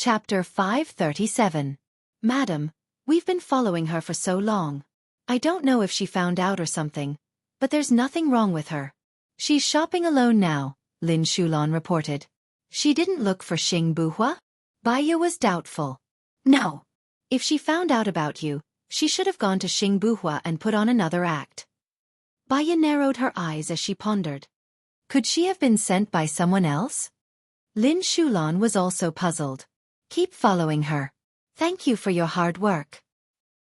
Chapter 537. Madam, we've been following her for so long. I don't know if she found out or something, but there's nothing wrong with her. She's shopping alone now, Lin Shulan reported. She didn't look for Xing Buhua? Baiya was doubtful. No. If she found out about you, she should have gone to Xing Buhua and put on another act. Baiya narrowed her eyes as she pondered. Could she have been sent by someone else? Lin Shulan was also puzzled. Keep following her. Thank you for your hard work.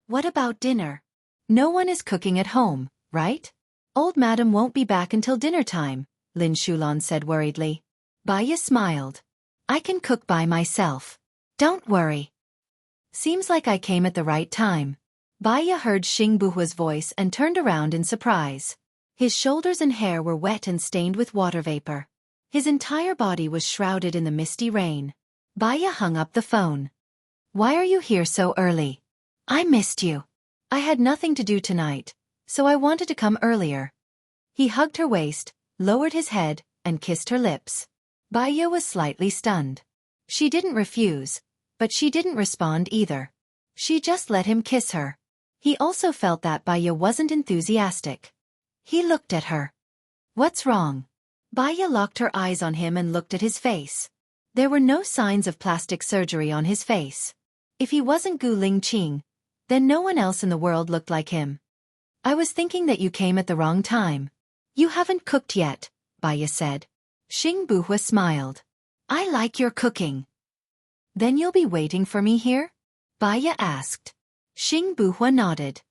What about dinner? No one is cooking at home, right? Old madam won't be back until dinner time, Lin Shulan said worriedly. Baiya smiled. I can cook by myself. Don't worry. Seems like I came at the right time. Baiya heard Xing Buhua's voice and turned around in surprise. His shoulders and hair were wet and stained with water vapor. His entire body was shrouded in the misty rain. Baiya hung up the phone. Why are you here so early? I missed you. I had nothing to do tonight, so I wanted to come earlier. He hugged her waist, lowered his head, and kissed her lips. Baiya was slightly stunned. She didn't refuse, but she didn't respond either. She just let him kiss her. He also felt that Baiya wasn't enthusiastic. He looked at her. What's wrong? Baiya locked her eyes on him and looked at his face. There were no signs of plastic surgery on his face. If he wasn't Gu Lingqing, then no one else in the world looked like him. I was thinking that you came at the wrong time. You haven't cooked yet, Baiya said. Xing Buhua smiled. I like your cooking. Then you'll be waiting for me here? Baiya asked. Xing Buhua nodded.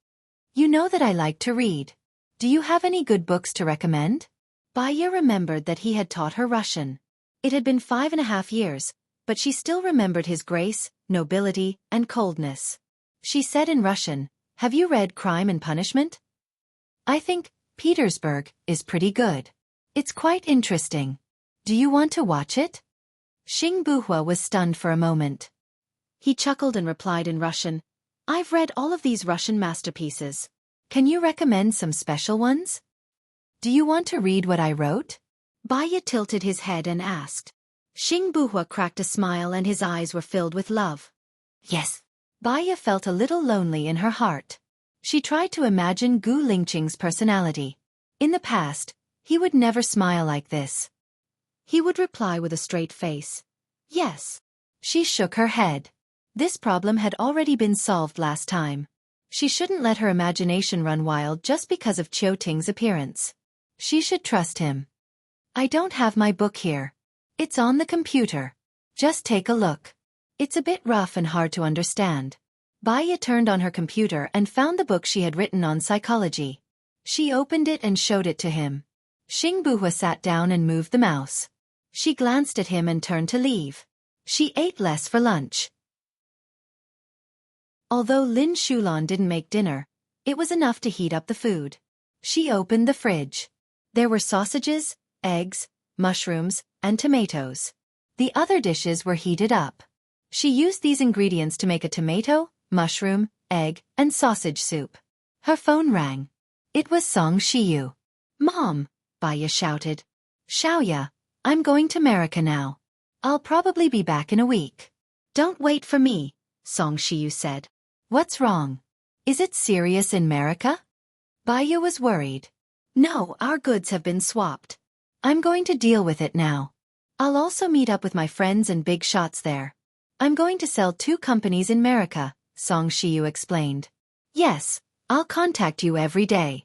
You know that I like to read. Do you have any good books to recommend? Baiya remembered that he had taught her Russian. It had been 5.5 years, but she still remembered his grace, nobility, and coldness. She said in Russian, Have you read Crime and Punishment? I think Petersburg is pretty good. It's quite interesting. Do you want to watch it? Xing Buhua was stunned for a moment. He chuckled and replied in Russian, I've read all of these Russian masterpieces. Can you recommend some special ones? Do you want to read what I wrote? Baiya tilted his head and asked. Xing Buhua cracked a smile and his eyes were filled with love. Yes. Baiya felt a little lonely in her heart. She tried to imagine Gu Lingqing's personality. In the past, he would never smile like this. He would reply with a straight face. Yes. She shook her head. This problem had already been solved last time. She shouldn't let her imagination run wild just because of Qiu Ting's appearance. She should trust him. I don't have my book here. It's on the computer. Just take a look. It's a bit rough and hard to understand. Baiya turned on her computer and found the book she had written on psychology. She opened it and showed it to him. Xing Buhua sat down and moved the mouse. She glanced at him and turned to leave. She ate less for lunch. Although Lin Shulan didn't make dinner, it was enough to heat up the food. She opened the fridge. There were sausages, eggs, mushrooms, and tomatoes. The other dishes were heated up. She used these ingredients to make a tomato, mushroom, egg, and sausage soup. Her phone rang. It was Song Shiyu. Mom, Baiya shouted. Xiaoya, I'm going to America now. I'll probably be back in a week. Don't wait for me, Song Shiyu said. What's wrong? Is it serious in America? Baiya was worried. No, our goods have been swapped. I'm going to deal with it now. I'll also meet up with my friends and big shots there. I'm going to sell 2 companies in America, Song Shiyu explained. Yes, I'll contact you every day.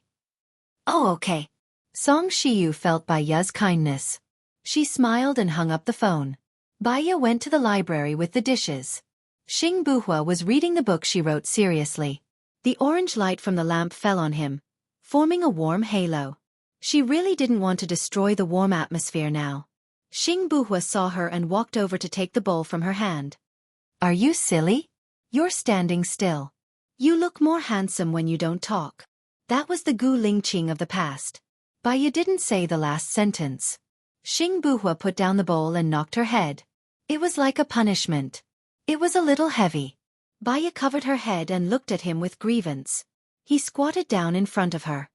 Oh, okay. Song Shiyu felt Baiya's kindness. She smiled and hung up the phone. Baiya went to the library with the dishes. Xing Buhua was reading the book she wrote seriously. The orange light from the lamp fell on him, forming a warm halo. She really didn't want to destroy the warm atmosphere now. Xing Buhua saw her and walked over to take the bowl from her hand. Are you silly? You're standing still. You look more handsome when you don't talk. That was the Gu Lingqing of the past. Baiya didn't say the last sentence. Xing Buhua put down the bowl and knocked her head. It was like a punishment. It was a little heavy. Baiya covered her head and looked at him with grievance. He squatted down in front of her.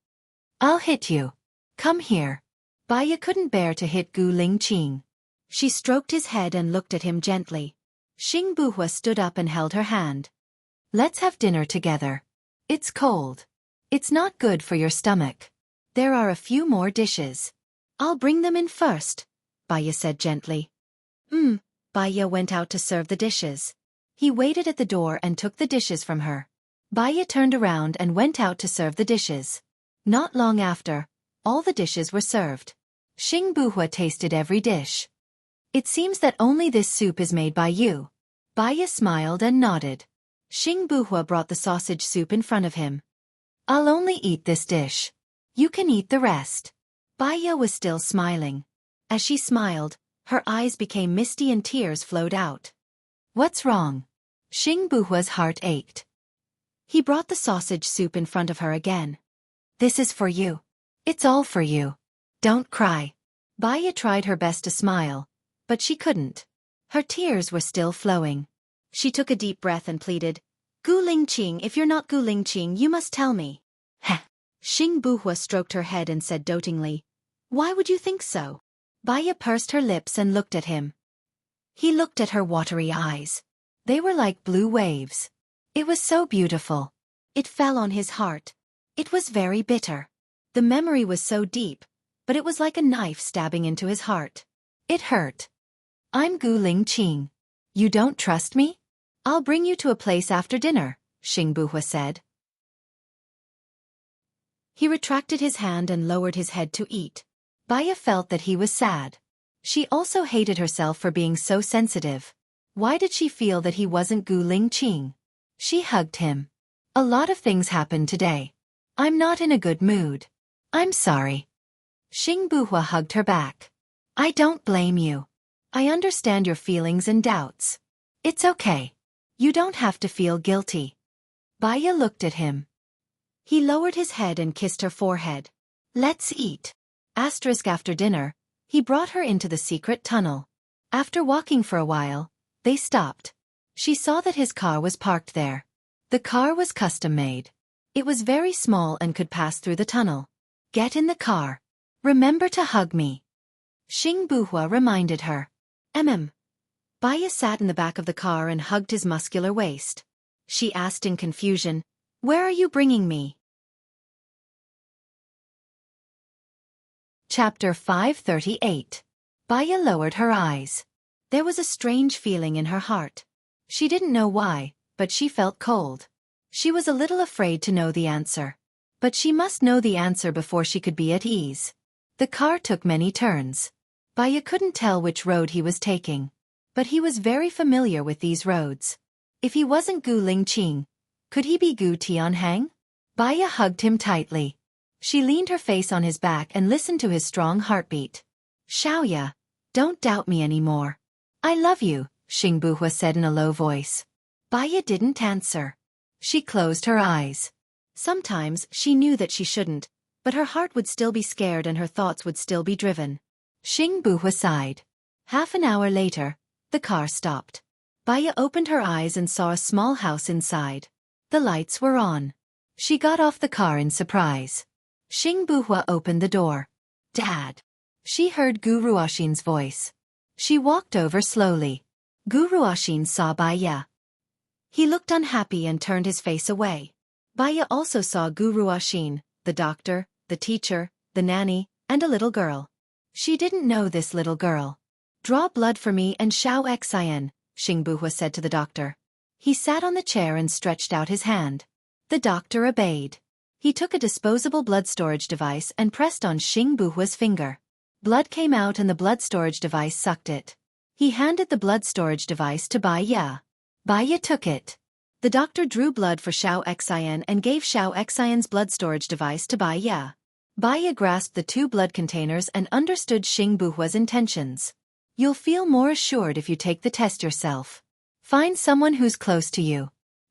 I'll hit you. Come here. Baiya couldn't bear to hit Gu Lingqing. She stroked his head and looked at him gently. Xing Buhua stood up and held her hand. Let's have dinner together. It's cold. It's not good for your stomach. There are a few more dishes. I'll bring them in first, Baya said gently. Baya went out to serve the dishes. He waited at the door and took the dishes from her. Baya turned around and went out to serve the dishes. Not long after, all the dishes were served. Xing Buhua tasted every dish. It seems that only this soup is made by you. Baya smiled and nodded. Xing Buhua brought the sausage soup in front of him. I'll only eat this dish. You can eat the rest. Baya was still smiling. As she smiled, her eyes became misty and tears flowed out. What's wrong? Xing Buhua's heart ached. He brought the sausage soup in front of her again. This is for you. It's all for you. Don't cry. Baya tried her best to smile, but she couldn't. Her tears were still flowing. She took a deep breath and pleaded, Gu Lingqing, if you're not Gu Lingqing, you must tell me. Heh. Xing Buhua stroked her head and said dotingly, Why would you think so? Baya pursed her lips and looked at him. He looked at her watery eyes. They were like blue waves. It was so beautiful. It fell on his heart. It was very bitter. The memory was so deep, but it was like a knife stabbing into his heart. It hurt. I'm Gu Lingqing. You don't trust me? I'll bring you to a place after dinner, Xing Buhua said. He retracted his hand and lowered his head to eat. Baya felt that he was sad. She also hated herself for being so sensitive. Why did she feel that he wasn't Gu Lingqing? She hugged him. A lot of things happened today. I'm not in a good mood. I'm sorry. Xing Buhua hugged her back. I don't blame you. I understand your feelings and doubts. It's okay. You don't have to feel guilty. Baya looked at him. He lowered his head and kissed her forehead. Let's eat. After dinner, he brought her into the secret tunnel. After walking for a while, they stopped. She saw that his car was parked there. The car was custom-made. It was very small and could pass through the tunnel. Get in the car. Remember to hug me. Xing Buhua reminded her. Baya sat in the back of the car and hugged his muscular waist. She asked in confusion, Where are you bringing me? Chapter 538. Baya lowered her eyes. There was a strange feeling in her heart. She didn't know why, but she felt cold. She was a little afraid to know the answer. But she must know the answer before she could be at ease. The car took many turns. Baya couldn't tell which road he was taking. But he was very familiar with these roads. If he wasn't Gu Lingqing, could he be Gu Tianhang? Baya hugged him tightly. She leaned her face on his back and listened to his strong heartbeat. Xiaoya, don't doubt me anymore. I love you, Xing Buhua said in a low voice. Baya didn't answer. She closed her eyes. Sometimes she knew that she shouldn't, but her heart would still be scared and her thoughts would still be driven. Xing Buhua sighed. Half an hour later, the car stopped. Baya opened her eyes and saw a small house inside. The lights were on. She got off the car in surprise. Xing Buhua opened the door. Dad. She heard Gu Ruoxin's voice. She walked over slowly. Gu Ruoxin saw Baya. He looked unhappy and turned his face away. Baya also saw Gu Ruoxin, the doctor, the teacher, the nanny, and a little girl. She didn't know this little girl. Draw blood for me and Xiao Xian, Xing Buhua said to the doctor. He sat on the chair and stretched out his hand. The doctor obeyed. He took a disposable blood storage device and pressed on Xing Buhua's finger. Blood came out and the blood storage device sucked it. He handed the blood storage device to Baya. Baya took it. The doctor drew blood for Xiao Xian and gave Xiao Xian's blood storage device to Baya. Baya grasped the two blood containers and understood Xing Buhua's intentions. You'll feel more assured if you take the test yourself. Find someone who's close to you.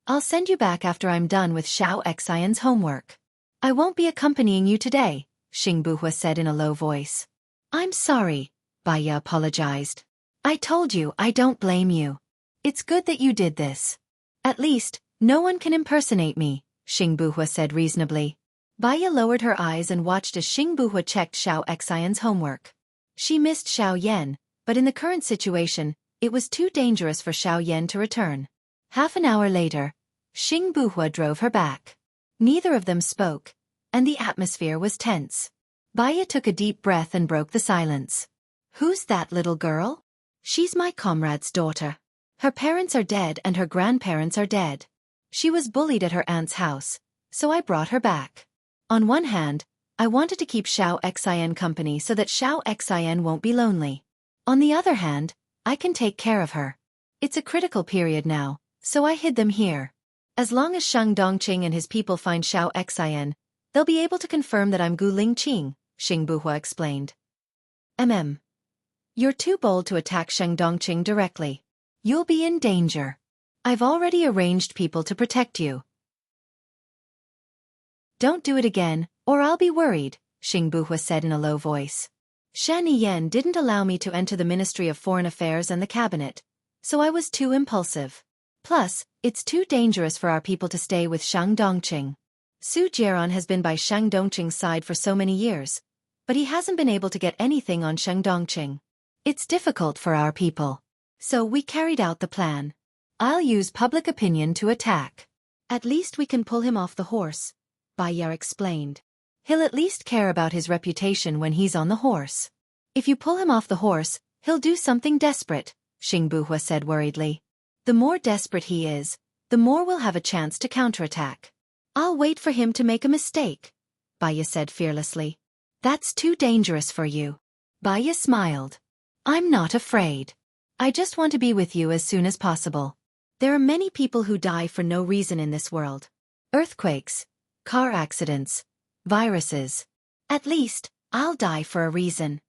I'll send you back after I'm done with Xiao Xian's homework. I won't be accompanying you today, Xing Buhua said in a low voice. I'm sorry, Baya apologized. I told you I don't blame you. It's good that you did this. At least, no one can impersonate me, Xing Buhua said reasonably. Baya lowered her eyes and watched as Xing Buhua checked Xiao Xian's homework. She missed Xiao Yan, but in the current situation, It was too dangerous for Xiao Yan to return. Half an hour later, Xing Buhua drove her back. Neither of them spoke, and the atmosphere was tense. Baya took a deep breath and broke the silence. Who's that little girl? She's my comrade's daughter. Her parents are dead and her grandparents are dead. She was bullied at her aunt's house, so I brought her back. On one hand, I wanted to keep Xiao Xin company so that Xiao Xin won't be lonely. On the other hand, I can take care of her. It's a critical period now, so I hid them here. As long as Shang Dongqing and his people find Xiao Xin, they'll be able to confirm that I'm Gu Lingqing, Xing Buhua explained. You're too bold to attack Shang Dongqing directly. You'll be in danger. I've already arranged people to protect you. Don't do it again, or I'll be worried, Xing Buhua said in a low voice. Shan Yan didn't allow me to enter the Ministry of Foreign Affairs and the cabinet, so I was too impulsive. Plus, it's too dangerous for our people to stay with Shang Dongqing. Su Jieran has been by Shang Dongqing's side for so many years, but he hasn't been able to get anything on Shang Dongqing. It's difficult for our people. So we carried out the plan. I'll use public opinion to attack. At least we can pull him off the horse, Baya explained. He'll at least care about his reputation when he's on the horse. If you pull him off the horse, he'll do something desperate, Xing Buhua said worriedly. The more desperate he is, the more we'll have a chance to counterattack. I'll wait for him to make a mistake, Baya said fearlessly. That's too dangerous for you. Baya smiled. I'm not afraid. I just want to be with you as soon as possible. There are many people who die for no reason in this world. Earthquakes, car accidents, viruses. At least, I'll die for a reason.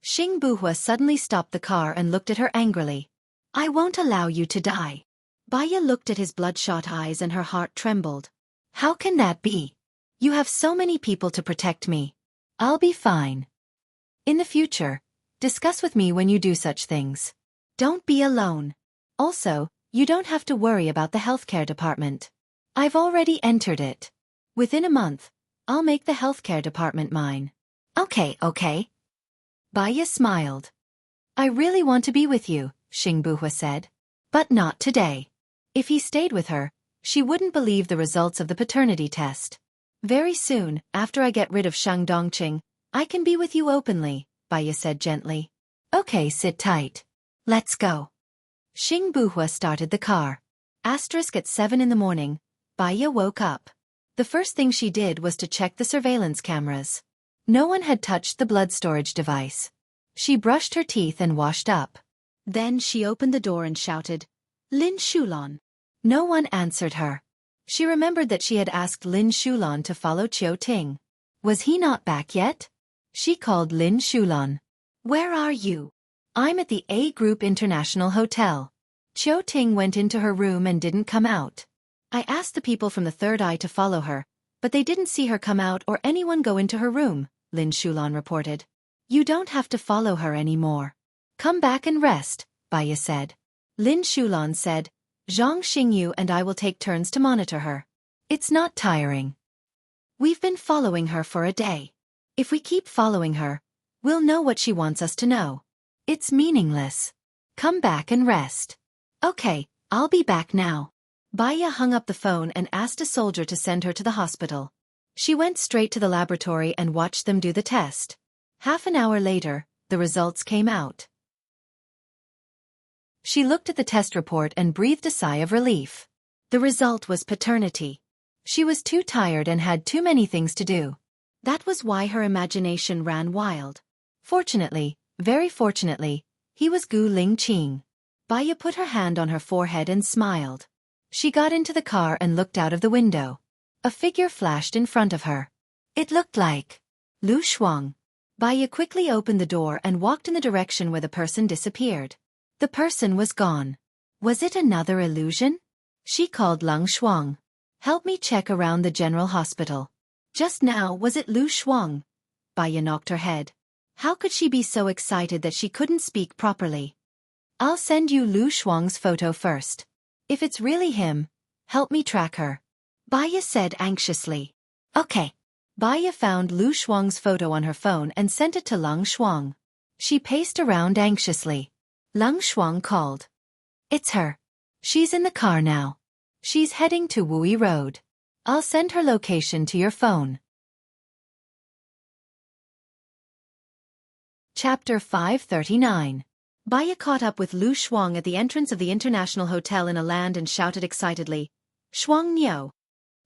Xing Buhua suddenly stopped the car and looked at her angrily. I won't allow you to die. Baya looked at his bloodshot eyes and her heart trembled. How can that be? You have so many people to protect me. I'll be fine. In the future, discuss with me when you do such things. Don't be alone. Also, you don't have to worry about the healthcare department. I've already entered it. Within a month, I'll make the healthcare department mine. Okay. Baya smiled. I really want to be with you, Xing Buhua said. But not today. If he stayed with her, she wouldn't believe the results of the paternity test. Very soon, after I get rid of Shang Dongqing, I can be with you openly, Baya said gently. Okay, sit tight. Let's go. Xing Buhua started the car. At 7 in the morning, Baya woke up. The first thing she did was to check the surveillance cameras. No one had touched the blood storage device. She brushed her teeth and washed up. Then she opened the door and shouted, Lin Shulan. No one answered her. She remembered that she had asked Lin Shulan to follow Qiu Ting. Was he not back yet? She called Lin Shulan. Where are you? I'm at the A Group International Hotel. Qiu Ting went into her room and didn't come out. I asked the people from the Third Eye to follow her, but they didn't see her come out or anyone go into her room, Lin Shulan reported. You don't have to follow her anymore. Come back and rest, Baya said. Lin Shulan said, Zhang Xingyu and I will take turns to monitor her. It's not tiring. We've been following her for a day. If we keep following her, we'll know what she wants us to know. It's meaningless. Come back and rest. Okay, I'll be back now. Baya hung up the phone and asked a soldier to send her to the hospital. She went straight to the laboratory and watched them do the test. Half an hour later, the results came out. She looked at the test report and breathed a sigh of relief. The result was paternity. She was too tired and had too many things to do. That was why her imagination ran wild. Fortunately, very fortunately, he was Gu Lingqing. Baya put her hand on her forehead and smiled. She got into the car and looked out of the window. A figure flashed in front of her. It looked like Lu Shuang. Baya quickly opened the door and walked in the direction where the person disappeared. The person was gone. Was it another illusion? She called Lung Shuang. Help me check around the general hospital. Just now was it Lu Shuang? Baya knocked her head. How could she be so excited that she couldn't speak properly? I'll send you Lu Shuang's photo first. If it's really him, help me track her. Baya said anxiously. Okay. Baya found Lu Shuang's photo on her phone and sent it to Lung Shuang. She paced around anxiously. Lung Shuang called. It's her. She's in the car now. She's heading to Wui Road. I'll send her location to your phone. Chapter 539. Baya caught up with Lu Shuang at the entrance of the International Hotel in a land and shouted excitedly, Shuang Niu.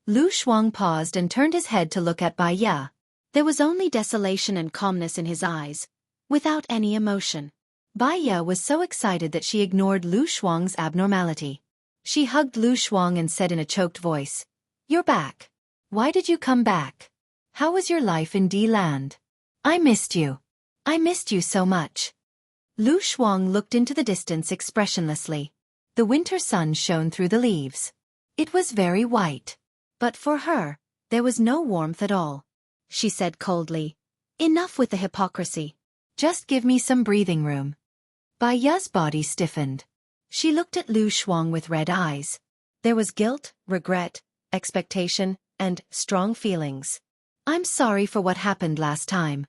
Lu Shuang paused and turned his head to look at Baya. There was only desolation and calmness in his eyes, without any emotion. Baya was so excited that she ignored Lu Shuang's abnormality. She hugged Lu Shuang and said in a choked voice, You're back. Why did you come back? How was your life in D-Land? I missed you. I missed you so much. Lu Shuang looked into the distance expressionlessly. The winter sun shone through the leaves. It was very white. But for her, there was no warmth at all. She said coldly, Enough with the hypocrisy. Just give me some breathing room. Baya's body stiffened. She looked at Lu Shuang with red eyes. There was guilt, regret, expectation, and strong feelings. I'm sorry for what happened last time.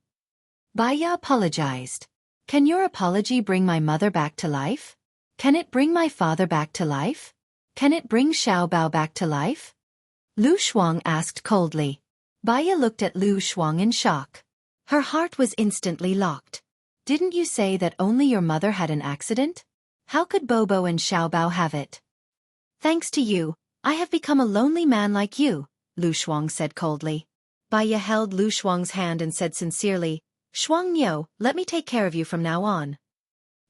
Baya apologized. Can your apology bring my mother back to life? Can it bring my father back to life? Can it bring Xiaobao back to life? Lu Shuang asked coldly. Baya looked at Lu Shuang in shock. Her heart was instantly locked. Didn't you say that only your mother had an accident? How could Bobo and Xiaobao have it? Thanks to you, I have become a lonely man like you, Lu Shuang said coldly. Baya held Lu Shuang's hand and said sincerely, Shuang Niu, let me take care of you from now on.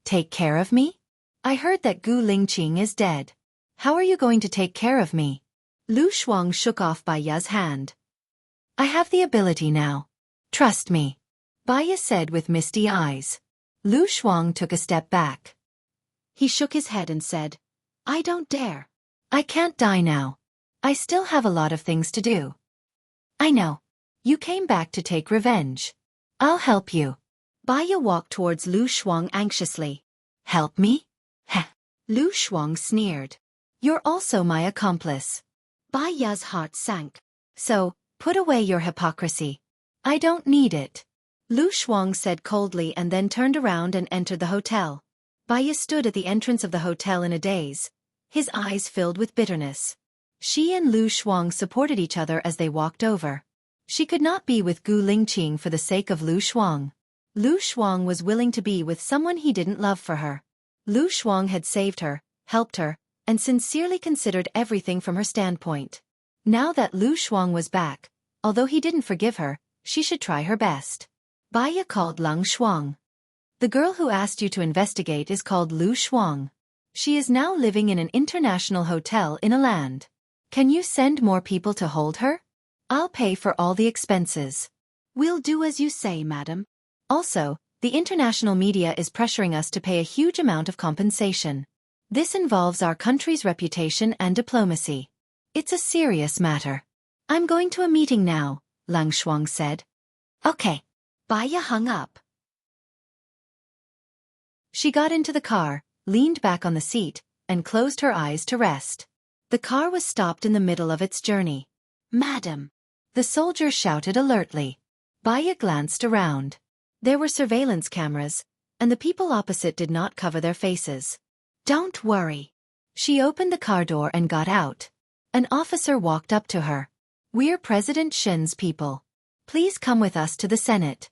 Take care of me? I heard that Gu Lingqing is dead. How are you going to take care of me? Lu Shuang shook off Baya's hand. I have the ability now. Trust me. Baya said with misty eyes. Lu Shuang took a step back. He shook his head and said, I don't dare. I can't die now. I still have a lot of things to do. I know. You came back to take revenge. I'll help you. Baya walked towards Lu Shuang anxiously. Help me? Heh. Lu Shuang sneered. You're also my accomplice. Baya's heart sank. So, put away your hypocrisy. I don't need it. Lu Shuang said coldly and then turned around and entered the hotel. Baya stood at the entrance of the hotel in a daze, his eyes filled with bitterness. She and Lu Shuang supported each other as they walked over. She could not be with Gu Lingqing for the sake of Lu Shuang. Lu Shuang was willing to be with someone he didn't love for her. Lu Shuang had saved her, helped her, and sincerely considered everything from her standpoint. Now that Lu Shuang was back, although he didn't forgive her, she should try her best. Baya called Lung Shuang. The girl who asked you to investigate is called Lu Shuang. She is now living in an international hotel in a land. Can you send more people to hold her? I'll pay for all the expenses. We'll do as you say, madam. Also, the international media is pressuring us to pay a huge amount of compensation. This involves our country's reputation and diplomacy. It's a serious matter. I'm going to a meeting now, Lung Shuang said. Okay. Baya hung up. She got into the car, leaned back on the seat, and closed her eyes to rest. The car was stopped in the middle of its journey. Madam! The soldier shouted alertly. Baya glanced around. There were surveillance cameras, and the people opposite did not cover their faces. Don't worry. She opened the car door and got out. An officer walked up to her. We're President Shen's people. Please come with us to the Senate.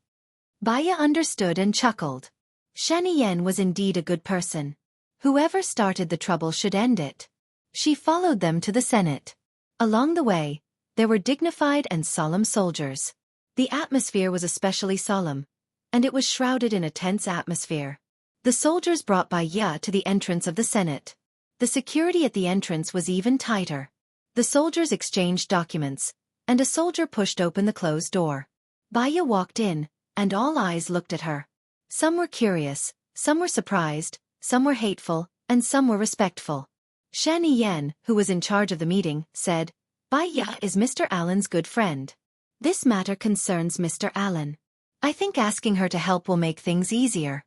Baya understood and chuckled. Shen Yan was indeed a good person. Whoever started the trouble should end it. She followed them to the Senate. Along the way, there were dignified and solemn soldiers. The atmosphere was especially solemn, and it was shrouded in a tense atmosphere. The soldiers brought Baya to the entrance of the Senate. The security at the entrance was even tighter. The soldiers exchanged documents, and a soldier pushed open the closed door. Baya walked in, and all eyes looked at her. Some were curious, some were surprised, some were hateful, and some were respectful. Shen Yan, who was in charge of the meeting, said, Baya is Mr. Allen's good friend. This matter concerns Mr. Allen. I think asking her to help will make things easier.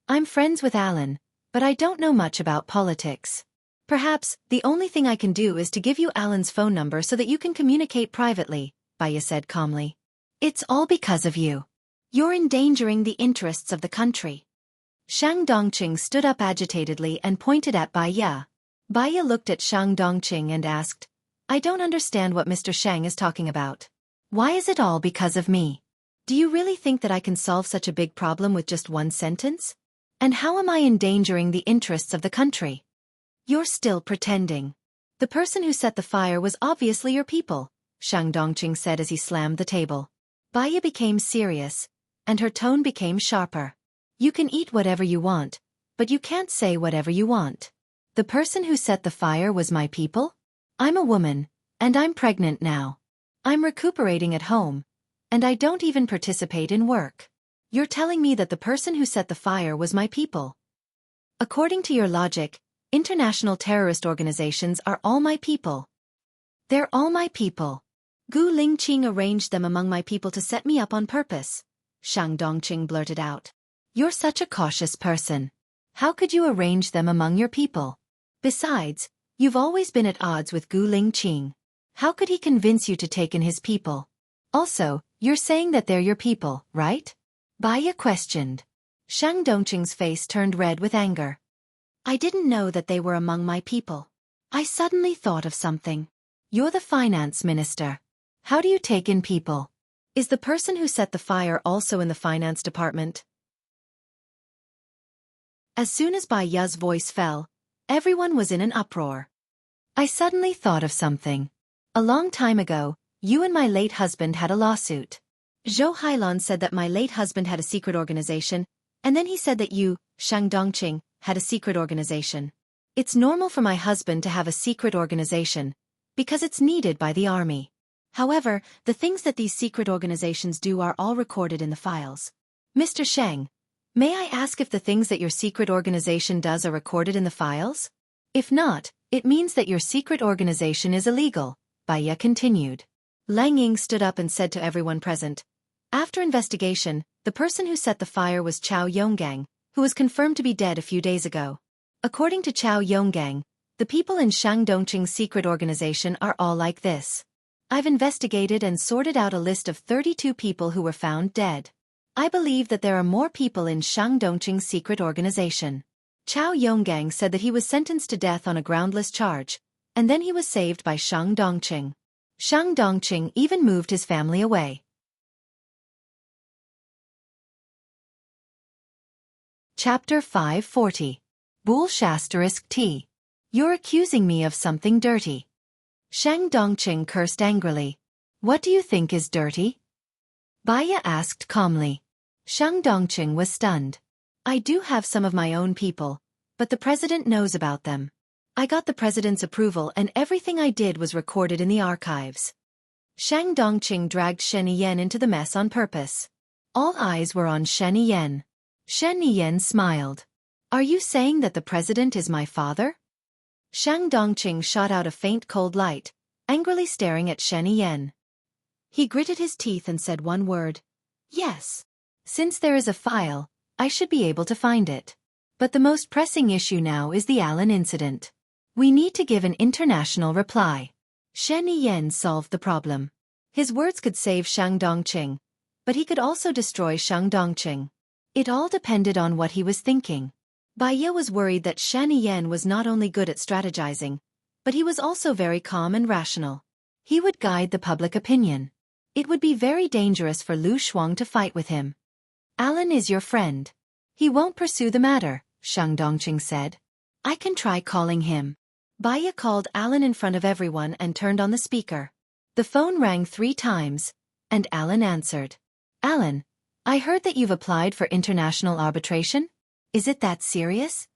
I'm friends with Allen, but I don't know much about politics. Perhaps, the only thing I can do is to give you Allen's phone number so that you can communicate privately, Baya said calmly. It's all because of you. You're endangering the interests of the country. Shang Dongqing stood up agitatedly and pointed at Bai Ya. Bai Ya looked at Shang Dongqing and asked, I don't understand what Mr. Shang is talking about. Why is it all because of me? Do you really think that I can solve such a big problem with just one sentence? And how am I endangering the interests of the country? You're still pretending. The person who set the fire was obviously your people, Shang Dongqing said as he slammed the table. Bai Ya became serious, and her tone became sharper. You can eat whatever you want, but you can't say whatever you want. The person who set the fire was my people? I'm a woman, and I'm pregnant now. I'm recuperating at home, and I don't even participate in work. You're telling me that the person who set the fire was my people. According to your logic, international terrorist organizations are all my people. They're all my people. Gu Lingqing arranged them among my people to set me up on purpose, Shang Dongqing blurted out. You're such a cautious person. How could you arrange them among your people? Besides, you've always been at odds with Gu Lingqing. How could he convince you to take in his people? Also, you're saying that they're your people, right? Bai Ya questioned. Shang Dongqing's face turned red with anger. I didn't know that they were among my people. I suddenly thought of something. You're the finance minister. How do you take in people? Is the person who set the fire also in the finance department? As soon as Bai Ya's voice fell, everyone was in an uproar. I suddenly thought of something. A long time ago, you and my late husband had a lawsuit. Zhou Hailon said that my late husband had a secret organization, and then he said that you, Shang Dongqing, had a secret organization. It's normal for my husband to have a secret organization, because it's needed by the army. However, the things that these secret organizations do are all recorded in the files. Mr. Shang, may I ask if the things that your secret organization does are recorded in the files? If not, it means that your secret organization is illegal, Bai Ya continued. Lang Ying stood up and said to everyone present, after investigation, the person who set the fire was Chao Yonggang, who was confirmed to be dead a few days ago. According to Chao Yonggang, the people in Shang Dongqing's secret organization are all like this. I've investigated and sorted out a list of 32 people who were found dead. I believe that there are more people in Shang Dongqing's secret organization. Chao Yonggang said that he was sentenced to death on a groundless charge, and then he was saved by Shang Dongqing. Shang Dongqing even moved his family away. Chapter 540. Bull**T. You're accusing me of something dirty. Shang Dongqing cursed angrily. What do you think is dirty? Bai Ya asked calmly. Shang Dongqing was stunned. I do have some of my own people, but the president knows about them. I got the president's approval and everything I did was recorded in the archives. Shang Dongqing dragged Shen Yan into the mess on purpose. All eyes were on Shen Yan. Shen Yan smiled. Are you saying that the president is my father? Shang Dongqing shot out a faint cold light, angrily staring at Shen Yan. He gritted his teeth and said one word. Yes. Since there is a file, I should be able to find it. But the most pressing issue now is the Alan incident. We need to give an international reply. Shen Yan solved the problem. His words could save Shang Dongqing, but he could also destroy Shang Dongqing. It all depended on what he was thinking. Bai Ya was worried that Shen Yan was not only good at strategizing, but he was also very calm and rational. He would guide the public opinion. It would be very dangerous for Lu Shuang to fight with him. Alan is your friend. He won't pursue the matter, Shang Dongqing said. I can try calling him. Bai Ya called Alan in front of everyone and turned on the speaker. The phone rang 3 times, and Alan answered. Alan, I heard that you've applied for international arbitration? Is it that serious?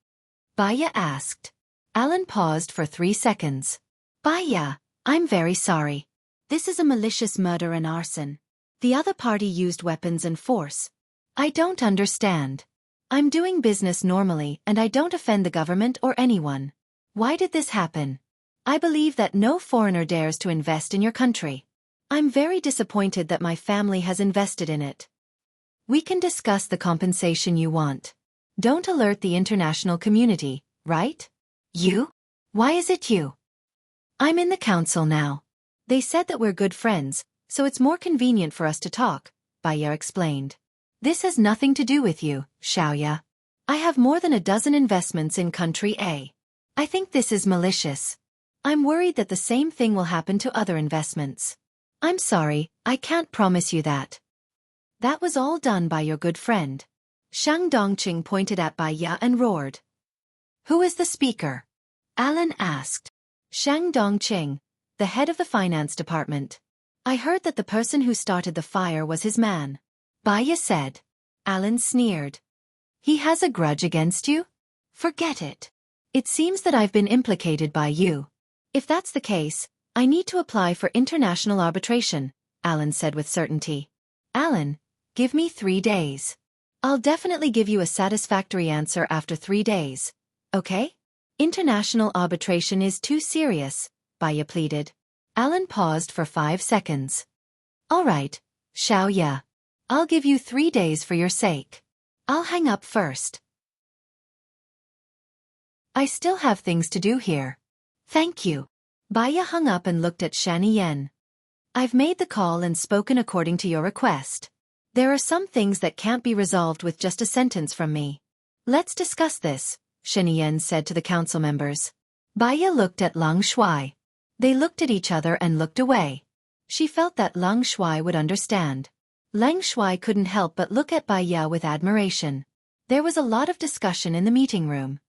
Bai Ya asked. Alan paused for 3 seconds. Bai Ya, I'm very sorry. This is a malicious murder and arson. The other party used weapons and force. I don't understand. I'm doing business normally and I don't offend the government or anyone. Why did this happen? I believe that no foreigner dares to invest in your country. I'm very disappointed that my family has invested in it. We can discuss the compensation you want. Don't alert the international community, right? You? Why is it you? I'm in the council now. They said that we're good friends, so it's more convenient for us to talk, Bai Ya explained. This has nothing to do with you, Xiaoya. I have more than a dozen investments in country A. I think this is malicious. I'm worried that the same thing will happen to other investments. I'm sorry, I can't promise you that. That was all done by your good friend. Shang Dongqing pointed at Bai Ya and roared. Who is the speaker? Alan asked. Shang Dongqing, the head of the finance department. I heard that the person who started the fire was his man. Bai Ya said. Alan sneered. He has a grudge against you? Forget it. It seems that I've been implicated by you. If that's the case, I need to apply for international arbitration, Alan said with certainty. Alan, give me 3 days. I'll definitely give you a satisfactory answer after 3 days. Okay? International arbitration is too serious, Bai Ya pleaded. Alan paused for 5 seconds. All right, Xiao Ya. I'll give you 3 days for your sake. I'll hang up first. I still have things to do here. Thank you. Bai Ya hung up and looked at Shan Yan. I've made the call and spoken according to your request. There are some things that can't be resolved with just a sentence from me. Let's discuss this, Shan Yan said to the council members. Bai Ya looked at Lang Shuai. They looked at each other and looked away. She felt that Lang Shuai would understand. Lang Shuai couldn't help but look at Bai Ya with admiration. There was a lot of discussion in the meeting room.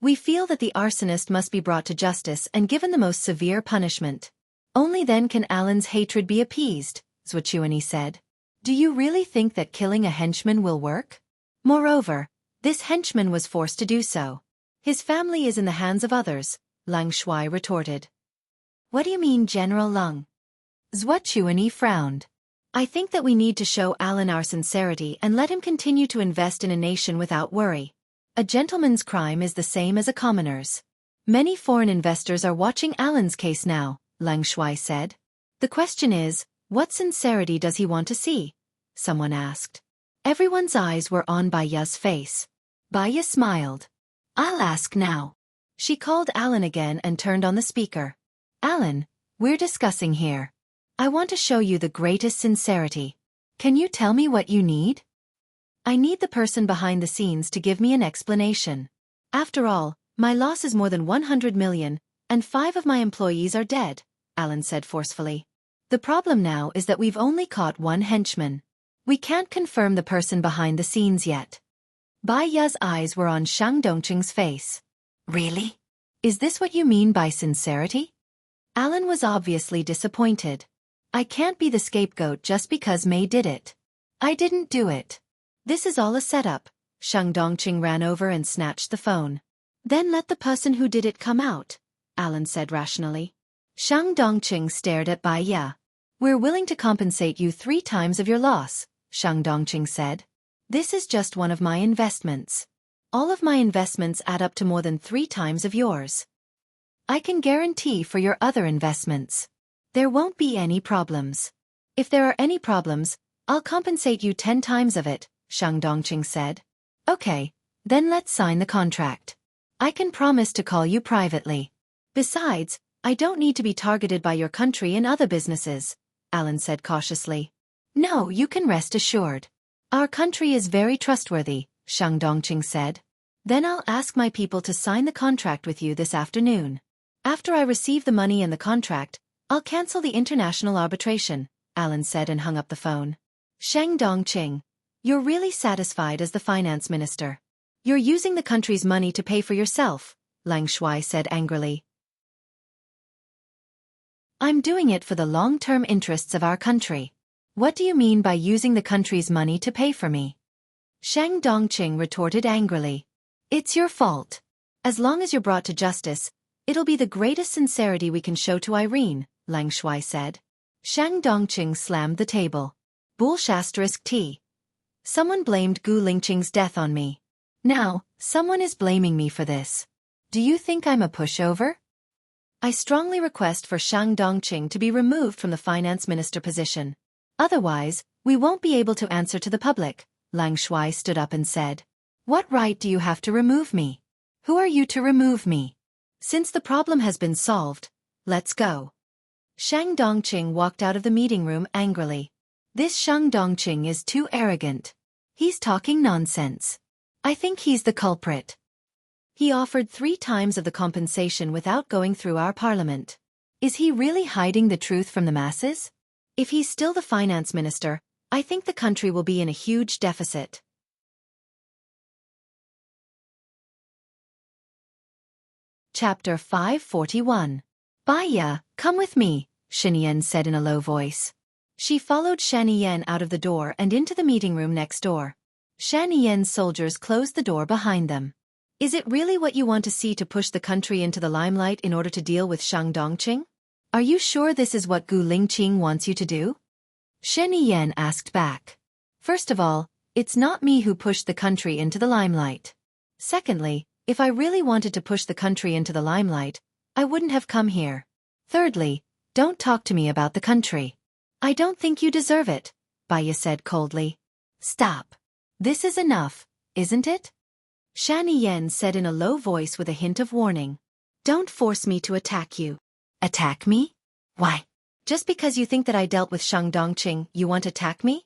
We feel that the arsonist must be brought to justice and given the most severe punishment. Only then can Alan's hatred be appeased, Zhuchuani said. Do you really think that killing a henchman will work? Moreover, this henchman was forced to do so. His family is in the hands of others, Lang Shuai retorted. What do you mean, General Lung? Zhuchuani frowned. I think that we need to show Alan our sincerity and let him continue to invest in a nation without worry. A gentleman's crime is the same as a commoner's. Many foreign investors are watching Alan's case now, Lang Shuai said. The question is, what sincerity does he want to see? Someone asked. Everyone's eyes were on Bai Ya's face. Bai Ya smiled. I'll ask now. She called Alan again and turned on the speaker. Alan, we're discussing here. I want to show you the greatest sincerity. Can you tell me what you need? I need the person behind the scenes to give me an explanation. After all, my loss is more than 100 million, and 5 of my employees are dead, Alan said forcefully. The problem now is that we've only caught 1 henchman. We can't confirm the person behind the scenes yet. Bai Ya's eyes were on Shang Dongqing's face. Really? Is this what you mean by sincerity? Alan was obviously disappointed. I can't be the scapegoat just because May did it. I didn't do it. This is all a setup. Shang Dongqing ran over and snatched the phone. Then let the person who did it come out, Alan said rationally. Shang Dongqing stared at Bai Ya. We're willing to compensate you 3 times of your loss, Shang Dongqing said. This is just one of my investments. All of my investments add up to more than 3 times of yours. I can guarantee for your other investments. There won't be any problems. If there are any problems, I'll compensate you 10 times of it, Shang Dongqing said. Okay, then let's sign the contract. I can promise to call you privately. Besides, I don't need to be targeted by your country in other businesses, Alan said cautiously. No, you can rest assured. Our country is very trustworthy, Shang Dongqing said. Then I'll ask my people to sign the contract with you this afternoon. After I receive the money and the contract, I'll cancel the international arbitration, Alan said and hung up the phone. Shang Dongqing, you're really satisfied as the finance minister. You're using the country's money to pay for yourself, Lang Shuai said angrily. I'm doing it for the long-term interests of our country. What do you mean by using the country's money to pay for me? Shang Dongqing retorted angrily. It's your fault. As long as you're brought to justice, it'll be the greatest sincerity we can show to Irene, Lang Shuai said. Shang Dongqing slammed the table. Bullshit. Someone blamed Gu Lingqing's death on me. Now, someone is blaming me for this. Do you think I'm a pushover? I strongly request for Shang Dongqing to be removed from the finance minister position. Otherwise, we won't be able to answer to the public, Lang Shuai stood up and said. What right do you have to remove me? Who are you to remove me? Since the problem has been solved, let's go. Shang Dongqing walked out of the meeting room angrily. This Shang Dongqing is too arrogant. He's talking nonsense. I think he's the culprit. He offered 3 times of the compensation without going through our parliament. Is he really hiding the truth from the masses? If he's still the finance minister, I think the country will be in a huge deficit. Chapter 541. Baya, come with me, Shaniyen said in a low voice. She followed Shaniyen out of the door and into the meeting room next door. Shaniyen's soldiers closed the door behind them. Is it really what you want to see to push the country into the limelight in order to deal with Shang Dongqing? Are you sure this is what Gu Lingqing wants you to do? Shaniyen asked back. First of all, it's not me who pushed the country into the limelight. Secondly, if I really wanted to push the country into the limelight, I wouldn't have come here. Thirdly, don't talk to me about the country. I don't think you deserve it, Baya said coldly. Stop. This is enough, isn't it? Shaniyen said in a low voice with a hint of warning. Don't force me to attack you. Attack me? Why? Just because you think that I dealt with Shang Dongqing, you want to attack me?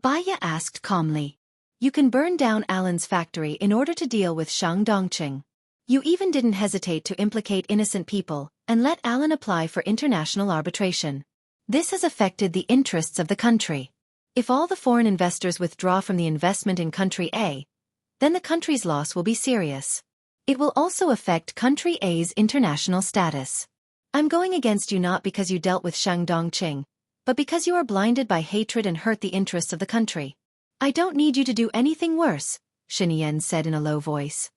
Baya asked calmly. You can burn down Alan's factory in order to deal with Shang Dongqing. You even didn't hesitate to implicate innocent people and let Alan apply for international arbitration. This has affected the interests of the country. If all the foreign investors withdraw from the investment in country A, then the country's loss will be serious. It will also affect country A's international status. I'm going against you not because you dealt with Shang Dongqing, but because you are blinded by hatred and hurt the interests of the country. I don't need you to do anything worse, Shaniyen said in a low voice.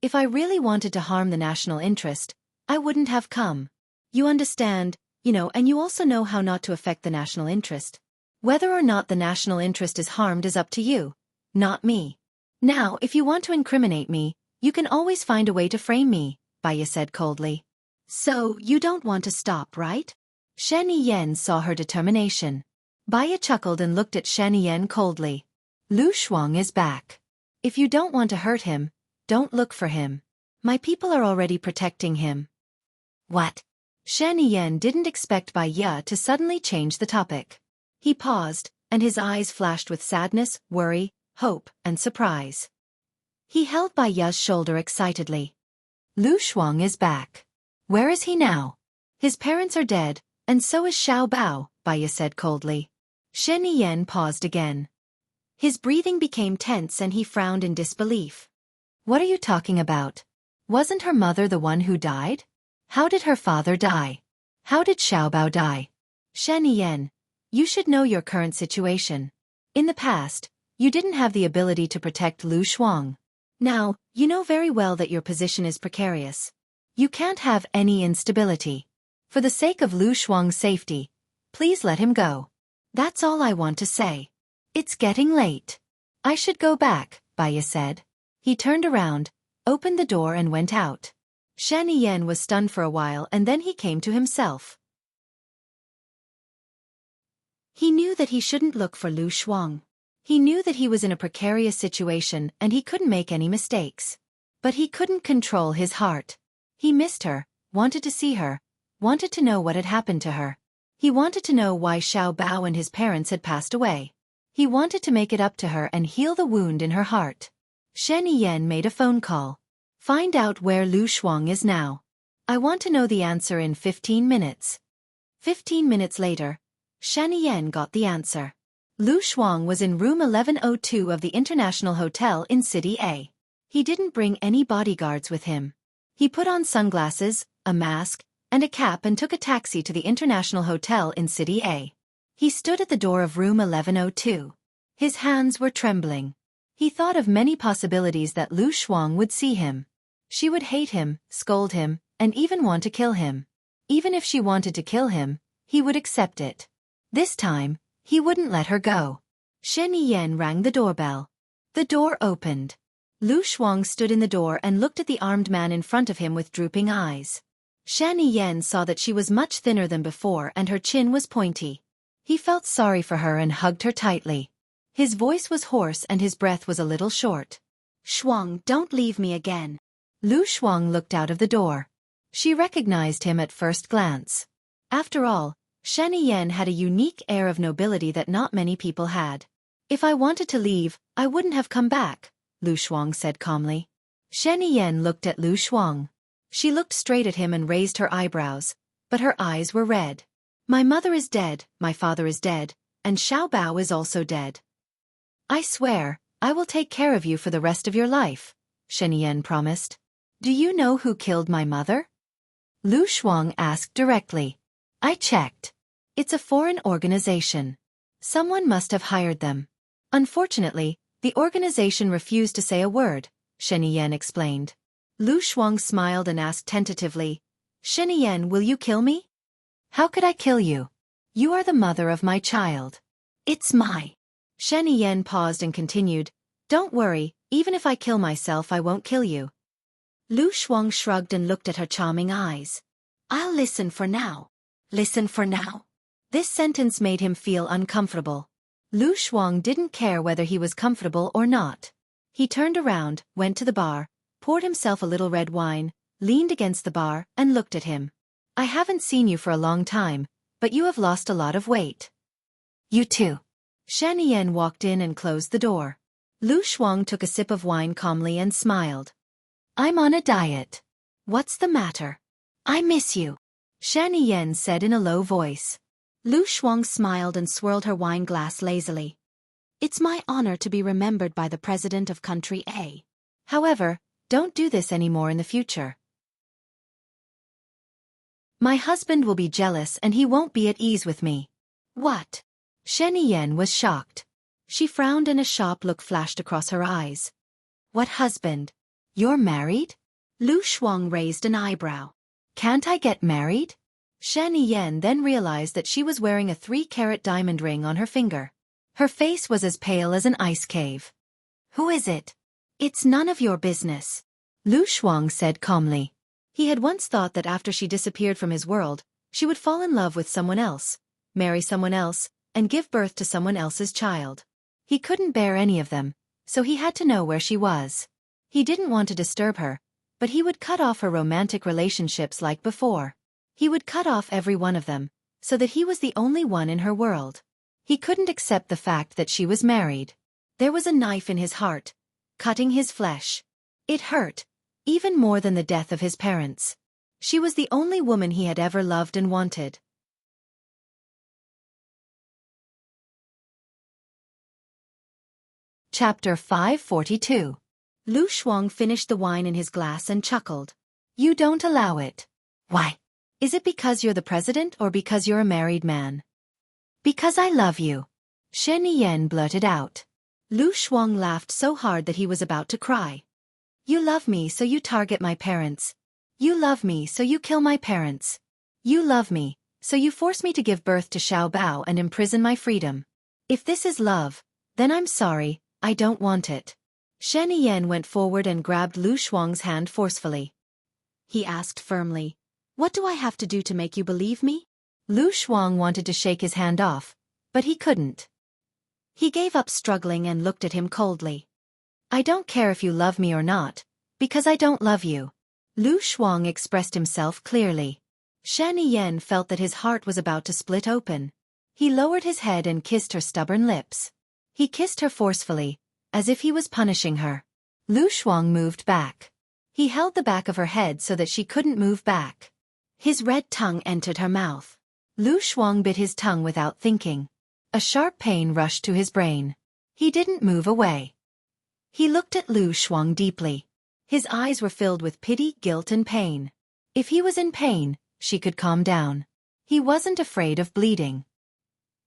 If I really wanted to harm the national interest, I wouldn't have come. You understand, and you also know how not to affect the national interest. Whether or not the national interest is harmed is up to you, not me. Now, if you want to incriminate me, you can always find a way to frame me, Baya said coldly. So, you don't want to stop, right? Shaniyen saw her determination. Baya chuckled and looked at Shaniyen coldly. Lu Shuang is back. If you don't want to hurt him, don't look for him. My people are already protecting him. What? Shaniyen didn't expect Baya to suddenly change the topic. He paused, and his eyes flashed with sadness, worry, hope, and surprise. He held Baya's shoulder excitedly. Lu Shuang is back. Where is he now? His parents are dead, and so is Xiao Bao, Baya said coldly. Shaniyen paused again. His breathing became tense and he frowned in disbelief. What are you talking about? Wasn't her mother the one who died? How did her father die? How did Xiao Bao die? Shaniyen, you should know your current situation. In the past, you didn't have the ability to protect Lu Shuang. Now, you know very well that your position is precarious. You can't have any instability. For the sake of Lu Shuang's safety, please let him go. That's all I want to say. It's getting late. I should go back, Baya said. He turned around, opened the door and went out. Shaniyen was stunned for a while and then he came to himself. He knew that he shouldn't look for Lu Shuang. He knew that he was in a precarious situation and he couldn't make any mistakes. But he couldn't control his heart. He missed her, wanted to see her, wanted to know what had happened to her. He wanted to know why Xiao Bao and his parents had passed away. He wanted to make it up to her and heal the wound in her heart. Shaniyen made a phone call. Find out where Lu Shuang is now. I want to know the answer in 15 minutes. 15 minutes later, Shaniyen got the answer. Lu Shuang was in room 1102 of the International Hotel in City A. He didn't bring any bodyguards with him. He put on sunglasses, a mask, and a cap and took a taxi to the International Hotel in City A. He stood at the door of room 1102. His hands were trembling. He thought of many possibilities that Lu Shuang would see him. She would hate him, scold him, and even want to kill him. Even if she wanted to kill him, he would accept it. This time, he wouldn't let her go. Shaniyen rang the doorbell. The door opened. Lu Shuang stood in the door and looked at the armed man in front of him with drooping eyes. Shaniyen saw that she was much thinner than before and her chin was pointy. He felt sorry for her and hugged her tightly. His voice was hoarse and his breath was a little short. Shuang, don't leave me again. Lu Shuang looked out of the door. She recognized him at first glance. After all, Shaniyen had a unique air of nobility that not many people had. If I wanted to leave, I wouldn't have come back, Lu Shuang said calmly. Shen Yan looked at Lu Shuang. She looked straight at him and raised her eyebrows, but her eyes were red. My mother is dead, my father is dead, and Xiao Bao is also dead. I swear, I will take care of you for the rest of your life, Shen Yan promised. Do you know who killed my mother? Lu Shuang asked directly. I checked. It's a foreign organization. Someone must have hired them. Unfortunately, the organization refused to say a word, Shen Yan explained. Lu Shuang smiled and asked tentatively, Shen Yan, will you kill me? How could I kill you? You are the mother of my child. It's my. Shen Yan paused and continued, Don't worry, even if I kill myself I won't kill you. Lu Shuang shrugged and looked at her charming eyes. I'll listen for now. Listen for now. This sentence made him feel uncomfortable. Lu Shuang didn't care whether he was comfortable or not. He turned around, went to the bar, poured himself a little red wine, leaned against the bar, and looked at him. I haven't seen you for a long time, but you have lost a lot of weight. You too. Shen Yan walked in and closed the door. Lu Shuang took a sip of wine calmly and smiled. I'm on a diet. What's the matter? I miss you, Shen Yan said in a low voice. Lu Shuang smiled and swirled her wine glass lazily. It's my honor to be remembered by the president of country A. However, don't do this anymore in the future. My husband will be jealous and he won't be at ease with me. What? Shen Yan was shocked. She frowned and a sharp look flashed across her eyes. What husband? You're married? Lu Shuang raised an eyebrow. Can't I get married? Shen Yan then realized that she was wearing a 3-carat diamond ring on her finger. Her face was as pale as an ice cave. Who is it? It's none of your business, Lu Shuang said calmly. He had once thought that after she disappeared from his world, she would fall in love with someone else, marry someone else, and give birth to someone else's child. He couldn't bear any of them, so he had to know where she was. He didn't want to disturb her, but he would cut off her romantic relationships like before. He would cut off every one of them, so that he was the only one in her world. He couldn't accept the fact that she was married. There was a knife in his heart, cutting his flesh. It hurt, even more than the death of his parents. She was the only woman he had ever loved and wanted. Chapter 542. Lu Shuang finished the wine in his glass and chuckled. You don't allow it. Why? Is it because you're the president or because you're a married man? Because I love you, Shen Yan blurted out. Lu Shuang laughed so hard that he was about to cry. You love me so you target my parents. You love me so you kill my parents. You love me, so you force me to give birth to Xiao Bao and imprison my freedom. If this is love, then I'm sorry, I don't want it. Shen Yan went forward and grabbed Lu Shuang's hand forcefully. He asked firmly, What do I have to do to make you believe me? Lu Shuang wanted to shake his hand off, but he couldn't. He gave up struggling and looked at him coldly. I don't care if you love me or not, because I don't love you. Lu Shuang expressed himself clearly. Shen Yan felt that his heart was about to split open. He lowered his head and kissed her stubborn lips. He kissed her forcefully, as if he was punishing her. Lu Shuang moved back. He held the back of her head so that she couldn't move back. His red tongue entered her mouth. Lu Shuang bit his tongue without thinking. A sharp pain rushed to his brain. He didn't move away. He looked at Lu Shuang deeply. His eyes were filled with pity, guilt and pain. If he was in pain, she could calm down. He wasn't afraid of bleeding.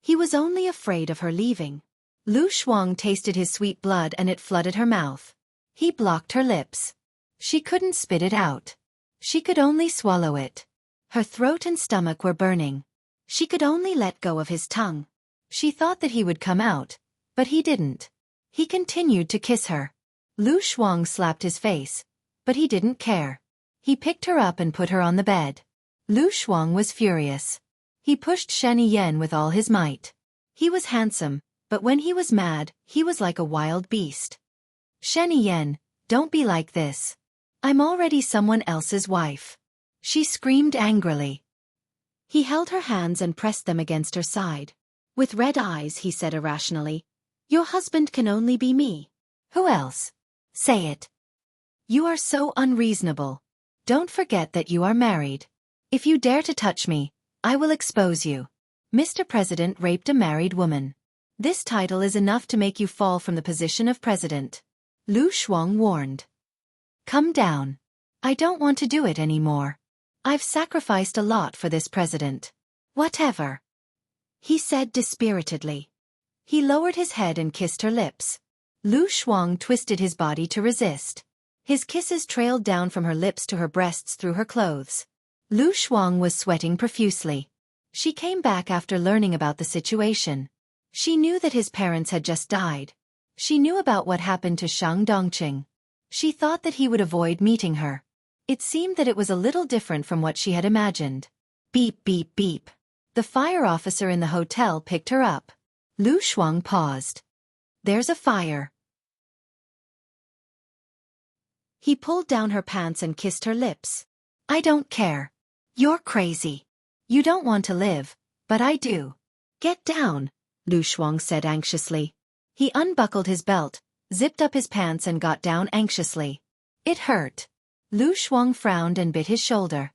He was only afraid of her leaving. Lu Shuang tasted his sweet blood and it flooded her mouth. He blocked her lips. She couldn't spit it out. She could only swallow it. Her throat and stomach were burning. She could only let go of his tongue. She thought that he would come out, but he didn't. He continued to kiss her. Lu Shuang slapped his face, but he didn't care. He picked her up and put her on the bed. Lu Shuang was furious. He pushed Shen Yan with all his might. He was handsome, but when he was mad, he was like a wild beast. Shen Yan, don't be like this. I'm already someone else's wife. She screamed angrily. He held her hands and pressed them against her side. With red eyes, he said irrationally, Your husband can only be me. Who else? Say it. You are so unreasonable. Don't forget that you are married. If you dare to touch me, I will expose you. Mr. President raped a married woman. This title is enough to make you fall from the position of president. Lu Shuang warned. Come down. I don't want to do it anymore. I've sacrificed a lot for this president. Whatever. He said dispiritedly. He lowered his head and kissed her lips. Lu Shuang twisted his body to resist. His kisses trailed down from her lips to her breasts through her clothes. Lu Shuang was sweating profusely. She came back after learning about the situation. She knew that his parents had just died. She knew about what happened to Shang Dongqing. She thought that he would avoid meeting her. It seemed that it was a little different from what she had imagined. Beep beep beep. The fire officer in the hotel picked her up. Lu Shuang paused. There's a fire. He pulled down her pants and kissed her lips. I don't care. You're crazy. You don't want to live, but I do. Get down, Lu Shuang said anxiously. He unbuckled his belt, zipped up his pants and got down anxiously. It hurt. Lu Shuang frowned and bit his shoulder.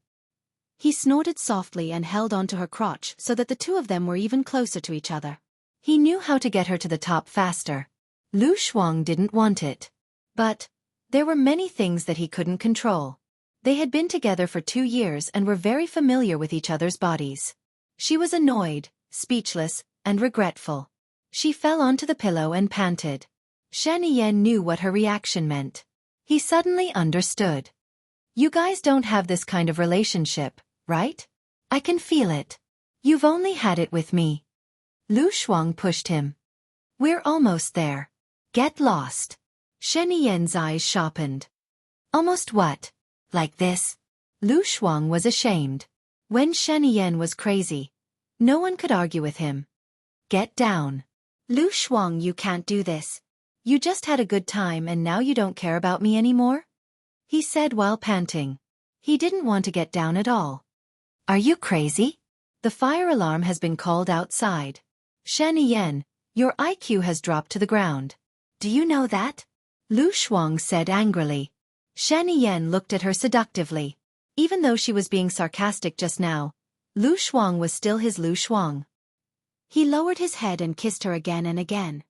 He snorted softly and held onto her crotch so that the two of them were even closer to each other. He knew how to get her to the top faster. Lu Shuang didn't want it. But there were many things that he couldn't control. They had been together for 2 years and were very familiar with each other's bodies. She was annoyed, speechless, and regretful. She fell onto the pillow and panted. Shen Yen knew what her reaction meant. He suddenly understood. You guys don't have this kind of relationship, right? I can feel it. You've only had it with me. Lu Shuang pushed him. We're almost there. Get lost. Shen Yen's eyes sharpened. Almost what? Like this? Lu Shuang was ashamed. When Shen Yen was crazy, no one could argue with him. Get down. Lu Shuang, you can't do this. You just had a good time and now you don't care about me anymore? He said while panting. He didn't want to get down at all. Are you crazy? The fire alarm has been called outside. Shen Yen, your IQ has dropped to the ground. Do you know that? Lu Shuang said angrily. Shen Yen looked at her seductively. Even though she was being sarcastic just now, Lu Shuang was still his Lu Shuang. He lowered his head and kissed her again and again.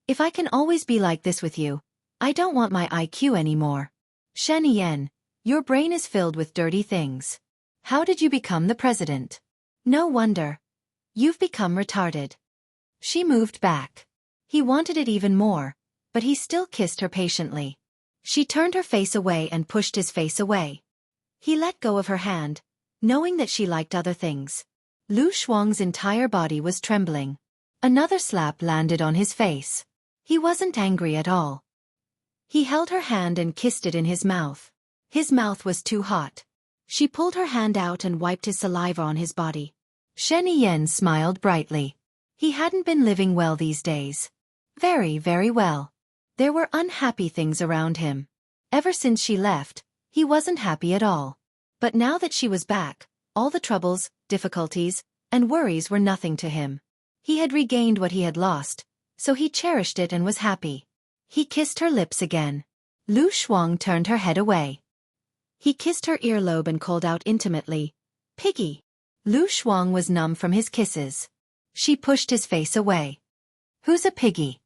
If I can always be like this with you, I don't want my IQ anymore. Shen Yen, your brain is filled with dirty things. How did you become the president? No wonder. You've become retarded. She moved back. He wanted it even more, but he still kissed her patiently. She turned her face away and pushed his face away. He let go of her hand, knowing that she liked other things. Lu Shuang's entire body was trembling. Another slap landed on his face. He wasn't angry at all. He held her hand and kissed it in his mouth. His mouth was too hot. She pulled her hand out and wiped his saliva on his body. Shen Yen smiled brightly. He hadn't been living well these days. Very, very well. There were unhappy things around him. Ever since she left, he wasn't happy at all. But now that she was back, all the troubles, difficulties, and worries were nothing to him. He had regained what he had lost, so he cherished it and was happy. He kissed her lips again. Lu Shuang turned her head away. He kissed her earlobe and called out intimately, "Piggy." Lu Shuang was numb from his kisses. She pushed his face away. Who's a piggy?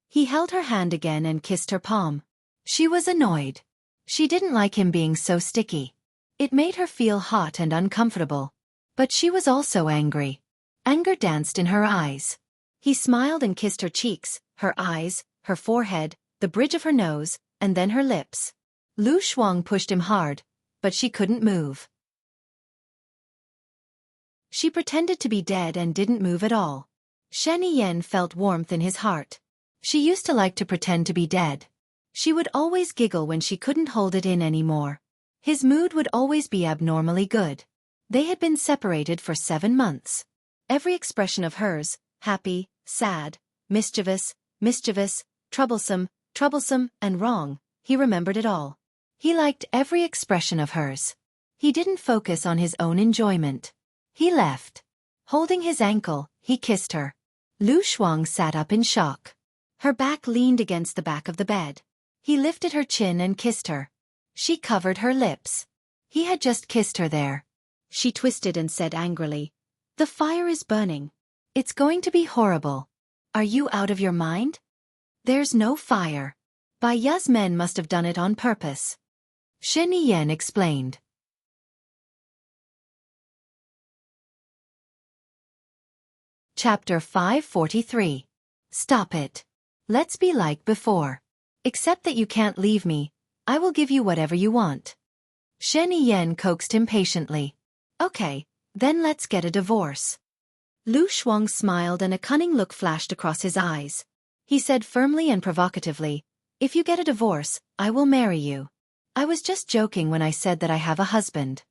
He held her hand again and kissed her palm. She was annoyed. She didn't like him being so sticky. It made her feel hot and uncomfortable. But she was also angry. Anger danced in her eyes. He smiled and kissed her cheeks, her eyes, her forehead, the bridge of her nose, and then her lips. Lu Shuang pushed him hard, but she couldn't move. She pretended to be dead and didn't move at all. Shen Yen felt warmth in his heart. She used to like to pretend to be dead. She would always giggle when she couldn't hold it in anymore. His mood would always be abnormally good. They had been separated for 7 months. Every expression of hers, happy, sad, mischievous, troublesome, and wrong, he remembered it all. He liked every expression of hers. He didn't focus on his own enjoyment. He left. Holding his ankle, he kissed her. Lu Shuang sat up in shock. Her back leaned against the back of the bed. He lifted her chin and kissed her. She covered her lips. He had just kissed her there. She twisted and said angrily, "The fire is burning. It's going to be horrible. Are you out of your mind? There's no fire. Baya's men must have done it on purpose." Shen Yen explained. Chapter 543. Stop it. Let's be like before. Except that you can't leave me. I will give you whatever you want. Shen Yen coaxed him patiently. Okay, then let's get a divorce. Lu Shuang smiled and a cunning look flashed across his eyes. He said firmly and provocatively, "If you get a divorce, I will marry you. I was just joking when I said that I have a husband."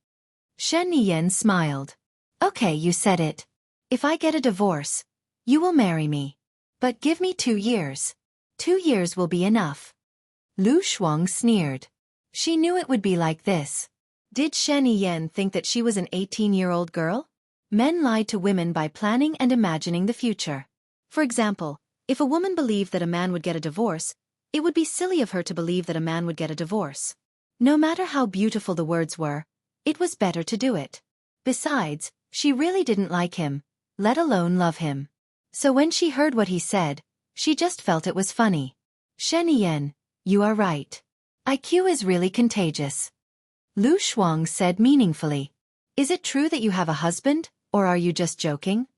Shen Yen smiled. "Okay, you said it. If I get a divorce, you will marry me. But give me 2 years. 2 years will be enough." Lu Shuang sneered. She knew it would be like this. Did Shen Yen think that she was an 18-year-old girl? Men lied to women by planning and imagining the future. For example, if a woman believed that a man would get a divorce, it would be silly of her to believe that a man would get a divorce. No matter how beautiful the words were, it was better to do it. Besides, she really didn't like him, let alone love him. So when she heard what he said, she just felt it was funny. "Shen Yen, you are right. IQ is really contagious." Lu Shuang said meaningfully. "Is it true that you have a husband, or are you just joking?"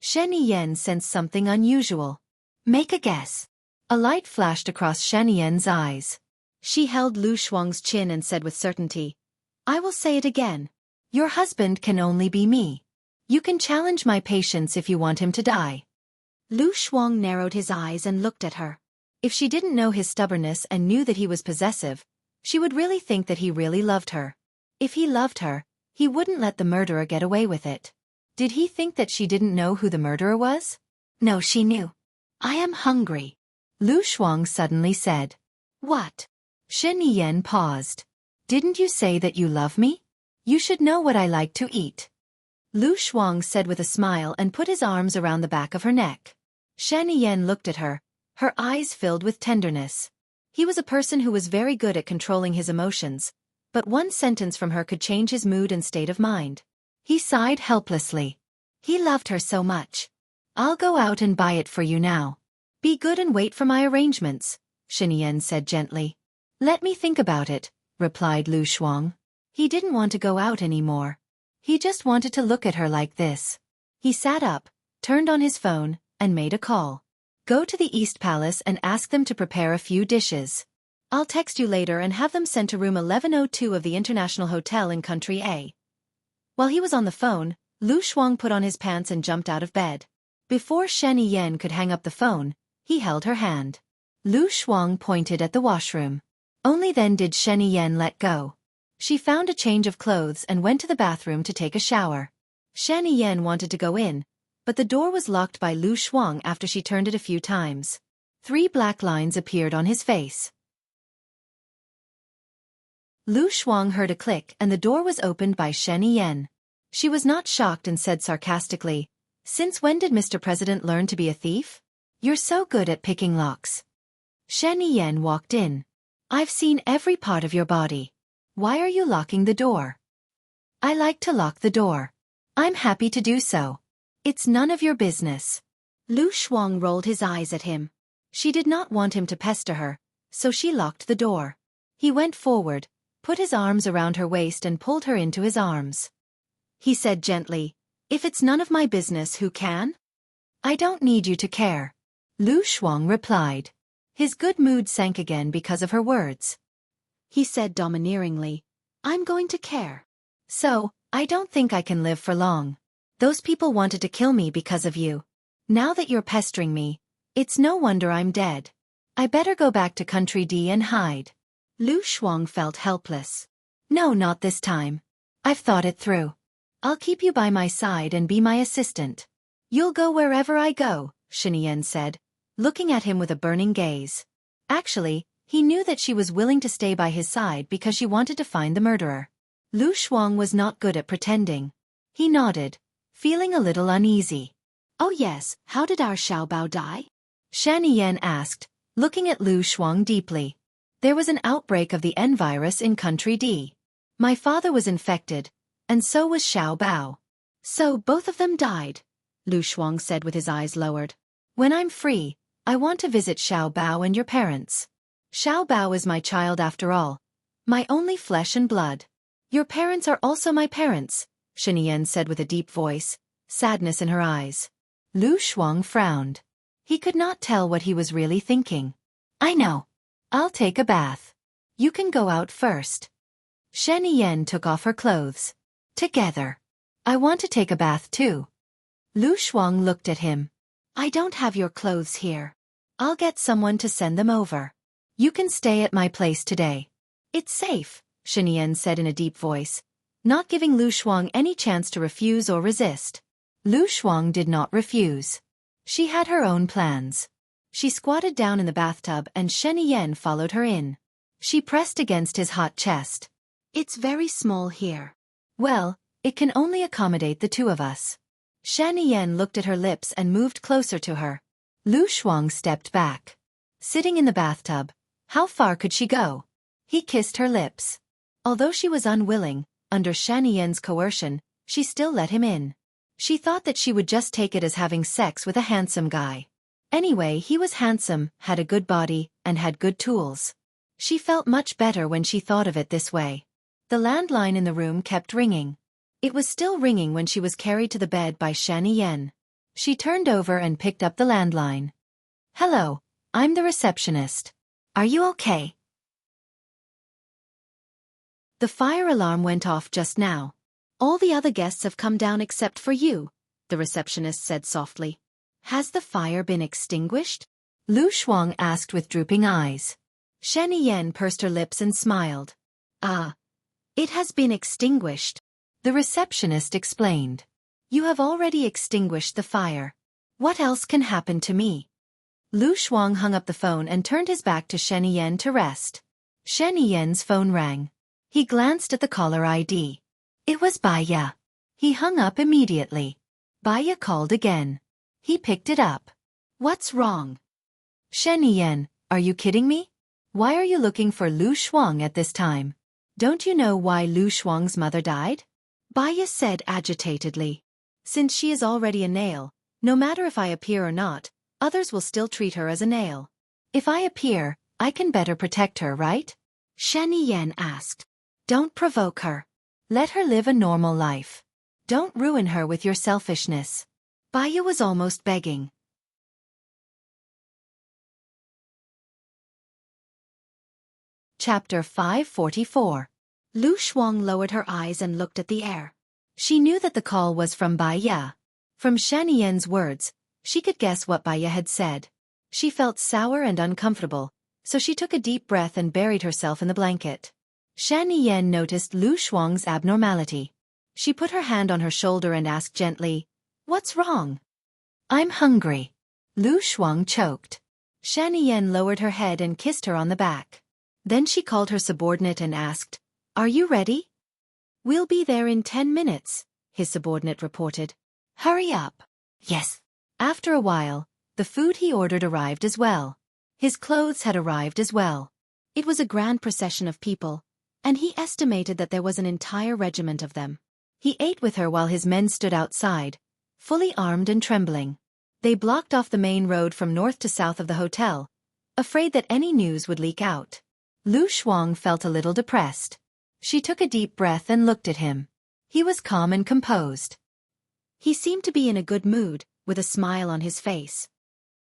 Shen Yen sensed something unusual. "Make a guess." A light flashed across Shen Yen's eyes. She held Lu Shuang's chin and said with certainty, "I will say it again. Your husband can only be me. You can challenge my patience if you want him to die." Lu Shuang narrowed his eyes and looked at her. If she didn't know his stubbornness and knew that he was possessive, she would really think that he really loved her. If he loved her, he wouldn't let the murderer get away with it. Did he think that she didn't know who the murderer was? No, she knew. "I am hungry," Lu Shuang suddenly said. "What?" Shen Yen paused. "Didn't you say that you love me? You should know what I like to eat." Lu Shuang said with a smile and put his arms around the back of her neck. Shen Yen looked at her, her eyes filled with tenderness. He was a person who was very good at controlling his emotions, but one sentence from her could change his mood and state of mind. He sighed helplessly. He loved her so much. "I'll go out and buy it for you now. Be good and wait for my arrangements," Shen Yen said gently. "Let me think about it," replied Lu Shuang. He didn't want to go out anymore. He just wanted to look at her like this. He sat up, turned on his phone, and made a call. "Go to the East Palace and ask them to prepare a few dishes. I'll text you later and have them sent to room 1102 of the International Hotel in Country A." While he was on the phone, Lu Shuang put on his pants and jumped out of bed. Before Shen Yen could hang up the phone, he held her hand. Lu Shuang pointed at the washroom. Only then did Shen Yen let go. She found a change of clothes and went to the bathroom to take a shower. Shen Yen wanted to go in, but the door was locked by Lu Shuang after she turned it a few times. 3 black lines appeared on his face. Lu Shuang heard a click and the door was opened by Shen Yen. She was not shocked and said sarcastically, "Since when did Mr. President learn to be a thief? You're so good at picking locks." Shen Yen walked in. "I've seen every part of your body. Why are you locking the door?" "I like to lock the door. I'm happy to do so. It's none of your business." Lu Shuang rolled his eyes at him. She did not want him to pester her, so she locked the door. He went forward, put his arms around her waist and pulled her into his arms. He said gently, "If it's none of my business, who can?" "I don't need you to care," Lu Shuang replied. His good mood sank again because of her words. He said domineeringly, "I'm going to care. So, I don't think I can live for long. Those people wanted to kill me because of you. Now that you're pestering me, it's no wonder I'm dead. I better go back to Country D and hide." Lu Shuang felt helpless. "No, not this time. I've thought it through. I'll keep you by my side and be my assistant. You'll go wherever I go," Shen Yen said, looking at him with a burning gaze. Actually, he knew that she was willing to stay by his side because she wanted to find the murderer. Lu Shuang was not good at pretending. He nodded, feeling a little uneasy. "Oh yes, how did our Xiaobao die?" Shen Yen asked, looking at Lu Shuang deeply. There was an outbreak of the N virus in Country D. My father was infected, and so was Xiao Bao. So both of them died, Lu Shuang said with his eyes lowered. When I'm free, I want to visit Xiao Bao and your parents. Xiao Bao is my child after all, my only flesh and blood. Your parents are also my parents, Shinian said with a deep voice, sadness in her eyes. Lu Shuang frowned. He could not tell what he was really thinking. I know. I'll take a bath. You can go out first. Shenian took off her clothes. Together. I want to take a bath too. Lu Shuang looked at him. I don't have your clothes here. I'll get someone to send them over. You can stay at my place today. It's safe, Shinian said in a deep voice, not giving Lu Shuang any chance to refuse or resist. Lu Shuang did not refuse. She had her own plans. She squatted down in the bathtub and Shenian followed her in. She pressed against his hot chest. It's very small here. Well, it can only accommodate the two of us. Shenian looked at her lips and moved closer to her. Lu Shuang stepped back. Sitting in the bathtub, how far could she go? He kissed her lips. Although she was unwilling, under Shenian's coercion, she still let him in. She thought that she would just take it as having sex with a handsome guy. Anyway, he was handsome, had a good body, and had good tools. She felt much better when she thought of it this way. The landline in the room kept ringing. It was still ringing when she was carried to the bed by Shenian. She turned over and picked up the landline. Hello, I'm the receptionist. Are you okay? The fire alarm went off just now. All the other guests have come down except for you, the receptionist said softly. Has the fire been extinguished? Lu Shuang asked with drooping eyes. Shenian pursed her lips and smiled. It has been extinguished. The receptionist explained. You have already extinguished the fire. What else can happen to me? Lu Shuang hung up the phone and turned his back to Shenian to rest. Shenian's phone rang. He glanced at the caller ID. It was Baya. He hung up immediately. Baya called again. He picked it up. What's wrong? Shenian, are you kidding me? Why are you looking for Lu Shuang at this time? Don't you know why Lu Shuang's mother died? Baya said agitatedly. Since she is already a nail, no matter if I appear or not, others will still treat her as a nail. If I appear, I can better protect her, right? Shenian asked. Don't provoke her. Let her live a normal life. Don't ruin her with your selfishness. Baya was almost begging. Chapter 544. Lu Shuang lowered her eyes and looked at the air. She knew that the call was from Baya. From Shenian's words, she could guess what Baya had said. She felt sour and uncomfortable, so she took a deep breath and buried herself in the blanket. Shenian noticed Lu Shuang's abnormality. She put her hand on her shoulder and asked gently, What's wrong? I'm hungry. Lu Shuang choked. Shenian lowered her head and kissed her on the back. Then she called her subordinate and asked, Are you ready? We'll be there in 10 minutes, his subordinate reported. Hurry up. Yes. After a while, the food he ordered arrived as well. His clothes had arrived as well. It was a grand procession of people, and he estimated that there was an entire regiment of them. He ate with her while his men stood outside, fully armed and trembling. They blocked off the main road from north to south of the hotel, afraid that any news would leak out. Lu Shuang felt a little depressed. She took a deep breath and looked at him. He was calm and composed. He seemed to be in a good mood, with a smile on his face.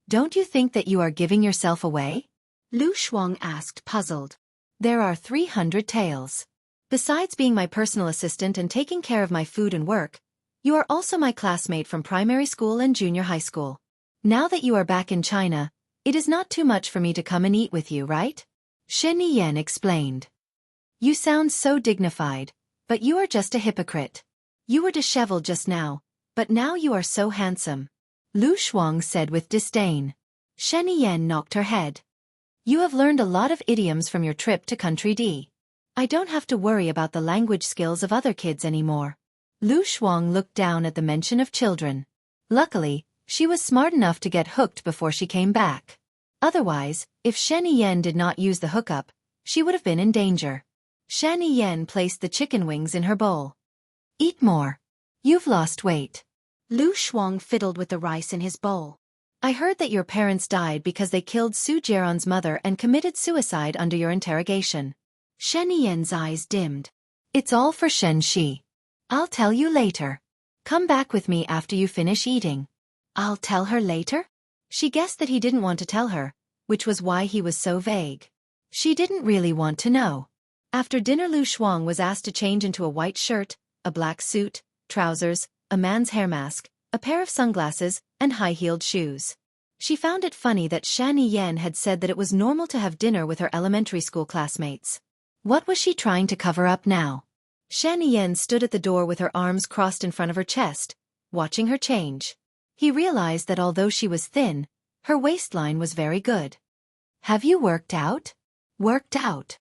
Don't you think that you are giving yourself away? Lu Shuang asked, puzzled. There are 300 taels. Besides being my personal assistant and taking care of my food and work, you are also my classmate from primary school and junior high school. Now that you are back in China, it is not too much for me to come and eat with you, right? Shen Yan explained. You sound so dignified, but you are just a hypocrite. You were disheveled just now, but now you are so handsome. Lu Shuang said with disdain. Shen Yan knocked her head. You have learned a lot of idioms from your trip to Country D. I don't have to worry about the language skills of other kids anymore. Lu Shuang looked down at the mention of children. Luckily, she was smart enough to get hooked before she came back. Otherwise, if Shen Yan did not use the hookup, she would have been in danger. Shani Yen placed the chicken wings in her bowl. Eat more. You've lost weight. Lu Shuang fiddled with the rice in his bowl. I heard that your parents died because they killed Su Jiaron's mother and committed suicide under your interrogation. Shani Yen's eyes dimmed. It's all for Shen Shi. I'll tell you later. Come back with me after you finish eating. I'll tell her later? She guessed that he didn't want to tell her, which was why he was so vague. She didn't really want to know. After dinner, Lu Shuang was asked to change into a white shirt, a black suit, trousers, a man's hair mask, a pair of sunglasses, and high-heeled shoes. She found it funny that Shani Yen had said that it was normal to have dinner with her elementary school classmates. What was she trying to cover up now? Shani Yen stood at the door with her arms crossed in front of her chest, watching her change. He realized that although she was thin, her waistline was very good. Have you worked out? Worked out.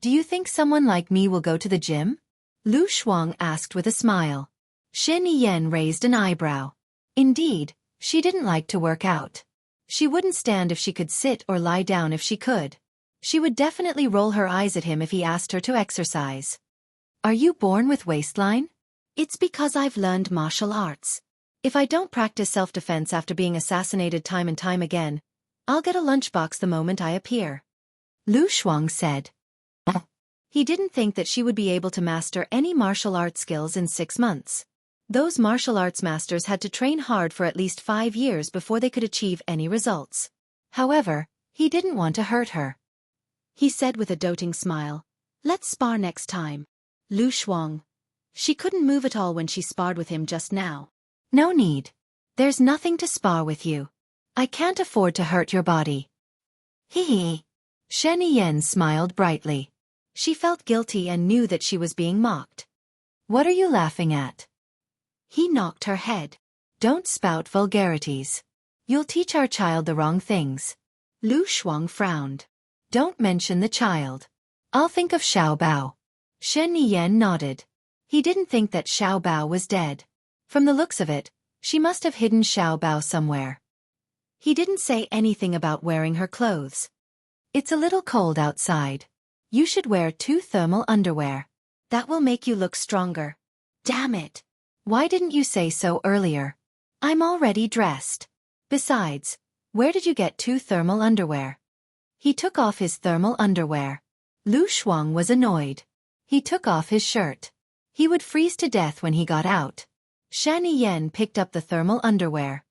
Do you think someone like me will go to the gym? Lu Shuang asked with a smile. Shani Yen raised an eyebrow. Indeed, she didn't like to work out. She wouldn't stand if she could sit or lie down if she could. She would definitely roll her eyes at him if he asked her to exercise. Are you born with waistline? It's because I've learned martial arts. If I don't practice self-defense after being assassinated time and time again, I'll get a lunchbox the moment I appear. Lu Shuang said. He didn't think that she would be able to master any martial arts skills in 6 months. Those martial arts masters had to train hard for at least 5 years before they could achieve any results. However, he didn't want to hurt her. He said with a doting smile, "Let's spar next time." Lu Shuang. She couldn't move at all when she sparred with him just now. No need. There's nothing to spar with you. I can't afford to hurt your body. Hee hee. Shani Yen smiled brightly. She felt guilty and knew that she was being mocked. What are you laughing at? He knocked her head. Don't spout vulgarities. You'll teach our child the wrong things. Lu Shuang frowned. Don't mention the child. I'll think of Xiao Bao. Shani Yen nodded. He didn't think that Xiao Bao was dead. From the looks of it, she must have hidden Xiao Bao somewhere. He didn't say anything about wearing her clothes. It's a little cold outside. You should wear 2 thermal underwear. That will make you look stronger. Damn it. Why didn't you say so earlier? I'm already dressed. Besides, where did you get 2 thermal underwear? He took off his thermal underwear. Lu Shuang was annoyed. He took off his shirt. He would freeze to death when he got out. Shani Yen picked up the thermal underwear.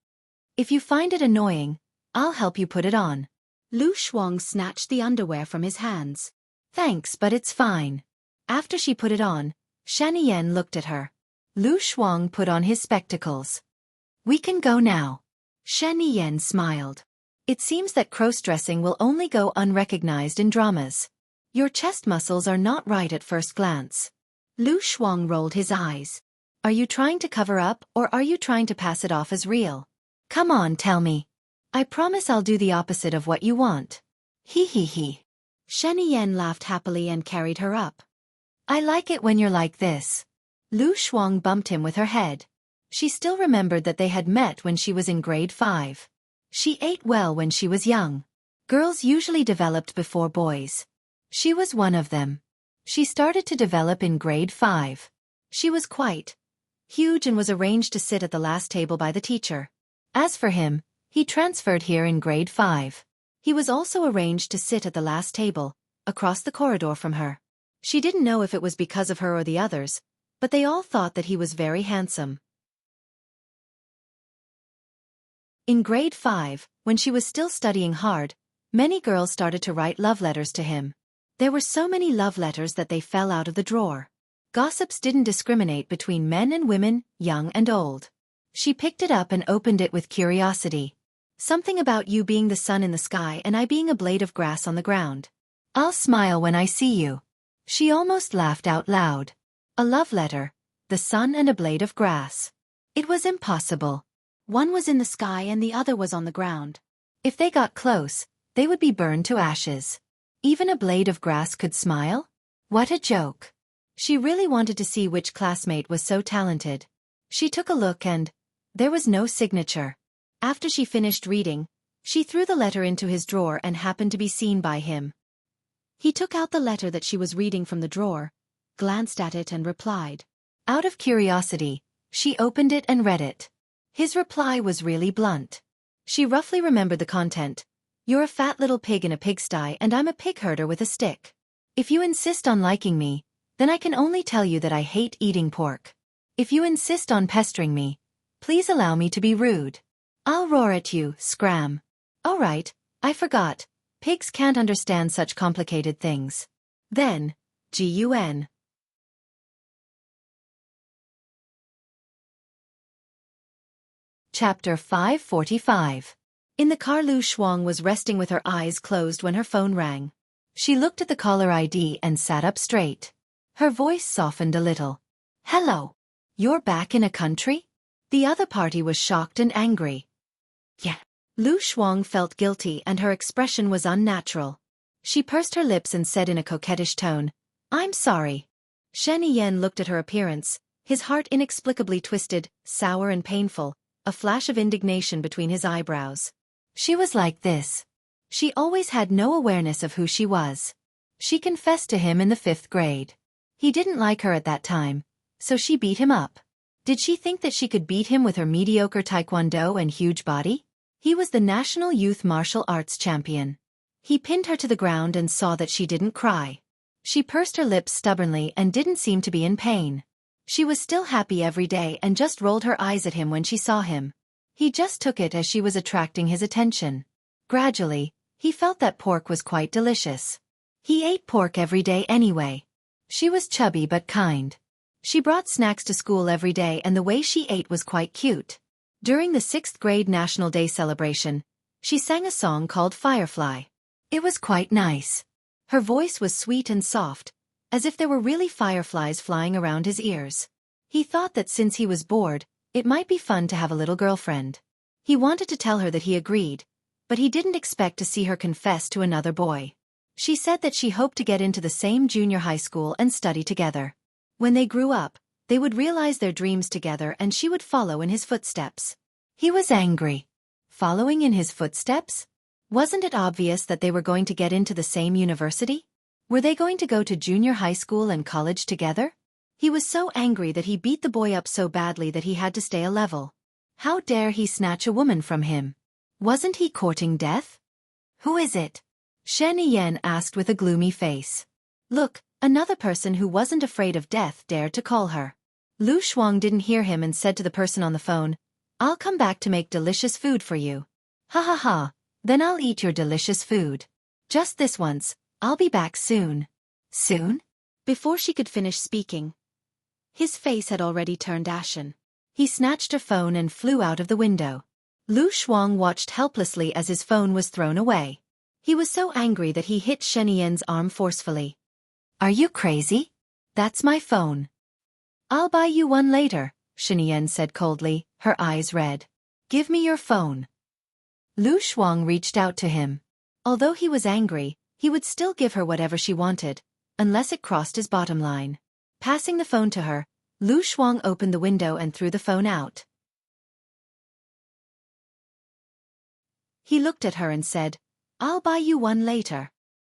If you find it annoying, I'll help you put it on. Lu Shuang snatched the underwear from his hands. Thanks, but it's fine. After she put it on, Shani Yen looked at her. Lu Shuang put on his spectacles. We can go now. Shani Yen smiled. It seems that cross-dressing will only go unrecognized in dramas. Your chest muscles are not right at first glance. Lu Shuang rolled his eyes. Are you trying to cover up or are you trying to pass it off as real? Come on, tell me. I promise I'll do the opposite of what you want. Hee hee hee. Shani Yen laughed happily and carried her up. I like it when you're like this. Lu Shuang bumped him with her head. She still remembered that they had met when she was in grade 5. She ate well when she was young. Girls usually developed before boys. She was one of them. She started to develop in grade 5. She was quite huge and was arranged to sit at the last table by the teacher. As for him, he transferred here in grade 5. He was also arranged to sit at the last table, across the corridor from her. She didn't know if it was because of her or the others, but they all thought that he was very handsome. In grade 5, when she was still studying hard, many girls started to write love letters to him. There were so many love letters that they fell out of the drawer. Gossips didn't discriminate between men and women, young and old. She picked it up and opened it with curiosity. Something about you being the sun in the sky and I being a blade of grass on the ground. I'll smile when I see you. She almost laughed out loud. A love letter, the sun and a blade of grass. It was impossible. One was in the sky and the other was on the ground. If they got close, they would be burned to ashes. Even a blade of grass could smile? What a joke. She really wanted to see which classmate was so talented. She took a look and there was no signature. After she finished reading, She threw the letter into his drawer and happened to be seen by him. He took out the letter that she was reading from the drawer, glanced at it and replied. Out of curiosity, she opened it and read it. His reply was really blunt. She roughly remembered the content. You're a fat little pig in a pigsty and I'm a pig herder with a stick. If you insist on liking me, then I can only tell you that I hate eating pork. If you insist on pestering me, please allow me to be rude. I'll roar at you, scram. All right, I forgot. Pigs can't understand such complicated things. Then, Gun. Chapter 545. In the car, Lu Shuang was resting with her eyes closed when her phone rang. She looked at the caller ID and sat up straight. Her voice softened a little. Hello. You're back in a country? The other party was shocked and angry. Yeah. Lu Shuang felt guilty and her expression was unnatural. She pursed her lips and said in a coquettish tone, I'm sorry. Shen Yen looked at her appearance, his heart inexplicably twisted, sour and painful, a flash of indignation between his eyebrows. She was like this. She always had no awareness of who she was. She confessed to him in the 5th grade. He didn't like her at that time, so she beat him up. Did she think that she could beat him with her mediocre taekwondo and huge body? He was the national youth martial arts champion. He pinned her to the ground and saw that she didn't cry. She pursed her lips stubbornly and didn't seem to be in pain. She was still happy every day and just rolled her eyes at him when she saw him. He just took it as she was attracting his attention. Gradually, he felt that pork was quite delicious. He ate pork every day anyway. She was chubby but kind. She brought snacks to school every day and the way she ate was quite cute. During the 6th grade National Day celebration, she sang a song called Firefly. It was quite nice. Her voice was sweet and soft, as if there were really fireflies flying around his ears. He thought that since he was bored, it might be fun to have a little girlfriend. He wanted to tell her that he agreed, but he didn't expect to see her confess to another boy. She said that she hoped to get into the same junior high school and study together. When they grew up, they would realize their dreams together and she would follow in his footsteps. He was angry. Following in his footsteps? Wasn't it obvious that they were going to get into the same university? Were they going to go to junior high school and college together? He was so angry that he beat the boy up so badly that he had to stay a level. How dare he snatch a woman from him? Wasn't he courting death? Who is it? Shen Yen asked with a gloomy face. Look, another person who wasn't afraid of death dared to call her. Lu Shuang didn't hear him and said to the person on the phone, I'll come back to make delicious food for you. Ha ha ha, then I'll eat your delicious food. Just this once, I'll be back soon. Soon? Before she could finish speaking, his face had already turned ashen. He snatched her phone and flew out of the window. Lu Shuang watched helplessly as his phone was thrown away. He was so angry that he hit Shen Yen's arm forcefully. Are you crazy? That's my phone. I'll buy you one later, Shen Yen said coldly, her eyes red. Give me your phone. Lu Shuang reached out to him. Although he was angry, he would still give her whatever she wanted, unless it crossed his bottom line. Passing the phone to her, Lu Shuang opened the window and threw the phone out. He looked at her and said, I'll buy you one later.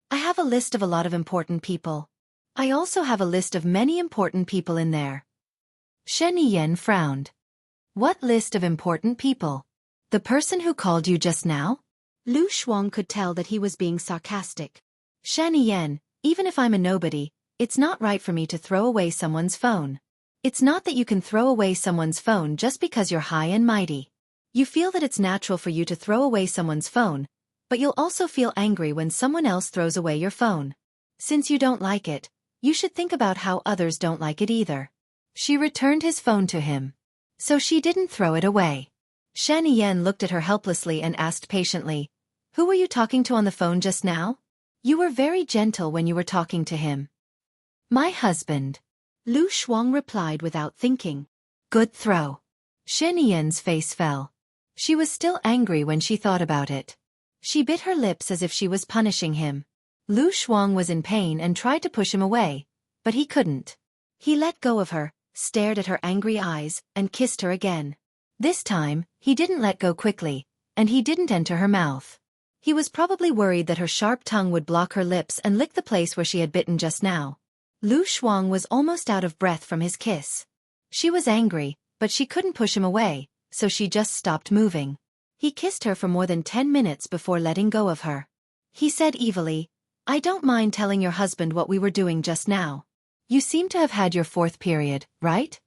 I have a list of a lot of important people. I also have a list of many important people in there. Shen Yen frowned. What list of important people? The person who called you just now? Lu Shuang could tell that he was being sarcastic. Shen Yen, even if I'm a nobody, it's not right for me to throw away someone's phone. It's not that you can throw away someone's phone just because you're high and mighty. You feel that it's natural for you to throw away someone's phone, but you'll also feel angry when someone else throws away your phone. Since you don't like it, you should think about how others don't like it either. She returned his phone to him. So she didn't throw it away. Shen Yen looked at her helplessly and asked patiently, Who were you talking to on the phone just now? You were very gentle when you were talking to him. My husband. Lu Shuang replied without thinking. Good throw. Shen Yen's face fell. She was still angry when she thought about it. She bit her lips as if she was punishing him. Lu Shuang was in pain and tried to push him away, but he couldn't. He let go of her, stared at her angry eyes, and kissed her again. This time, he didn't let go quickly, and he didn't enter her mouth. He was probably worried that her sharp tongue would block her lips and lick the place where she had bitten just now. Lu Shuang was almost out of breath from his kiss. She was angry, but she couldn't push him away, so she just stopped moving. He kissed her for more than 10 minutes before letting go of her. He said evilly, "I don't mind telling your husband what we were doing just now. You seem to have had your 4th period, right?"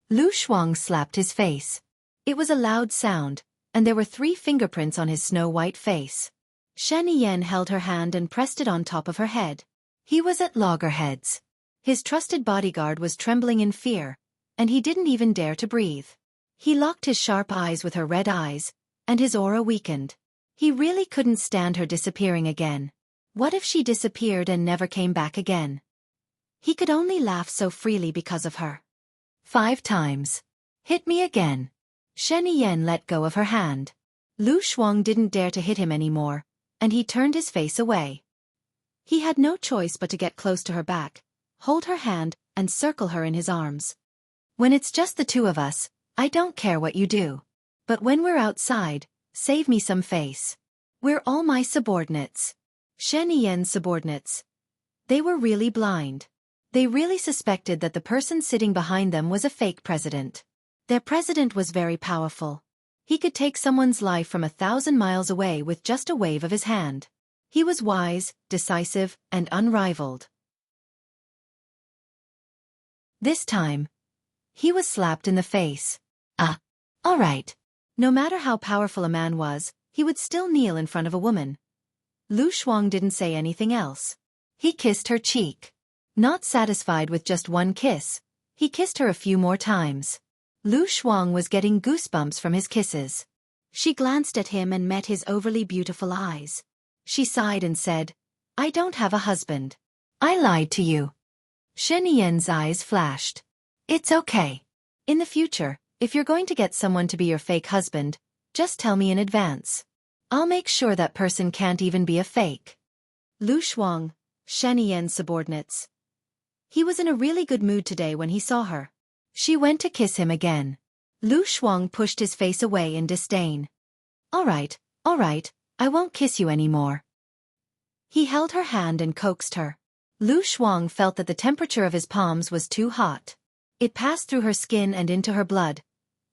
Lu Shuang slapped his face. It was a loud sound, and there were 3 fingerprints on his snow-white face. Shen Yen held her hand and pressed it on top of her head. He was at loggerheads. His trusted bodyguard was trembling in fear, and he didn't even dare to breathe. He locked his sharp eyes with her red eyes, and his aura weakened. He really couldn't stand her disappearing again. What if she disappeared and never came back again? He could only laugh so freely because of her. 5 times. "Hit me again." Shen Yen let go of her hand. Lu Shuang didn't dare to hit him anymore, and he turned his face away. He had no choice but to get close to her back, hold her hand, and circle her in his arms. "When it's just the 2 of us, I don't care what you do. But when we're outside, save me some face. We're all my subordinates." Shen Yen's subordinates. They were really blind. They really suspected that the person sitting behind them was a fake president. Their president was very powerful. He could take someone's life from 1,000 miles away with just a wave of his hand. He was wise, decisive, and unrivaled. This time, he was slapped in the face. All right. No matter how powerful a man was, he would still kneel in front of a woman. Lu Shuang didn't say anything else. He kissed her cheek. Not satisfied with just 1 kiss, he kissed her a few more times. Lu Shuang was getting goosebumps from his kisses. She glanced at him and met his overly beautiful eyes. She sighed and said, "I don't have a husband. I lied to you." Shen Yen's eyes flashed. "It's okay. In the future, if you're going to get someone to be your fake husband, just tell me in advance. I'll make sure that person can't even be a fake." Lu Shuang, Shen Yen's subordinates. He was in a really good mood today when he saw her. She went to kiss him again. Lu Shuang pushed his face away in disdain. All right, I won't kiss you anymore." He held her hand and coaxed her. Lu Shuang felt that the temperature of his palms was too hot. It passed through her skin and into her blood,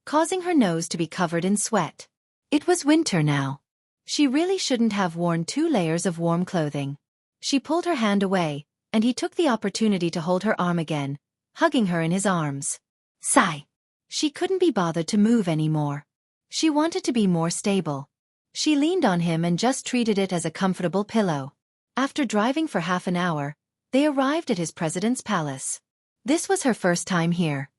causing her nose to be covered in sweat. It was winter now. She really shouldn't have worn 2 layers of warm clothing. She pulled her hand away, and he took the opportunity to hold her arm again, hugging her in his arms. Sigh. She couldn't be bothered to move anymore. She wanted to be more stable. She leaned on him and just treated it as a comfortable pillow. After driving for half an hour, they arrived at his president's palace. This was her first time here.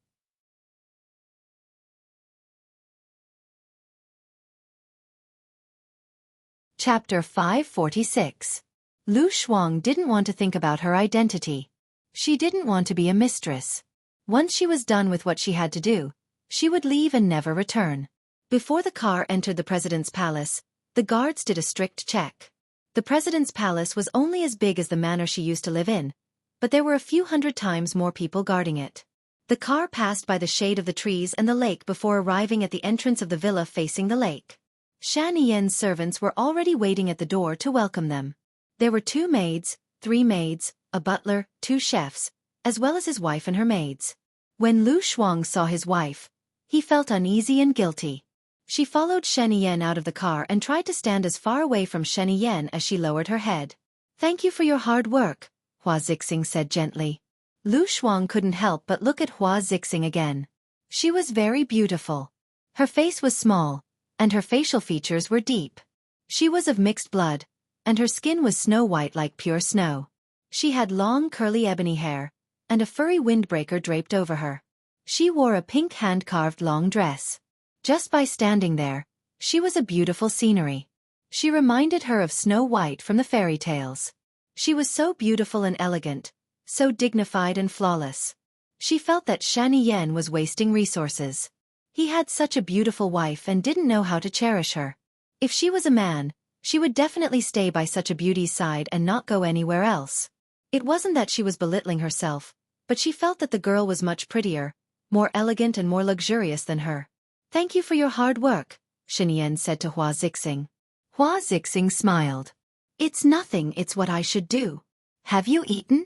Chapter 546. Lu Shuang didn't want to think about her identity. She didn't want to be a mistress. Once she was done with what she had to do, she would leave and never return. Before the car entered the president's palace, the guards did a strict check. The president's palace was only as big as the manor she used to live in, but there were a few hundred times more people guarding it. The car passed by the shade of the trees and the lake before arriving at the entrance of the villa facing the lake. Shan Yan's servants were already waiting at the door to welcome them. There were 2 maids, 3 maids, a butler, 2 chefs, as well as his wife and her maids. When Lu Shuang saw his wife, he felt uneasy and guilty. She followed Shen Yan out of the car and tried to stand as far away from Shen Yan as she lowered her head. "Thank you for your hard work," Hua Zixing said gently. Lu Shuang couldn't help but look at Hua Zixing again. She was very beautiful. Her face was small, and her facial features were deep. She was of mixed blood, and her skin was snow-white like pure snow. She had long curly ebony hair, and a furry windbreaker draped over her. She wore a pink hand-carved long dress. Just by standing there, she was a beautiful scenery. She reminded her of Snow White from the fairy tales. She was so beautiful and elegant, so dignified and flawless. She felt that Shan Yan was wasting resources. He had such a beautiful wife and didn't know how to cherish her. If she was a man, she would definitely stay by such a beauty's side and not go anywhere else. It wasn't that she was belittling herself, but she felt that the girl was much prettier, more elegant and more luxurious than her. "Thank you for your hard work," Shenyan said to Hua Zixing. Hua Zixing smiled. It's nothing, it's what I should do. Have you eaten?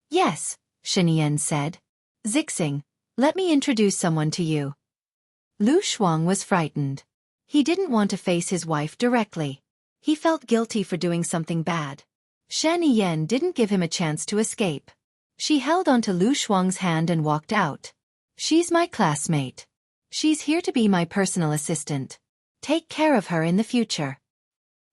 Yes, Shenyan said. Zixing, let me introduce someone to you. Lu Shuang was frightened. He didn't want to face his wife directly. He felt guilty for doing something bad. Shen Yen didn't give him a chance to escape. She held onto Lu Shuang's hand and walked out. She's my classmate. She's here to be my personal assistant. Take care of her in the future.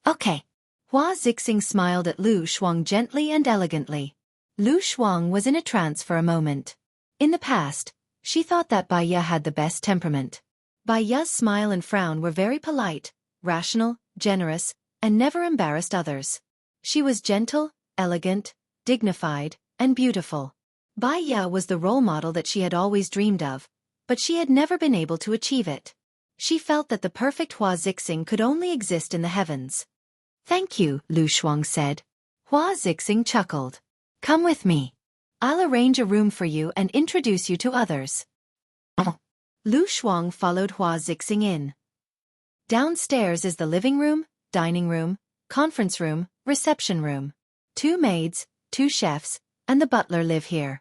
Okay. Hua Zixing smiled at Lu Shuang gently and elegantly. Lu Shuang was in a trance for a moment. In the past, she thought that Bai Ya had the best temperament. Bai Ya's smile and frown were very polite, rational, generous, and never embarrassed others. She was gentle, elegant, dignified, and beautiful. Bai Ya was the role model that she had always dreamed of, but she had never been able to achieve it. She felt that the perfect Hua Zixing could only exist in the heavens. Thank you, Lu Shuang said. Hua Zixing chuckled. Come with me. I'll arrange a room for you and introduce you to others. Lu Shuang followed Hua Zixing in. Downstairs is the living room, dining room, conference room, reception room. 2 maids, 2 chefs, and the butler live here.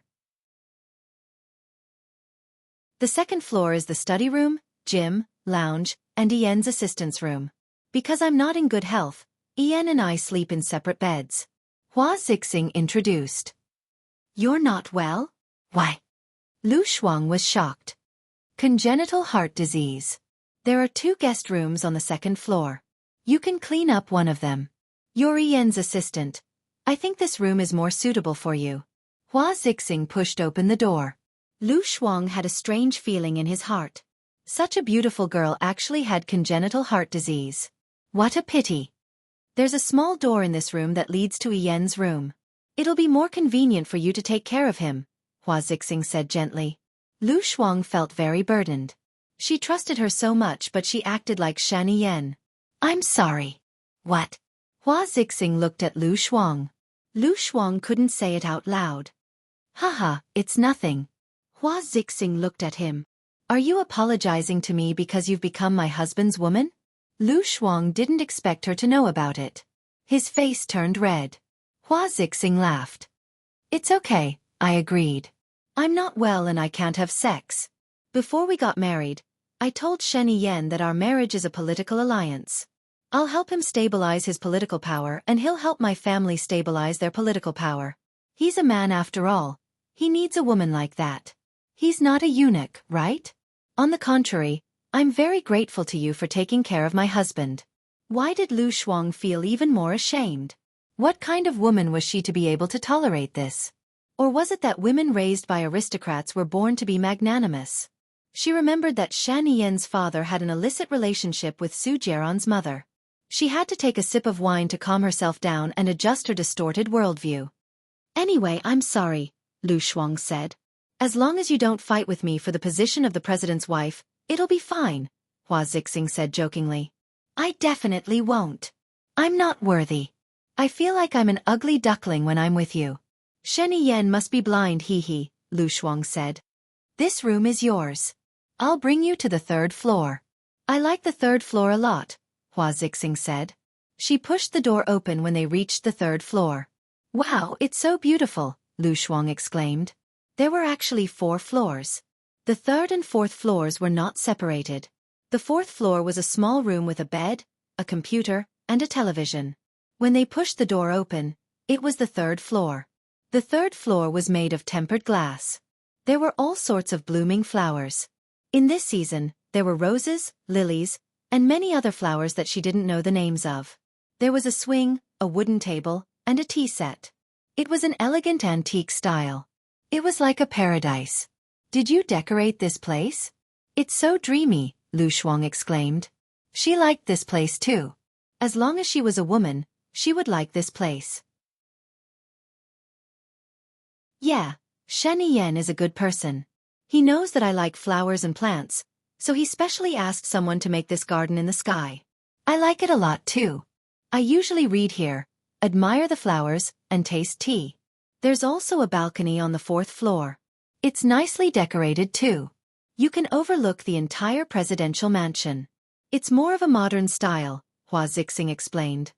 The second floor is the study room, gym, lounge, and Ian's assistant's room. Because I'm not in good health, Ian and I sleep in separate beds. Hua Zixing introduced. You're not well? Why? Lu Shuang was shocked. Congenital heart disease. There are 2 guest rooms on the second floor. You can clean up one of them. You're Ian's assistant. I think this room is more suitable for you. Hua Zixing pushed open the door. Lu Shuang had a strange feeling in his heart. Such a beautiful girl actually had congenital heart disease. What a pity. There's a small door in this room that leads to Ian's room. It'll be more convenient for you to take care of him, Hua Zixing said gently. Lu Shuang felt very burdened. She trusted her so much but she acted like Shan Yen. I'm sorry. What? Hua Zixing looked at Lu Shuang. Lu Shuang couldn't say it out loud. Haha, it's nothing. Hua Zixing looked at him. Are you apologizing to me because you've become my husband's woman? Lu Shuang didn't expect her to know about it. His face turned red. Hua Zixing laughed. It's okay, I agreed. I'm not well and I can't have sex. Before we got married, I told Shen Yen that our marriage is a political alliance. I'll help him stabilize his political power and he'll help my family stabilize their political power. He's a man after all. He needs a woman like that. He's not a eunuch, right? On the contrary, I'm very grateful to you for taking care of my husband. Why did Lu Shuang feel even more ashamed? What kind of woman was she to be able to tolerate this? Or was it that women raised by aristocrats were born to be magnanimous? She remembered that Shan Yan's father had an illicit relationship with Su Jieran's mother. She had to take a sip of wine to calm herself down and adjust her distorted worldview. Anyway, I'm sorry, Lu Shuang said. As long as you don't fight with me for the position of the president's wife, it'll be fine, Hua Zixing said jokingly. I definitely won't. I'm not worthy. I feel like I'm an ugly duckling when I'm with you. Shen Yen must be blind, hee, Lu Shuang said. This room is yours. I'll bring you to the 3rd floor. I like the 3rd floor a lot, Hua Zixing said. She pushed the door open when they reached the 3rd floor. Wow, it's so beautiful, Lu Shuang exclaimed. There were actually 4 floors. The 3rd and 4th floors were not separated. The 4th floor was a small room with a bed, a computer, and a television. When they pushed the door open, it was the 3rd floor. The 3rd floor was made of tempered glass. There were all sorts of blooming flowers. In this season, there were roses, lilies, and many other flowers that she didn't know the names of. There was a swing, a wooden table, and a tea set. It was an elegant antique style. It was like a paradise. Did you decorate this place? It's so dreamy, Lu Shuang exclaimed. She liked this place too. As long as she was a woman, she would like this place. Yeah, Shen Yen is a good person. He knows that I like flowers and plants, so he specially asked someone to make this garden in the sky. I like it a lot too. I usually read here, admire the flowers, and taste tea. There's also a balcony on the 4th floor. It's nicely decorated too. You can overlook the entire presidential mansion. It's more of a modern style, Hua Zixing explained.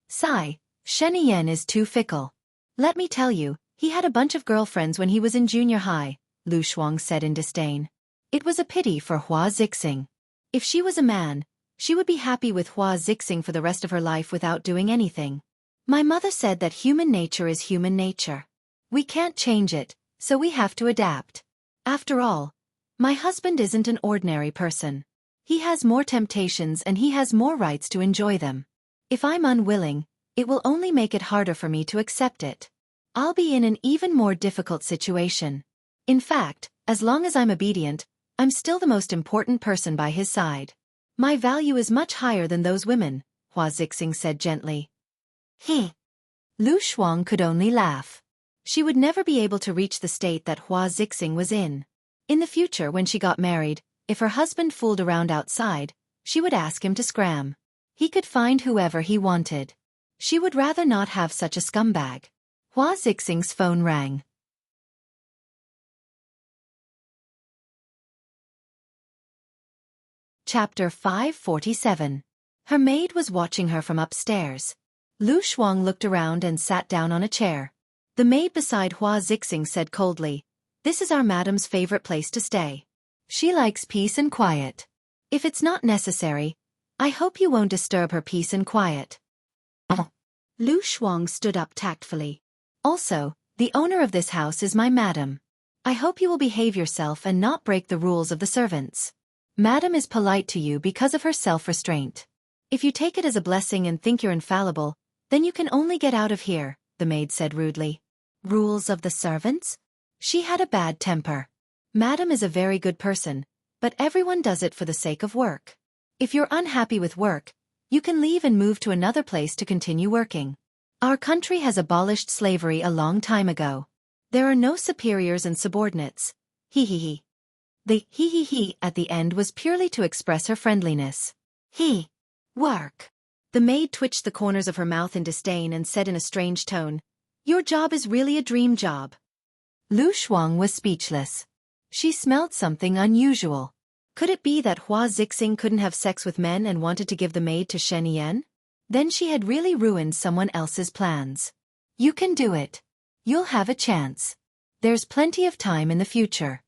Sigh, Shen Yan is too fickle. Let me tell you, he had a bunch of girlfriends when he was in junior high, Lu Shuang said in disdain. It was a pity for Hua Zixing. If she was a man, she would be happy with Hua Zixing for the rest of her life without doing anything. My mother said that human nature is human nature. We can't change it, so we have to adapt. After all, my husband isn't an ordinary person. He has more temptations and he has more rights to enjoy them. If I'm unwilling, it will only make it harder for me to accept it. I'll be in an even more difficult situation. In fact, as long as I'm obedient, I'm still the most important person by his side. My value is much higher than those women, Hua Zixing said gently. Lu Shuang could only laugh. She would never be able to reach the state that Hua Zixing was in. In the future when she got married, if her husband fooled around outside, she would ask him to scram. He could find whoever he wanted. She would rather not have such a scumbag. Hua Zixing's phone rang. Chapter 547. Her maid was watching her from upstairs. Lu Shuang looked around and sat down on a chair. The maid beside Hua Zixing said coldly, "This is our madam's favorite place to stay. She likes peace and quiet. If it's not necessary, I hope you won't disturb her peace and quiet." Lu Shuang stood up tactfully. "Also, the owner of this house is my madam. I hope you will behave yourself and not break the rules of the servants. Madam is polite to you because of her self-restraint. If you take it as a blessing and think you're infallible, then you can only get out of here," the maid said rudely. Rules of the servants? She had a bad temper. Madam is a very good person, but everyone does it for the sake of work. If you're unhappy with work, you can leave and move to another place to continue working. Our country has abolished slavery a long time ago. There are no superiors and subordinates. He. The he at the end was purely to express her friendliness. Work. The maid twitched the corners of her mouth in disdain and said in a strange tone, "Your job is really a dream job." Lu Shuang was speechless. She smelled something unusual. Could it be that Hua Zixing couldn't have sex with men and wanted to give the maid to Shen Yan? Then she had really ruined someone else's plans. "You can do it. You'll have a chance. There's plenty of time in the future."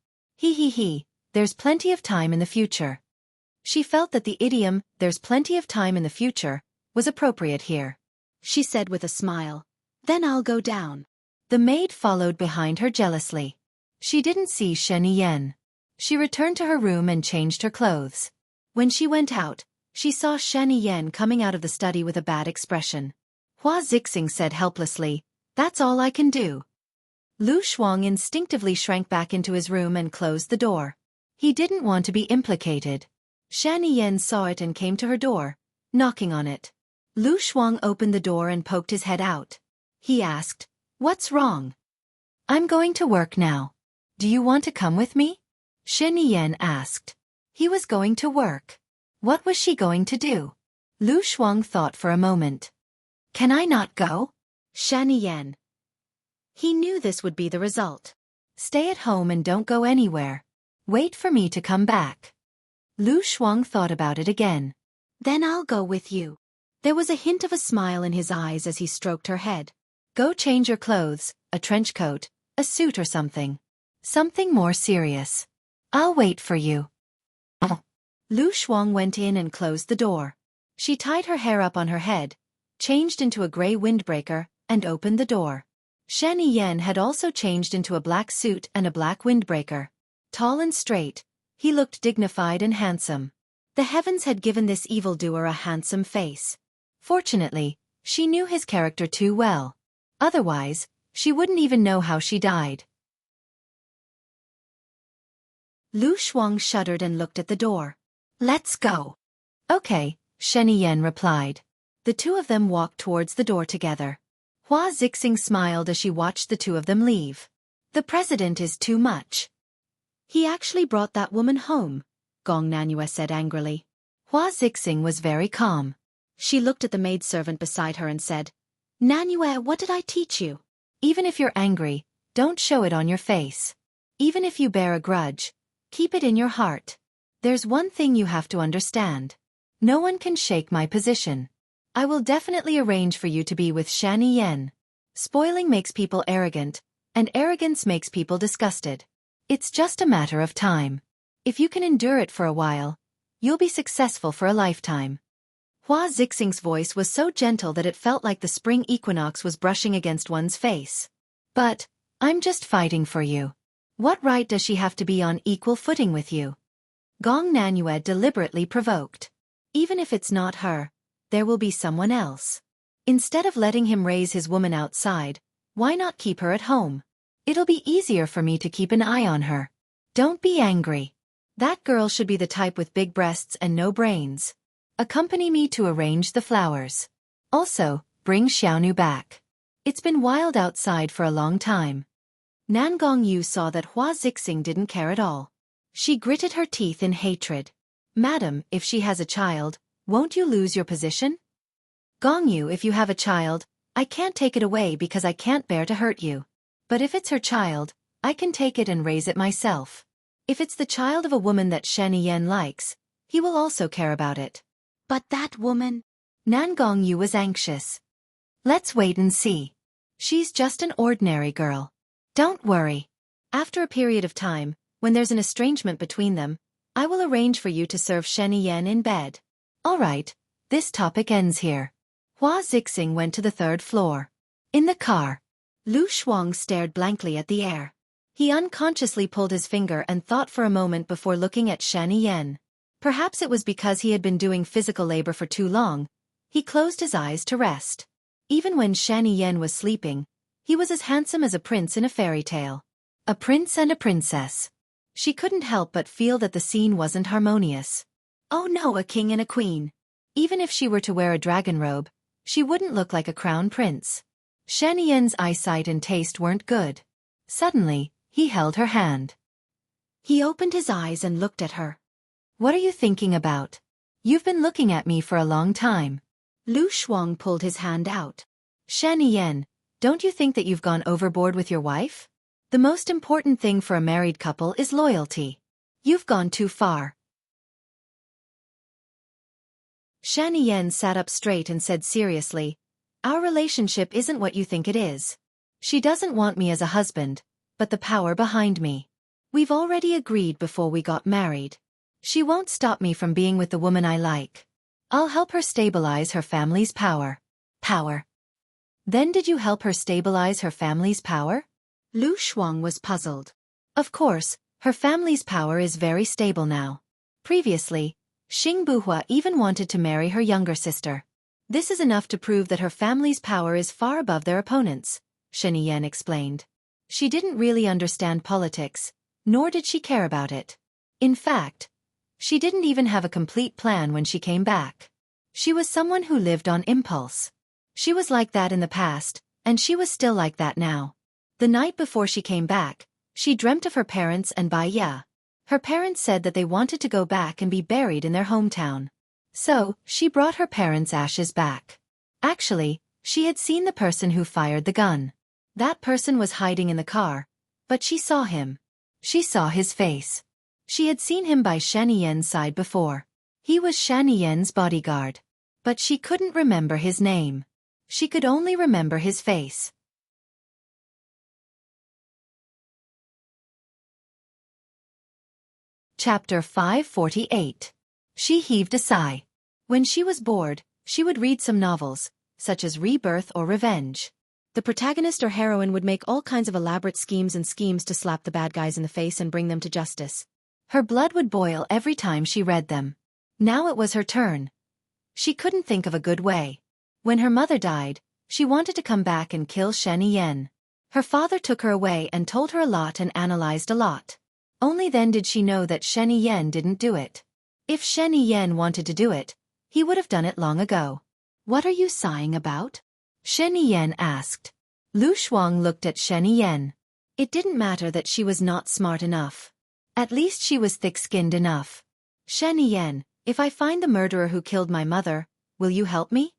There's plenty of time in the future. She felt that the idiom, "there's plenty of time in the future," was appropriate here. She said with a smile, "Then I'll go down." The maid followed behind her jealously. She didn't see Shen Yan. She returned to her room and changed her clothes. When she went out, she saw Shen Yan coming out of the study with a bad expression. Hua Zixing said helplessly, "That's all I can do." Lu Shuang instinctively shrank back into his room and closed the door. He didn't want to be implicated. Shen Yan saw it and came to her door, knocking on it. Lu Shuang opened the door and poked his head out. He asked, "What's wrong?" "I'm going to work now. Do you want to come with me?" Shen Yan asked. He was going to work. What was she going to do? Lu Shuang thought for a moment. "Can I not go?" Shen Yan. He knew this would be the result. "Stay at home and don't go anywhere. Wait for me to come back." Lu Shuang thought about it again. "Then I'll go with you." There was a hint of a smile in his eyes as he stroked her head. "Go change your clothes, a trench coat, a suit or something. Something more serious. I'll wait for you." Lu Shuang went in and closed the door. She tied her hair up on her head, changed into a gray windbreaker, and opened the door. Shen Yan had also changed into a black suit and a black windbreaker. Tall and straight, he looked dignified and handsome. The heavens had given this evildoer a handsome face. Fortunately, she knew his character too well. Otherwise, she wouldn't even know how she died. Lu Shuang shuddered and looked at the door. "Let's go." "Okay," Shen Yan replied. The two of them walked towards the door together. Hua Zixing smiled as she watched the two of them leave. "The president is too much. He actually brought that woman home," Gong Nanyue said angrily. Hua Zixing was very calm. She looked at the maidservant beside her and said, "Nanyue, what did I teach you? Even if you're angry, don't show it on your face. Even if you bear a grudge, keep it in your heart. There's one thing you have to understand. No one can shake my position. I will definitely arrange for you to be with Shani Yen. Spoiling makes people arrogant, and arrogance makes people disgusted. It's just a matter of time. If you can endure it for a while, you'll be successful for a lifetime. Hua Zixing's voice was so gentle that it felt like the spring equinox was brushing against one's face. But, I'm just fighting for you. What right does she have to be on equal footing with you? Gong Nanyue deliberately provoked. Even if it's not her, there will be someone else. Instead of letting him raise his woman outside, why not keep her at home? It'll be easier for me to keep an eye on her. Don't be angry. That girl should be the type with big breasts and no brains. Accompany me to arrange the flowers. Also, bring Xiaonu back. It's been wild outside for a long time. Nan Gongyu saw that Hua Zixing didn't care at all. She gritted her teeth in hatred. Madam, if she has a child, won't you lose your position? Gongyu, if you have a child, I can't take it away because I can't bear to hurt you. But if it's her child, I can take it and raise it myself. If it's the child of a woman that Shani Yen likes, he will also care about it. But that woman? Nan Gongyu was anxious. Let's wait and see. She's just an ordinary girl. Don't worry. After a period of time, when there's an estrangement between them, I will arrange for you to serve Shani Yen in bed. All right, this topic ends here. Hua Zixing went to the 3rd floor. In the car, Lu Shuang stared blankly at the air. He unconsciously pulled his finger and thought for a moment before looking at Shani Yen. Perhaps it was because he had been doing physical labor for too long. He closed his eyes to rest. Even when Shani Yen was sleeping, he was as handsome as a prince in a fairy tale. A prince and a princess. She couldn't help but feel that the scene wasn't harmonious. Oh no, a king and a queen. Even if she were to wear a dragon robe, she wouldn't look like a crown prince. Shani Yen's eyesight and taste weren't good. Suddenly, he held her hand. He opened his eyes and looked at her. What are you thinking about? You've been looking at me for a long time. Lu Shuang pulled his hand out. Shani Yen, don't you think that you've gone overboard with your wife? The most important thing for a married couple is loyalty. You've gone too far. Shani Yen sat up straight and said seriously, our relationship isn't what you think it is. She doesn't want me as a husband, but the power behind me. We've already agreed before we got married. She won't stop me from being with the woman I like. I'll help her stabilize her family's power. Power. Then did you help her stabilize her family's power? Lu Shuang was puzzled. Of course, her family's power is very stable now. Previously, Xing Buhua even wanted to marry her younger sister. This is enough to prove that her family's power is far above their opponents, Shani Yen explained. She didn't really understand politics, nor did she care about it. In fact, she didn't even have a complete plan when she came back. She was someone who lived on impulse. She was like that in the past, and she was still like that now. The night before she came back, she dreamt of her parents and Bai Ya. Her parents said that they wanted to go back and be buried in their hometown. So, she brought her parents' ashes back. Actually, she had seen the person who fired the gun. That person was hiding in the car, but she saw him. She saw his face. She had seen him by Shani Yen's side before. He was Shani Yen's bodyguard. But she couldn't remember his name. She could only remember his face. Chapter 548. She heaved a sigh. When she was bored, she would read some novels, such as Rebirth or Revenge. The protagonist or heroine would make all kinds of elaborate schemes to slap the bad guys in the face and bring them to justice. Her blood would boil every time she read them. Now it was her turn. She couldn't think of a good way. When her mother died, she wanted to come back and kill Shani Yen. Her father took her away and told her a lot and analyzed a lot. Only then did she know that Shani Yen didn't do it. If Shani Yen wanted to do it, he would have done it long ago. What are you sighing about? Shani Yen asked. Lu Shuang looked at Shani Yen. It didn't matter that she was not smart enough. At least she was thick-skinned enough. Shani Yen, if I find the murderer who killed my mother, will you help me?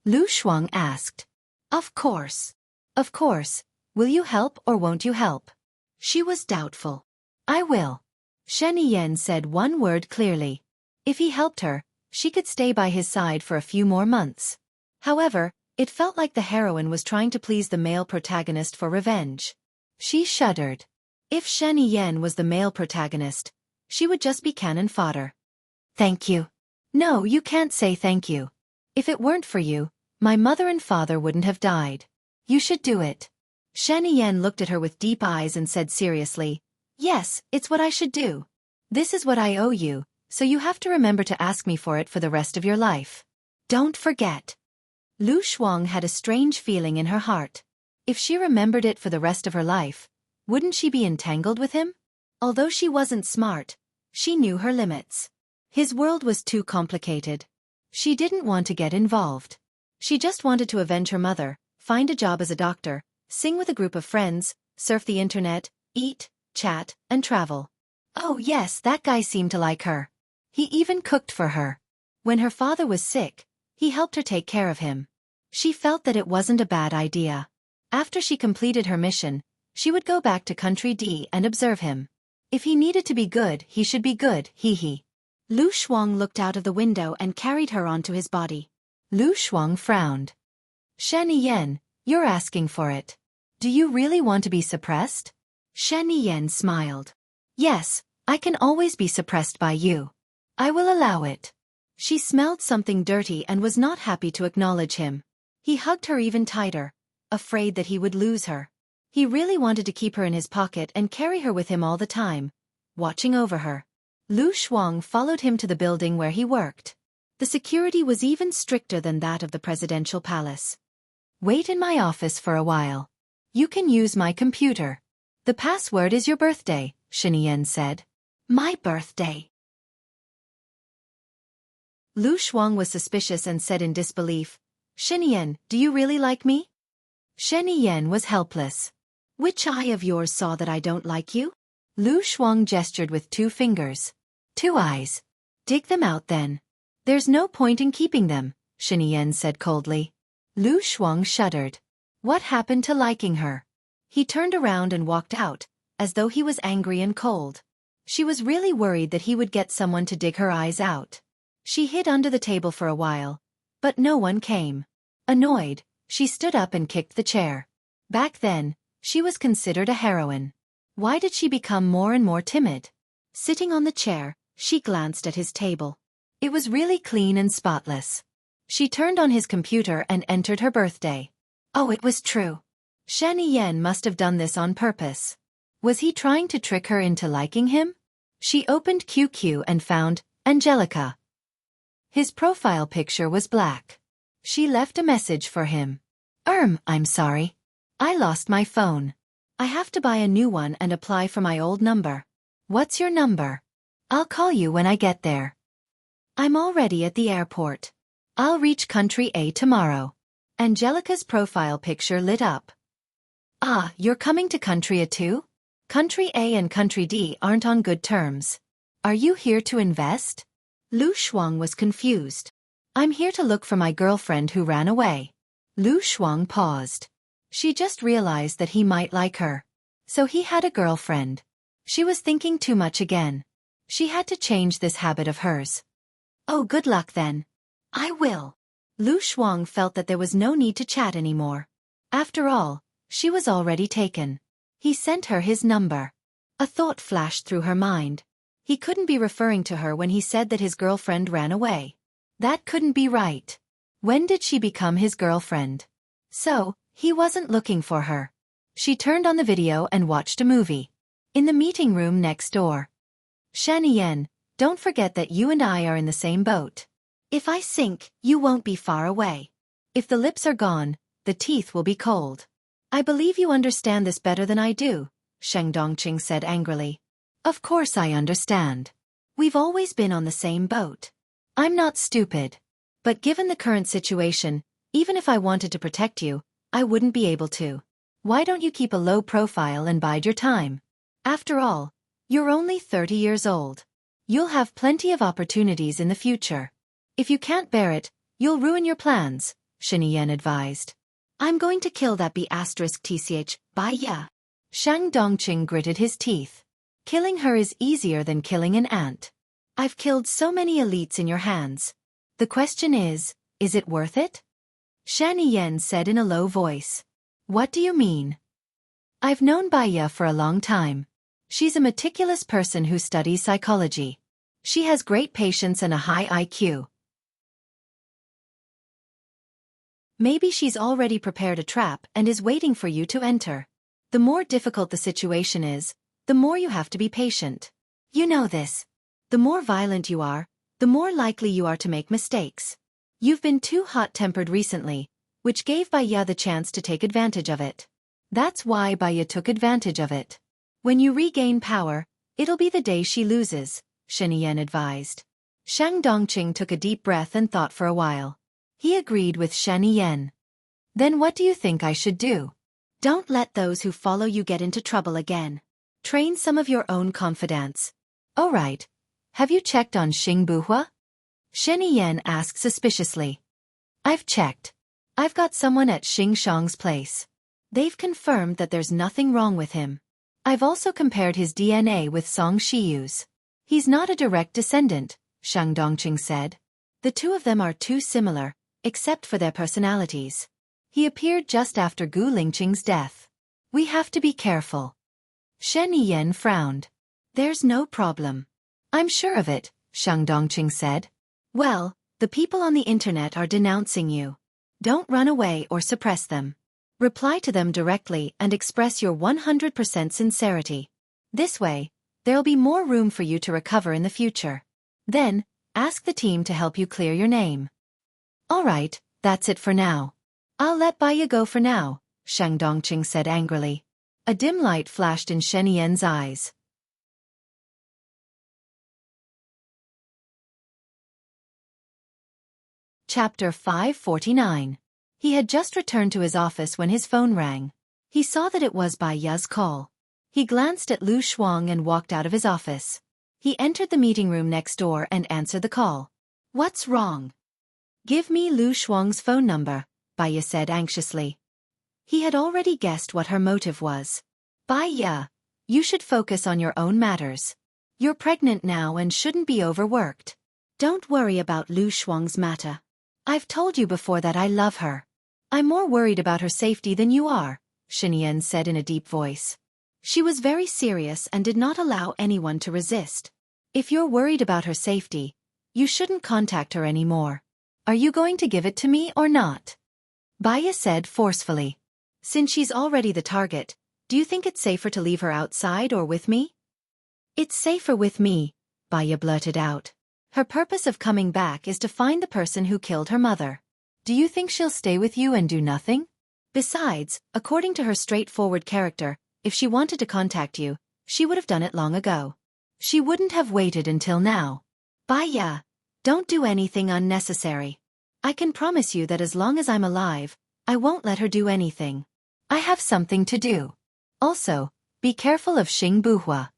Lu Shuang asked. Of course. Of course. Will you help or won't you help? She was doubtful. I will. Shani Yen said one word clearly. If he helped her, She could stay by his side for a few more months. However, it felt like the heroine was trying to please the male protagonist for revenge. She shuddered. If Shen Yen was the male protagonist, she would just be cannon fodder. Thank you. No, you can't say thank you. If it weren't for you, my mother and father wouldn't have died. You should do it. Shen Yen looked at her with deep eyes and said seriously, yes, it's what I should do. This is what I owe you, so you have to remember to ask me for it for the rest of your life. Don't forget. Lu Shuang had a strange feeling in her heart. If she remembered it for the rest of her life, wouldn't she be entangled with him? Although she wasn't smart, she knew her limits. His world was too complicated. She didn't want to get involved. She just wanted to avenge her mother, find a job as a doctor, sing with a group of friends, surf the internet, eat, chat, and travel. Oh yes, that guy seemed to like her. He even cooked for her. When her father was sick, he helped her take care of him. She felt that it wasn't a bad idea. After she completed her mission, she would go back to Country D and observe him. If he needed to be good, he should be good, hee. Lu Shuang looked out of the window and carried her onto his body. Lu Shuang frowned. Shen Yen, you're asking for it. Do you really want to be suppressed? Shen Yen smiled. Yes, I can always be suppressed by you. I will allow it. She smelled something dirty and was not happy to acknowledge him. He hugged her even tighter, afraid that he would lose her. He really wanted to keep her in his pocket and carry her with him all the time, watching over her. Lu Shuang followed him to the building where he worked. The security was even stricter than that of the presidential palace. Wait in my office for a while. You can use my computer. The password is your birthday, Shen Yen said. My birthday. Lu Shuang was suspicious and said in disbelief, Shen Yen, do you really like me? Shen Yen was helpless. Which eye of yours saw that I don't like you? Lu Shuang gestured with 2 fingers. 2 eyes. Dig them out then. There's no point in keeping them, Shen Yen said coldly. Lu Shuang shuddered. What happened to liking her? He turned around and walked out, as though he was angry and cold. She was really worried that he would get someone to dig her eyes out. She hid under the table for a while, but no one came. Annoyed, she stood up and kicked the chair. Back then, she was considered a heroine. Why did she become more and more timid? Sitting on the chair, she glanced at his table. It was really clean and spotless. She turned on his computer and entered her birthday. Oh, it was true. Shen Yen must have done this on purpose. Was he trying to trick her into liking him? She opened QQ and found Angelica. His profile picture was black. She left a message for him. I'm sorry. I lost my phone. I have to buy a new one and apply for my old number. What's your number? I'll call you when I get there. I'm already at the airport. I'll reach Country A tomorrow. Angelica's profile picture lit up. Ah, you're coming to Country A too? Country A and Country D aren't on good terms. Are you here to invest? Lu Shuang was confused. I'm here to look for my girlfriend who ran away. Lu Shuang paused. She just realized that he might like her. So he had a girlfriend. She was thinking too much again. She had to change this habit of hers. Oh, good luck then. I will. Lu Shuang felt that there was no need to chat anymore. After all, she was already taken. He sent her his number. A thought flashed through her mind. He couldn't be referring to her when he said that his girlfriend ran away. That couldn't be right. When did she become his girlfriend? So, he wasn't looking for her. She turned on the video and watched a movie. In the meeting room next door. Shen Yen, don't forget that you and I are in the same boat. If I sink, you won't be far away. If the lips are gone, the teeth will be cold. I believe you understand this better than I do, Sheng Dongqing said angrily. Of course I understand. We've always been on the same boat. I'm not stupid. But given the current situation, even if I wanted to protect you, I wouldn't be able to. Why don't you keep a low profile and bide your time? After all, you're only 30 years old. You'll have plenty of opportunities in the future. If you can't bear it, you'll ruin your plans, Shen Yen advised. I'm going to kill that B*TCH, bye ya. Shang Dongqing gritted his teeth. Killing her is easier than killing an ant. I've killed so many elites in your hands, The question is it worth it? Shani Yen said in a low voice. What do you mean? I've known Baya for a long time. She's a meticulous person who studies psychology. She has great patience and a high IQ. Maybe she's already prepared a trap and is waiting for you to enter. The more difficult the situation is, the more you have to be patient. You know this. The more violent you are, the more likely you are to make mistakes. You've been too hot-tempered recently, which gave Baya the chance to take advantage of it. That's why Baya took advantage of it. When you regain power, it'll be the day she loses, Shani Yen advised. Shang Dongqing took a deep breath and thought for a while. He agreed with Shani Yen. Then what do you think I should do? Don't let those who follow you get into trouble again. Train some of your own confidants. Oh right. Have you checked on Xing Buhua? Shani Yen asked suspiciously. I've checked. I've got someone at Xing Shang's place. They've confirmed that there's nothing wrong with him. I've also compared his DNA with Song Shiyu's. He's not a direct descendant, Shang Dongqing said. The two of them are too similar, except for their personalities. He appeared just after Gu Lingqing's death. We have to be careful. Shani Yen frowned. There's no problem. I'm sure of it, Shang Dongqing said. Well, the people on the internet are denouncing you. Don't run away or suppress them. Reply to them directly and express your 100% sincerity. This way, there'll be more room for you to recover in the future. Then, ask the team to help you clear your name. All right, that's it for now. I'll let Baya go for now, Shang Dongqing said angrily. A dim light flashed in Shani Yen's eyes. Chapter 549. He had just returned to his office when his phone rang. He saw that it was Baya's call. He glanced at Lu Shuang and walked out of his office. He entered the meeting room next door and answered the call. What's wrong? Give me Lu Shuang's phone number, Baya said anxiously. He had already guessed what her motive was. Baya, you should focus on your own matters. You're pregnant now and shouldn't be overworked. Don't worry about Lu Shuang's matter. I've told you before that I love her. I'm more worried about her safety than you are, Shani Yen said in a deep voice. She was very serious and did not allow anyone to resist. If you're worried about her safety, you shouldn't contact her anymore. Are you going to give it to me or not? Baya said forcefully. Since she's already the target, do you think it's safer to leave her outside or with me? It's safer with me, Baya blurted out. Her purpose of coming back is to find the person who killed her mother. Do you think she'll stay with you and do nothing? Besides, according to her straightforward character, if she wanted to contact you, she would have done it long ago. She wouldn't have waited until now. Baya, don't do anything unnecessary. I can promise you that as long as I'm alive, I won't let her do anything. I have something to do. Also, be careful of Xing Buhua.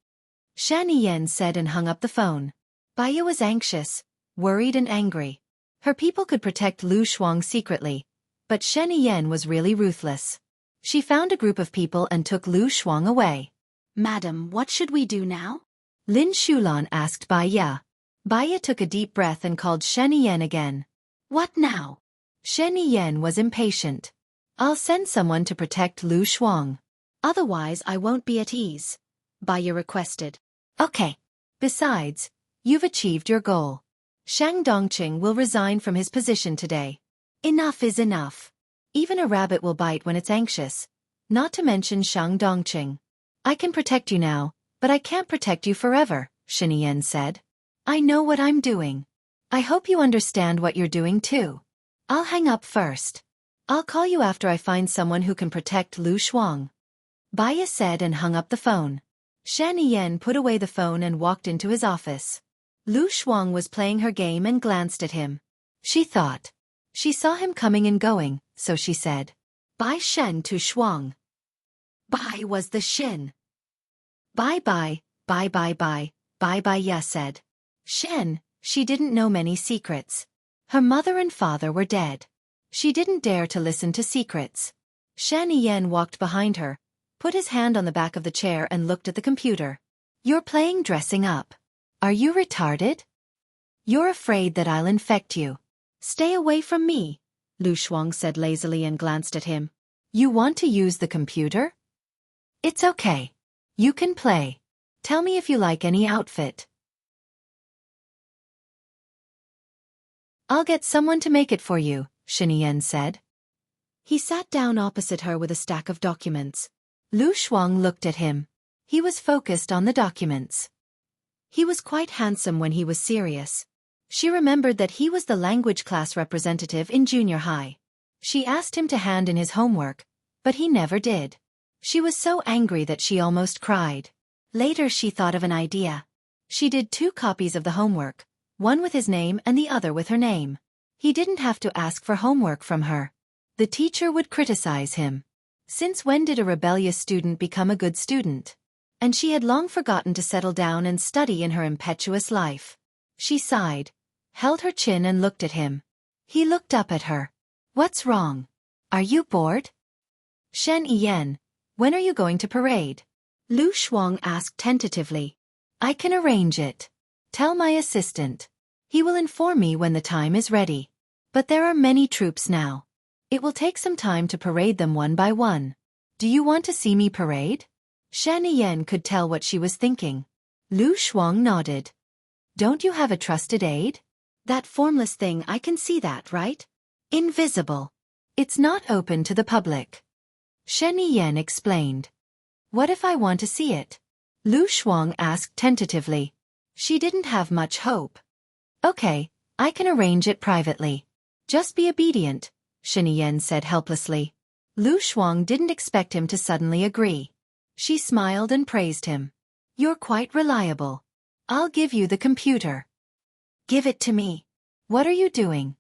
Shani Yen said and hung up the phone. Baya was anxious, worried and angry. Her people could protect Lu Shuang secretly, but Shani Yen was really ruthless. She found a group of people and took Lu Shuang away. Madam, what should we do now? Lin Shulan asked Baya. Baya took a deep breath and called Shani Yen again. What now? Shani Yen was impatient. I'll send someone to protect Lu Shuang. Otherwise I won't be at ease, Baya requested. Okay. Besides, you've achieved your goal. Shang Dongqing will resign from his position today. Enough is enough. Even a rabbit will bite when it's anxious, not to mention Shang Dongqing. I can protect you now, but I can't protect you forever, Shani Yen said. I know what I'm doing. I hope you understand what you're doing too. I'll hang up first. I'll call you after I find someone who can protect Lu Shuang. Baya said and hung up the phone. Shani Yen put away the phone and walked into his office. Lu Shuang was playing her game and glanced at him. She thought. She saw him coming and going, so she said, Bai Shen to Shuang. Bai was the Shin. Bye, Baya said. Shen, she didn't know many secrets. Her mother and father were dead. She didn't dare to listen to secrets. Shani Yen walked behind her, put his hand on the back of the chair and looked at the computer. You're playing dressing up. Are you retarded? You're afraid that I'll infect you. Stay away from me, Lu Shuang said lazily and glanced at him. You want to use the computer? It's okay. You can play. Tell me if you like any outfit. I'll get someone to make it for you, Shinian said. He sat down opposite her with a stack of documents. Lu Shuang looked at him. He was focused on the documents. He was quite handsome when he was serious. She remembered that he was the language class representative in junior high. She asked him to hand in his homework, but he never did. She was so angry that she almost cried. Later she thought of an idea. She did 2 copies of the homework, one with his name and the other with her name. He didn't have to ask for homework from her. The teacher would criticize him. Since when did a rebellious student become a good student? And she had long forgotten to settle down and study in her impetuous life. She sighed, held her chin and looked at him. He looked up at her. What's wrong? Are you bored? Shen Yan, when are you going to parade? Lu Shuang asked tentatively. I can arrange it. Tell my assistant. He will inform me when the time is ready. But there are many troops now. It will take some time to parade them one by one. Do you want to see me parade? Shen Yan could tell what she was thinking. Lu Shuang nodded. Don't you have a trusted aide? That formless thing, I can see that, right? Invisible. It's not open to the public. Shen Yan explained. What if I want to see it? Lu Shuang asked tentatively. She didn't have much hope. Okay, I can arrange it privately. Just be obedient, Shen Yan said helplessly. Lu Shuang didn't expect him to suddenly agree. She smiled and praised him. You're quite reliable. I'll give you the computer. Give it to me. What are you doing?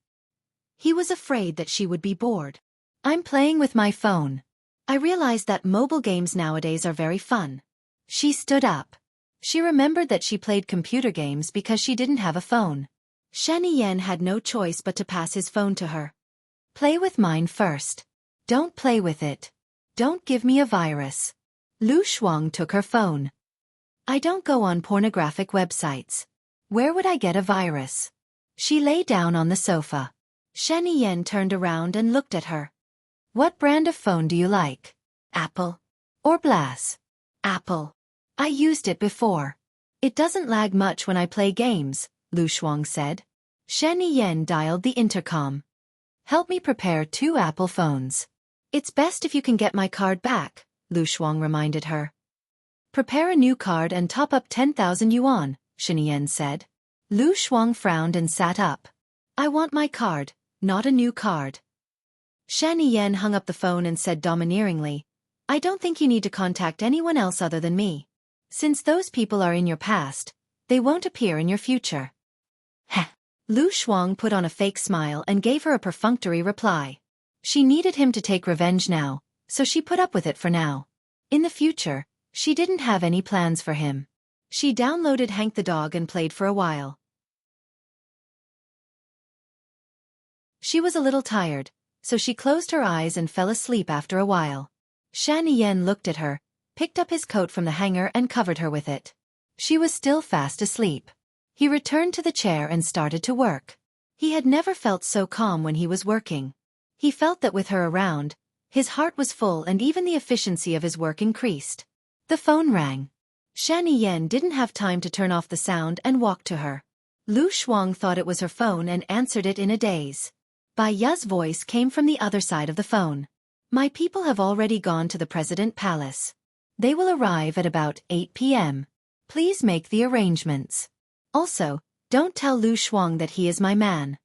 He was afraid that she would be bored. I'm playing with my phone. I realized that mobile games nowadays are very fun. She stood up. She remembered that she played computer games because she didn't have a phone. Shen Yan had no choice but to pass his phone to her. Play with mine first. Don't play with it. Don't give me a virus. Lu Shuang took her phone. I don't go on pornographic websites. Where would I get a virus? She lay down on the sofa. Shen Yan turned around and looked at her. What brand of phone do you like? Apple? Or Blass? Apple. I used it before. It doesn't lag much when I play games, Lu Shuang said. Shen Yan dialed the intercom. Help me prepare 2 Apple phones. It's best if you can get my card back, Lu Shuang reminded her. Prepare a new card and top up 10,000 yuan, Shen Yan said. Lu Shuang frowned and sat up. I want my card, not a new card. Shen Yan hung up the phone and said domineeringly, I don't think you need to contact anyone else other than me. Since those people are in your past, they won't appear in your future. Heh. Lu Shuang put on a fake smile and gave her a perfunctory reply. She needed him to take revenge now, so she put up with it for now. In the future, she didn't have any plans for him. She downloaded Hank the Dog and played for a while. She was a little tired, so she closed her eyes and fell asleep after a while. Shen Yan looked at her, picked up his coat from the hanger and covered her with it. She was still fast asleep. He returned to the chair and started to work. He had never felt so calm when he was working. He felt that with her around, his heart was full and even the efficiency of his work increased. The phone rang. Shen Yan didn't have time to turn off the sound and walked to her. Lu Shuang thought it was her phone and answered it in a daze. Bai Ya's voice came from the other side of the phone. My people have already gone to the President Palace. They will arrive at about 8 p.m. Please make the arrangements. Also, don't tell Lu Shuang that he is my man.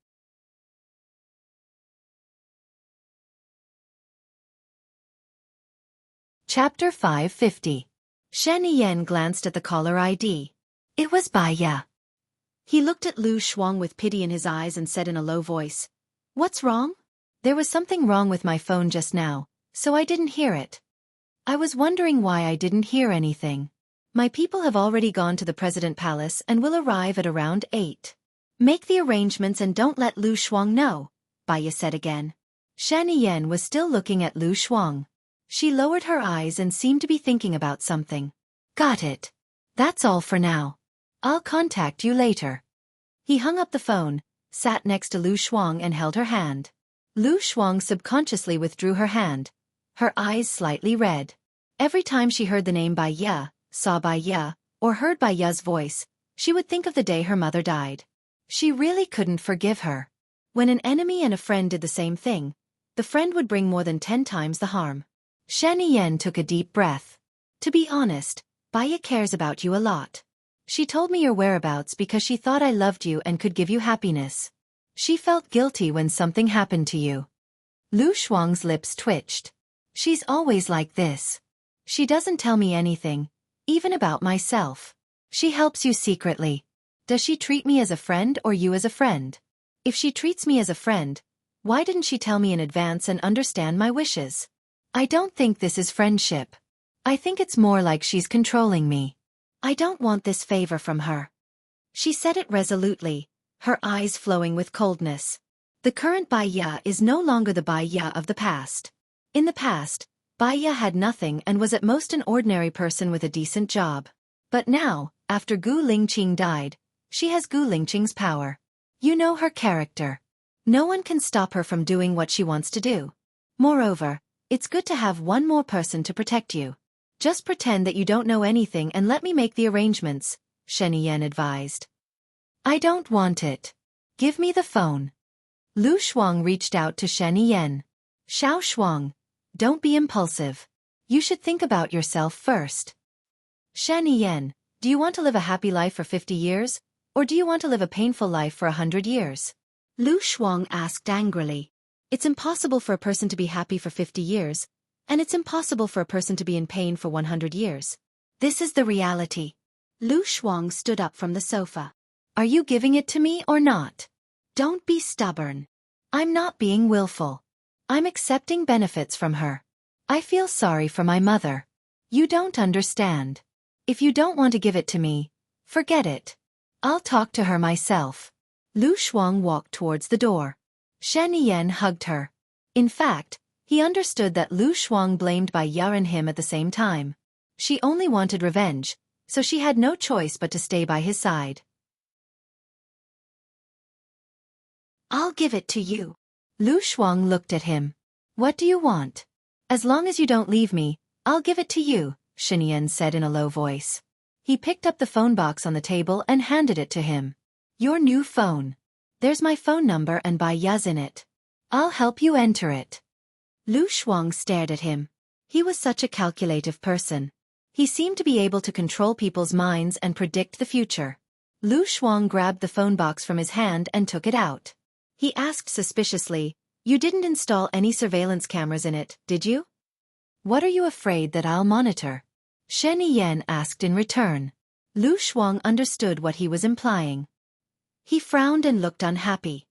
Chapter 550. Shen Yan glanced at the caller ID. It was Bai Ya. He looked at Lu Shuang with pity in his eyes and said in a low voice, What's wrong? There was something wrong with my phone just now, so I didn't hear it. I was wondering why I didn't hear anything. My people have already gone to the President Palace and will arrive at around 8. Make the arrangements and don't let Lu Shuang know, Bai Ya said again. Shen Yan was still looking at Lu Shuang. She lowered her eyes and seemed to be thinking about something. Got it. That's all for now. I'll contact you later. He hung up the phone, sat next to Lu Shuang and held her hand. Lu Shuang subconsciously withdrew her hand, her eyes slightly red. Every time she heard the name Bai Ye, saw Bai Ye, or heard Bai Ye's voice, she would think of the day her mother died. She really couldn't forgive her. When an enemy and a friend did the same thing, the friend would bring more than 10 times the harm. Shen Yen took a deep breath. To be honest, Bai Ye cares about you a lot. She told me your whereabouts because she thought I loved you and could give you happiness. She felt guilty when something happened to you. Lu Shuang's lips twitched. She's always like this. She doesn't tell me anything, even about myself. She helps you secretly. Does she treat me as a friend or you as a friend? If she treats me as a friend, why didn't she tell me in advance and understand my wishes? I don't think this is friendship. I think it's more like she's controlling me. I don't want this favor from her. She said it resolutely, her eyes flowing with coldness. The current Bai Ye is no longer the Bai Ye of the past. In the past, Bai Ye had nothing and was at most an ordinary person with a decent job. But now, after Gu Lingqing died, she has Gu Lingqing's power. You know her character. No one can stop her from doing what she wants to do. Moreover, it's good to have one more person to protect you. Just pretend that you don't know anything and let me make the arrangements, Shen Yen advised. I don't want it. Give me the phone. Lu Shuang reached out to Shen Yen. Xiao Shuang, don't be impulsive. You should think about yourself first. Shen Yen, do you want to live a happy life for 50 years, or do you want to live a painful life for 100 years? Lu Shuang asked angrily. It's impossible for a person to be happy for 50 years, and it's impossible for a person to be in pain for 100 years. This is the reality. Lu Shuang stood up from the sofa. Are you giving it to me or not? Don't be stubborn. I'm not being willful. I'm accepting benefits from her. I feel sorry for my mother. You don't understand. If you don't want to give it to me, forget it. I'll talk to her myself. Lu Shuang walked towards the door. Shen Yen hugged her. In fact, he understood that Lu Shuang blamed Bai Ye and him at the same time. She only wanted revenge, so she had no choice but to stay by his side. I'll give it to you. Lu Shuang looked at him. What do you want? As long as you don't leave me, I'll give it to you, Shen Yen said in a low voice. He picked up the phone box on the table and handed it to him. Your new phone. There's my phone number and Bai Ye's in it. I'll help you enter it. Lu Shuang stared at him. He was such a calculative person. He seemed to be able to control people's minds and predict the future. Lu Shuang grabbed the phone box from his hand and took it out. He asked suspiciously, You didn't install any surveillance cameras in it, did you? What are you afraid that I'll monitor? Shen Yen asked in return. Lu Shuang understood what he was implying. He frowned and looked unhappy.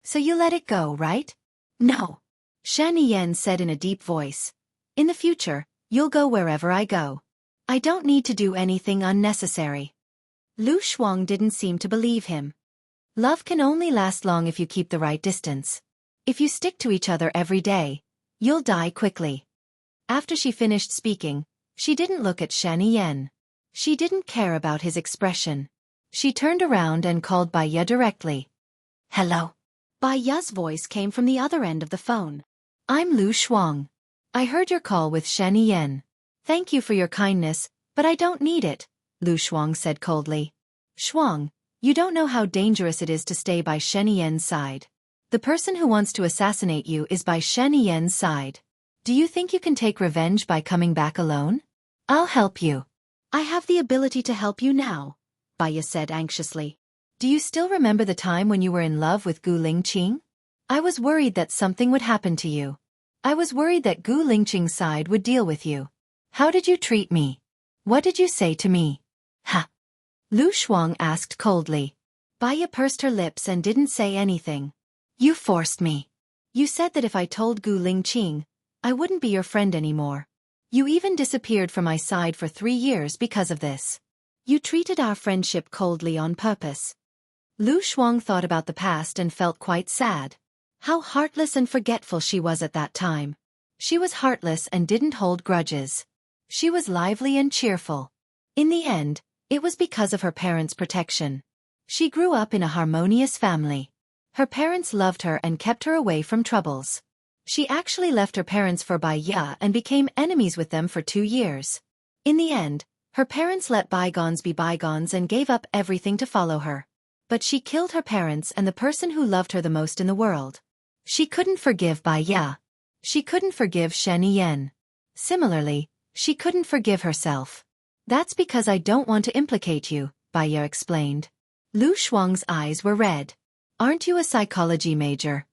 So you let it go, right? No. Shen Yen said in a deep voice. In the future, you'll go wherever I go. I don't need to do anything unnecessary. Lu Shuang didn't seem to believe him. Love can only last long if you keep the right distance. If you stick to each other every day, you'll die quickly. After she finished speaking, she didn't look at Shen Yen. She didn't care about his expression. She turned around and called Bai Ye directly. Hello. Bai Ye's voice came from the other end of the phone. I'm Lu Shuang. I heard your call with Shen Yen. Thank you for your kindness, but I don't need it, Lu Shuang said coldly. Shuang, you don't know how dangerous it is to stay by Shen Yen's side. The person who wants to assassinate you is by Shen Yen's side. Do you think you can take revenge by coming back alone? I'll help you. I have the ability to help you now, Bai Ye said anxiously. Do you still remember the time when you were in love with Gu Lingqing? I was worried that something would happen to you. I was worried that Gu Lingqing's side would deal with you. How did you treat me? What did you say to me? Ha! Lu Shuang asked coldly. Bai Ye pursed her lips and didn't say anything. You forced me. You said that if I told Gu Lingqing, I wouldn't be your friend anymore. You even disappeared from my side for 3 years because of this. You treated our friendship coldly on purpose. Lu Shuang thought about the past and felt quite sad. How heartless and forgetful she was at that time. She was heartless and didn't hold grudges. She was lively and cheerful. In the end, it was because of her parents' protection. She grew up in a harmonious family. Her parents loved her and kept her away from troubles. She actually left her parents for Bai Ya and became enemies with them for 2 years. In the end, her parents let bygones be bygones and gave up everything to follow her. But she killed her parents and the person who loved her the most in the world. She couldn't forgive Bai Ya. She couldn't forgive Shen Yen. Similarly, she couldn't forgive herself. That's because I don't want to implicate you, Bai Ya explained. Lu Shuang's eyes were red. Aren't you a psychology major?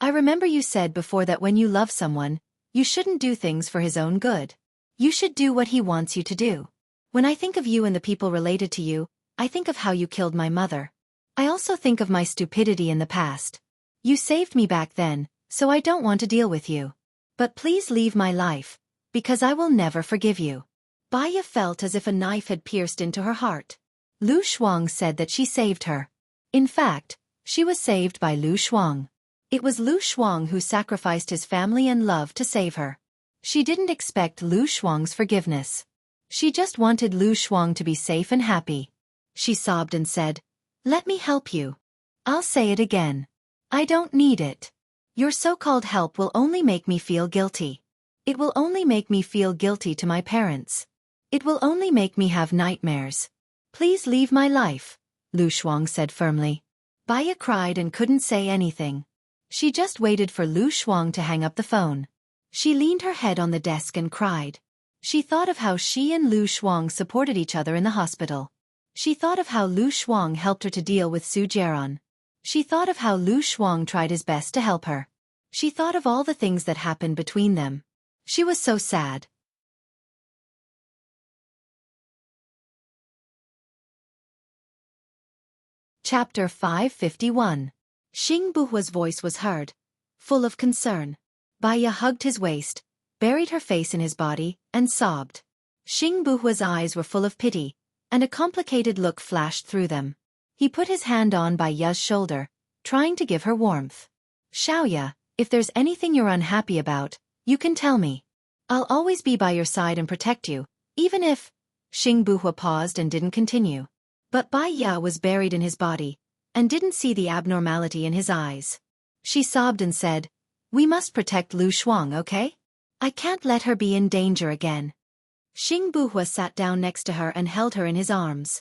I remember you said before that when you love someone, you shouldn't do things for his own good. You should do what he wants you to do. When I think of you and the people related to you, I think of how you killed my mother. I also think of my stupidity in the past. You saved me back then, so I don't want to deal with you. But please leave my life, because I will never forgive you. Bai Ya felt as if a knife had pierced into her heart. Lu Shuang said that she saved her. In fact, she was saved by Lu Shuang. It was Lu Shuang who sacrificed his family and love to save her. She didn't expect Lu Shuang's forgiveness. She just wanted Lu Shuang to be safe and happy. She sobbed and said, "Let me help you. I'll say it again. I don't need it. Your so-called help will only make me feel guilty. It will only make me feel guilty to my parents. It will only make me have nightmares. Please leave my life," Lu Shuang said firmly. Bai Ya cried and couldn't say anything. She just waited for Lu Shuang to hang up the phone. She leaned her head on the desk and cried. She thought of how she and Lu Shuang supported each other in the hospital. She thought of how Lu Shuang helped her to deal with Su Jiaran. She thought of how Lu Shuang tried his best to help her. She thought of all the things that happened between them. She was so sad. Chapter 551. Xing Buhua's voice was heard, full of concern. Bai Ya hugged his waist, buried her face in his body, and sobbed. Xing Buhua's eyes were full of pity, and a complicated look flashed through them. He put his hand on Bai Ya's shoulder, trying to give her warmth. "Xiaoya, if there's anything you're unhappy about, you can tell me. I'll always be by your side and protect you, even if..." Xing Buhua paused and didn't continue. But Bai Ya was buried in his body, and didn't see the abnormality in his eyes. She sobbed and said, "We must protect Lu Shuang, okay? I can't let her be in danger again." Xing Buhua sat down next to her and held her in his arms.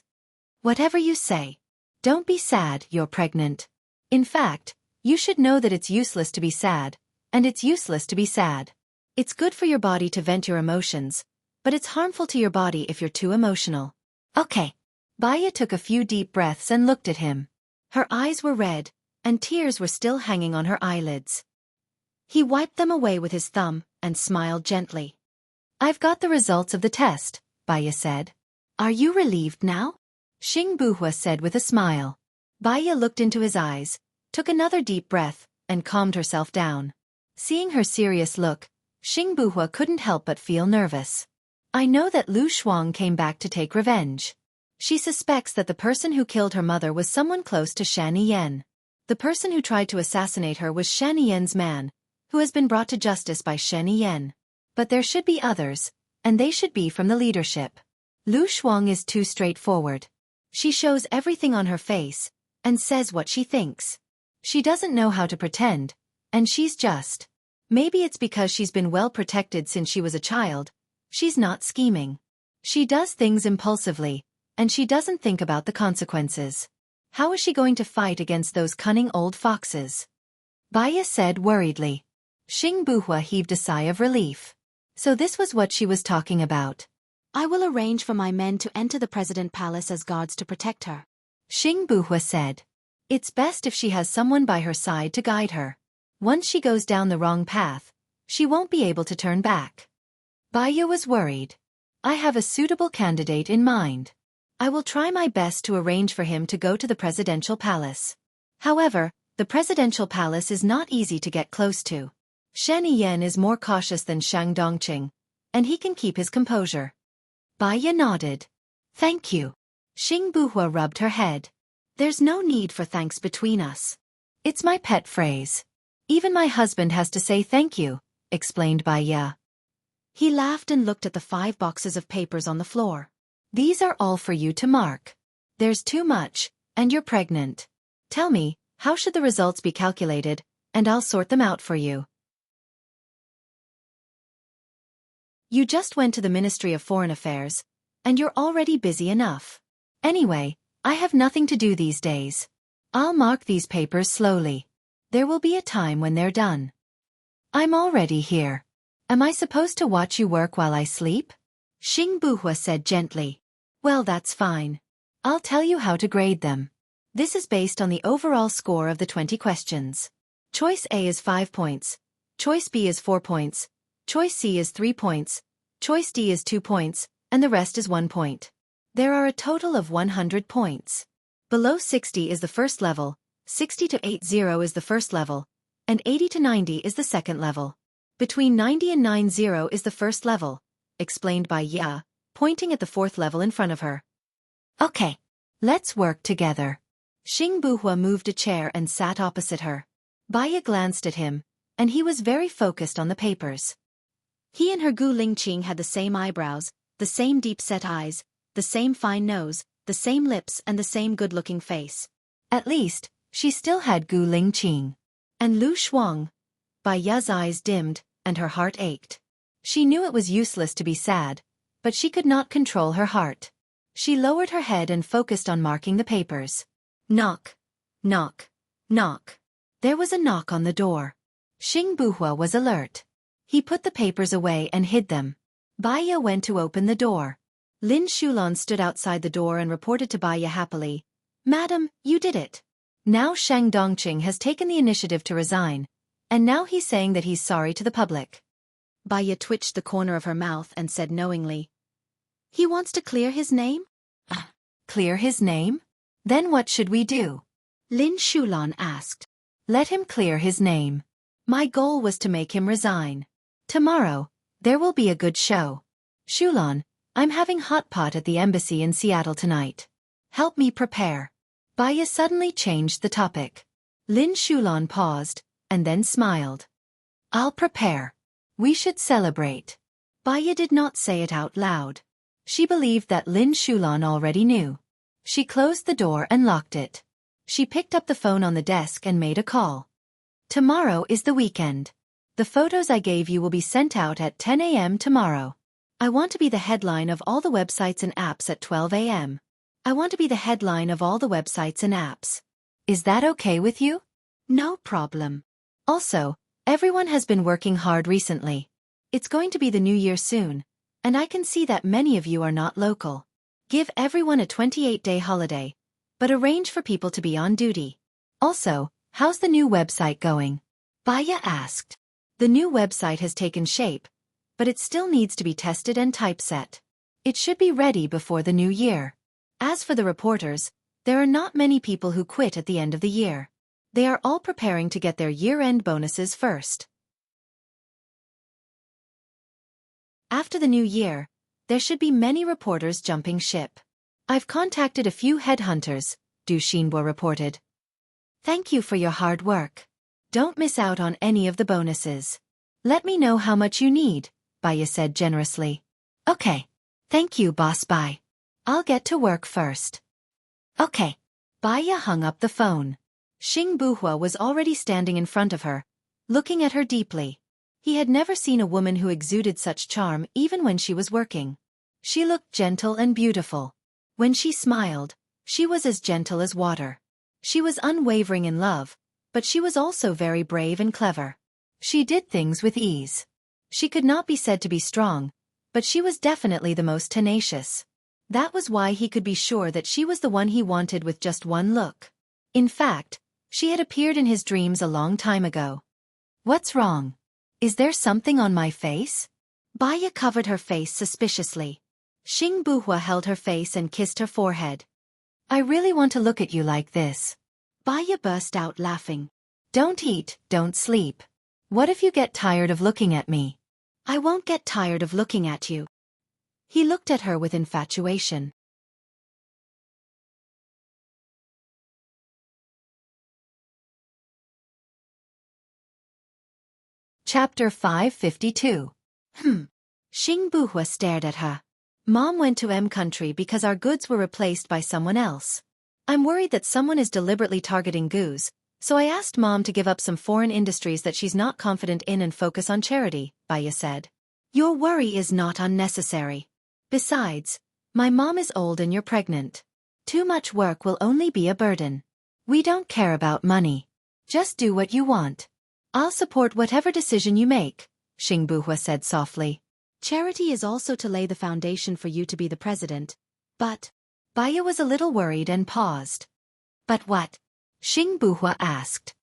"Whatever you say. Don't be sad, you're pregnant. In fact, you should know that it's useless to be sad, and it's useless to be sad. It's good for your body to vent your emotions, but it's harmful to your body if you're too emotional. Okay." Bai Ya took a few deep breaths and looked at him. Her eyes were red, and tears were still hanging on her eyelids. He wiped them away with his thumb, and smiled gently. "I've got the results of the test," Bai Ya said. "Are you relieved now?" Xing Buhua said with a smile. Bai Ya looked into his eyes, took another deep breath, and calmed herself down. Seeing her serious look, Xing Buhua couldn't help but feel nervous. "I know that Lu Shuang came back to take revenge. She suspects that the person who killed her mother was someone close to Shen Yen. The person who tried to assassinate her was Shen Yen's man, who has been brought to justice by Shen Yen. But there should be others, and they should be from the leadership. Lu Shuang is too straightforward. She shows everything on her face, and says what she thinks. She doesn't know how to pretend, and she's just. Maybe it's because she's been well protected since she was a child. She's not scheming. She does things impulsively, and she doesn't think about the consequences. How is she going to fight against those cunning old foxes?" Bai Ya said worriedly. Xing Buhua heaved a sigh of relief. So this was what she was talking about. "I will arrange for my men to enter the President Palace as guards to protect her," Xing Buhua said. "It's best if she has someone by her side to guide her. Once she goes down the wrong path, she won't be able to turn back." Bai Ya was worried. "I have a suitable candidate in mind. I will try my best to arrange for him to go to the presidential palace. However, the presidential palace is not easy to get close to. Shen Yen is more cautious than Shang Dongqing, and he can keep his composure." Bai Ya nodded. "Thank you." Xing Buhua rubbed her head. "There's no need for thanks between us. It's my pet phrase. Even my husband has to say thank you," explained Bai Ya. He laughed and looked at the 5 boxes of papers on the floor. "These are all for you to mark. There's too much, And you're pregnant. Tell me, how should the results be calculated, and I'll sort them out for you. You just went to the Ministry of Foreign Affairs, and you're already busy enough. Anyway, I have nothing to do these days. I'll mark these papers slowly. There will be a time when they're done. I'm already here. Am I supposed to watch you work while I sleep? Xing Buhua said gently. Well, that's fine. I'll tell you how to grade them. This is based on the overall score of the 20 questions. Choice A is 5 points. Choice B is 4 points. Choice C is 3 points. Choice D is 2 points, and the rest is 1 point. There are a total of 100 points. Below 60 is the first level, 60 to 80 is the first level, and 80 to 90 is the second level. Between 90 and 90 is the first level, explained by Ya, pointing at the fourth level in front of her. Okay. Let's work together. Xing Buhua moved a chair and sat opposite her. Baya glanced at him, and he was very focused on the papers. He and her Gu Lingqing had the same eyebrows, the same deep-set eyes, the same fine nose, the same lips and the same good-looking face. At least, she still had Gu Lingqing. And Lu Shuang. Baya's eyes dimmed, and her heart ached. She knew it was useless to be sad, but she could not control her heart. She lowered her head and focused on marking the papers. Knock. Knock. Knock. There was a knock on the door. Xing Buhua was alert. He put the papers away and hid them. Baya went to open the door. Lin Shulan stood outside the door and reported to Baya happily. Madam, you did it. Now Shang Dongqing has taken the initiative to resign, and now he's saying that he's sorry to the public. Baya twitched the corner of her mouth and said knowingly. He wants to clear his name? Clear his name? Then what should we do? Lin Shulan asked. Let him clear his name. My goal was to make him resign. Tomorrow, there will be a good show. Shulan, I'm having hot pot at the embassy in Seattle tonight. Help me prepare. Baya suddenly changed the topic. Lin Shulan paused, and then smiled. I'll prepare. We should celebrate. Baya did not say it out loud. She believed that Lin Shulan already knew. She closed the door and locked it. She picked up the phone on the desk and made a call. Tomorrow is the weekend. The photos I gave you will be sent out at 10 a.m. tomorrow. I want to be the headline of all the websites and apps at 12 a.m. I want to be the headline of all the websites and apps. Is that okay with you? No problem. Also, everyone has been working hard recently. It's going to be the new year soon, and I can see that many of you are not local. Give everyone a 28-day holiday, but arrange for people to be on duty. Also, how's the new website going? Baya asked. The new website has taken shape, but it still needs to be tested and typeset. It should be ready before the new year. As for the reporters, there are not many people who quit at the end of the year. They are all preparing to get their year-end bonuses first. After the new year, there should be many reporters jumping ship. I've contacted a few headhunters, Du Xinbo reported. Thank you for your hard work. Don't miss out on any of the bonuses. Let me know how much you need, Baya said generously. Okay. Thank you, boss. Bye. I'll get to work first. Okay. Baya hung up the phone. Xing Buhua was already standing in front of her, looking at her deeply. He had never seen a woman who exuded such charm even when she was working. She looked gentle and beautiful. When she smiled, she was as gentle as water. She was unwavering in love, but she was also very brave and clever. She did things with ease. She could not be said to be strong, but she was definitely the most tenacious. That was why he could be sure that she was the one he wanted with just one look. In fact, she had appeared in his dreams a long time ago. What's wrong? Is there something on my face? Baya covered her face suspiciously. Xing Buhua held her face and kissed her forehead. I really want to look at you like this. Baya burst out laughing. Don't eat, don't sleep. What if you get tired of looking at me? I won't get tired of looking at you. He looked at her with infatuation. Chapter 552. Xing Buhua stared at her. Mom went to M country because our goods were replaced by someone else. I'm worried that someone is deliberately targeting Goose, so I asked Mom to give up some foreign industries that she's not confident in and focus on charity, Baya said. Your worry is not unnecessary. Besides, my mom is old and you're pregnant. Too much work will only be a burden. We don't care about money. Just do what you want. I'll support whatever decision you make, Xingbuhua said softly. Charity is also to lay the foundation for you to be the president. But Baya was a little worried and paused. But what? Xingbuhua asked.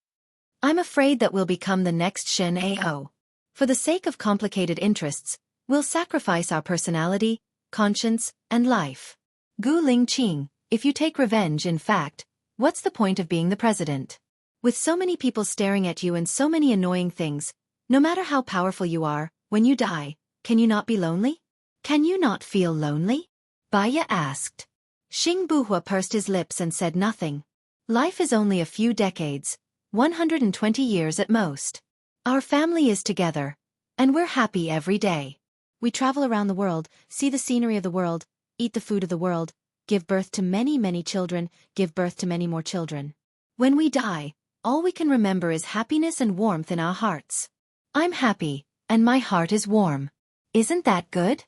I'm afraid that we'll become the next Shen Ao. For the sake of complicated interests, we'll sacrifice our personality, conscience, and life. Gu Lingqing, if you take revenge in fact, what's the point of being the president? With so many people staring at you and so many annoying things, no matter how powerful you are, when you die, can you not be lonely? Can you not feel lonely? Baya asked. Xingbuhua pursed his lips and said nothing. Life is only a few decades, 120 years at most. Our family is together, and we're happy every day. We travel around the world, see the scenery of the world, eat the food of the world, give birth to many, many children, give birth to many more children. When we die, all we can remember is happiness and warmth in our hearts. I'm happy, and my heart is warm. Isn't that good?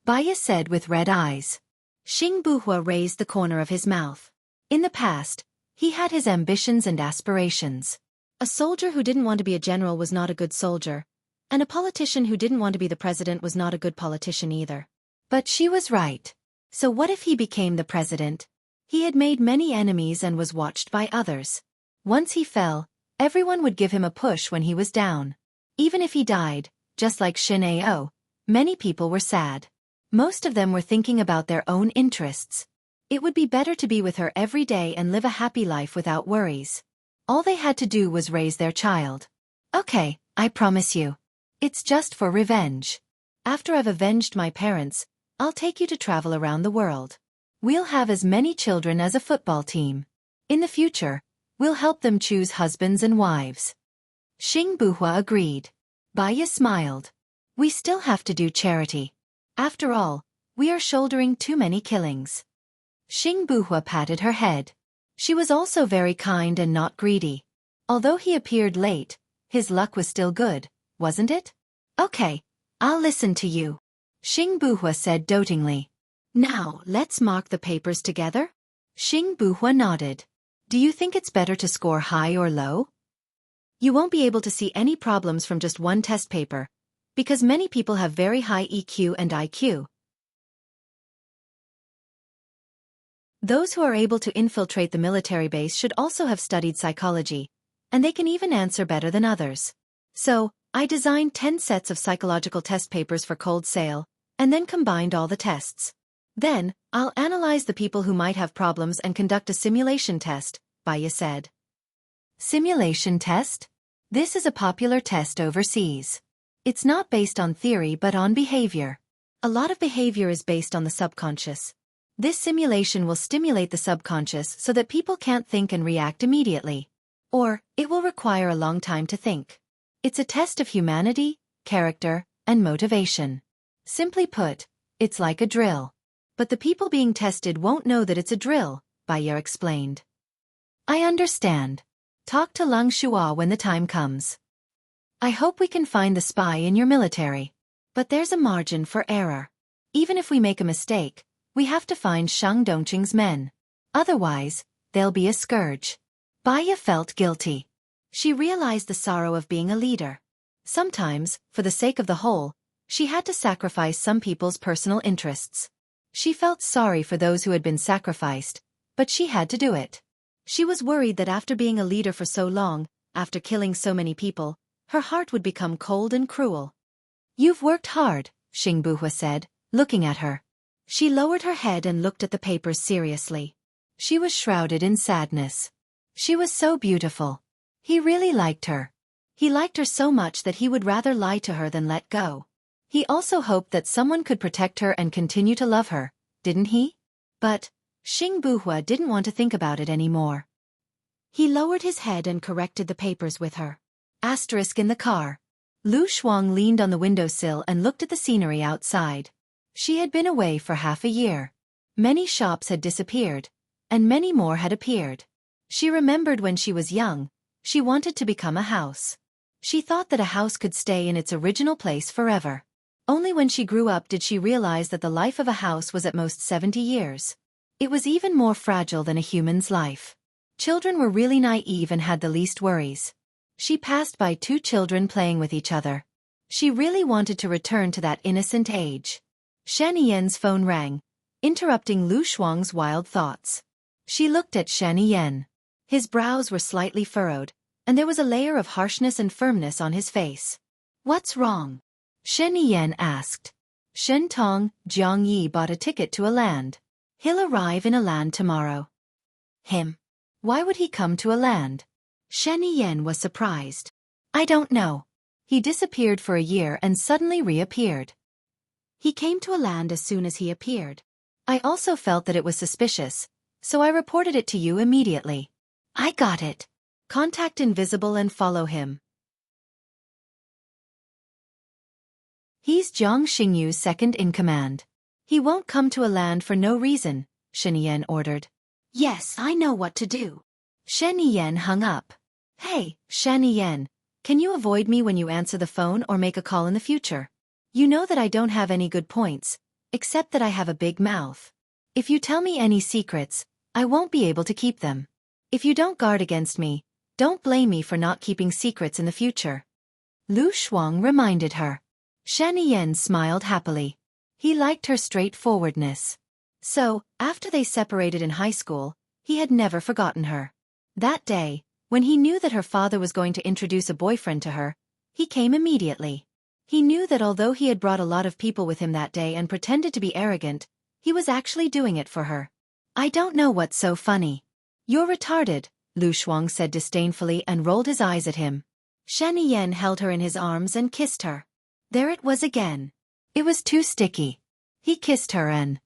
Baya said with red eyes. Xingbuhua raised the corner of his mouth. In the past, he had his ambitions and aspirations. A soldier who didn't want to be a general was not a good soldier, and a politician who didn't want to be the president was not a good politician either. But she was right. So what if he became the president? He had made many enemies and was watched by others. Once he fell, everyone would give him a push when he was down. Even if he died, just like Shin Ao, many people were sad. Most of them were thinking about their own interests. It would be better to be with her every day and live a happy life without worries. All they had to do was raise their child. Okay, I promise you. It's just for revenge. After I've avenged my parents, I'll take you to travel around the world. We'll have as many children as a football team. In the future, we'll help them choose husbands and wives. Xingbuhua agreed. Baya smiled. We still have to do charity. After all, we are shouldering too many killings. Xingbuhua patted her head. She was also very kind and not greedy. Although he appeared late, his luck was still good, wasn't it? Okay, I'll listen to you. Xingbuhua said dotingly. Now, let's mark the papers together? Xingbuhua nodded. Do you think it's better to score high or low? You won't be able to see any problems from just one test paper, because many people have very high EQ and IQ. Those who are able to infiltrate the military base should also have studied psychology, and they can even answer better than others. So, I designed 10 sets of psychological test papers for cold sale, and then combined all the tests. Then, I'll analyze the people who might have problems and conduct a simulation test, Baya said. Simulation test? This is a popular test overseas. It's not based on theory but on behavior. A lot of behavior is based on the subconscious. This simulation will stimulate the subconscious so that people can't think and react immediately. Or, it will require a long time to think. It's a test of humanity, character, and motivation. Simply put, it's like a drill. But the people being tested won't know that it's a drill, Baya explained. I understand. Talk to Lang Shua when the time comes. I hope we can find the spy in your military. But there's a margin for error. Even if we make a mistake, we have to find Shang Dongqing's men. Otherwise, they'll be a scourge. Baya felt guilty. She realized the sorrow of being a leader. Sometimes, for the sake of the whole, she had to sacrifice some people's personal interests. She felt sorry for those who had been sacrificed, but she had to do it. She was worried that after being a leader for so long, after killing so many people, her heart would become cold and cruel. You've worked hard, Xingbuhua said, looking at her. She lowered her head and looked at the papers seriously. She was shrouded in sadness. She was so beautiful. He really liked her. He liked her so much that he would rather lie to her than let go. He also hoped that someone could protect her and continue to love her, didn't he? But Xingbuhua didn't want to think about it anymore. He lowered his head and corrected the papers with her. Asterisk in the car. Lu Shuang leaned on the windowsill and looked at the scenery outside. She had been away for half a year. Many shops had disappeared, and many more had appeared. She remembered when she was young, she wanted to become a house. She thought that a house could stay in its original place forever. Only when she grew up did she realize that the life of a house was at most 70 years. It was even more fragile than a human's life. Children were really naive and had the least worries. She passed by 2 children playing with each other. She really wanted to return to that innocent age. Shen Yan's phone rang, interrupting Lu Shuang's wild thoughts. She looked at Shen Yan. His brows were slightly furrowed, and there was a layer of harshness and firmness on his face. "What's wrong?" Shen Yan asked. Shen Tong, Jiang Yi bought a ticket to a land. He'll arrive in a land tomorrow. Him? Why would he come to a land? Shen Yan was surprised. I don't know. He disappeared for a year and suddenly reappeared. He came to a land as soon as he appeared. I also felt that it was suspicious, so I reported it to you immediately. I got it. Contact Invisible and follow him. He's Jiang Xingyu's second-in-command. He won't come to a land for no reason, Shen Yan ordered. Yes, I know what to do. Shen Yan hung up. Hey, Shen Yan, can you avoid me when you answer the phone or make a call in the future? You know that I don't have any good points, except that I have a big mouth. If you tell me any secrets, I won't be able to keep them. If you don't guard against me, don't blame me for not keeping secrets in the future. Lu Shuang reminded her. Shen Yan smiled happily. He liked her straightforwardness. So, after they separated in high school, he had never forgotten her. That day, when he knew that her father was going to introduce a boyfriend to her, he came immediately. He knew that although he had brought a lot of people with him that day and pretended to be arrogant, he was actually doing it for her. I don't know what's so funny. You're retarded, Lu Shuang said disdainfully and rolled his eyes at him. Shen Yan held her in his arms and kissed her. There it was again. It was too sticky. He kissed her and...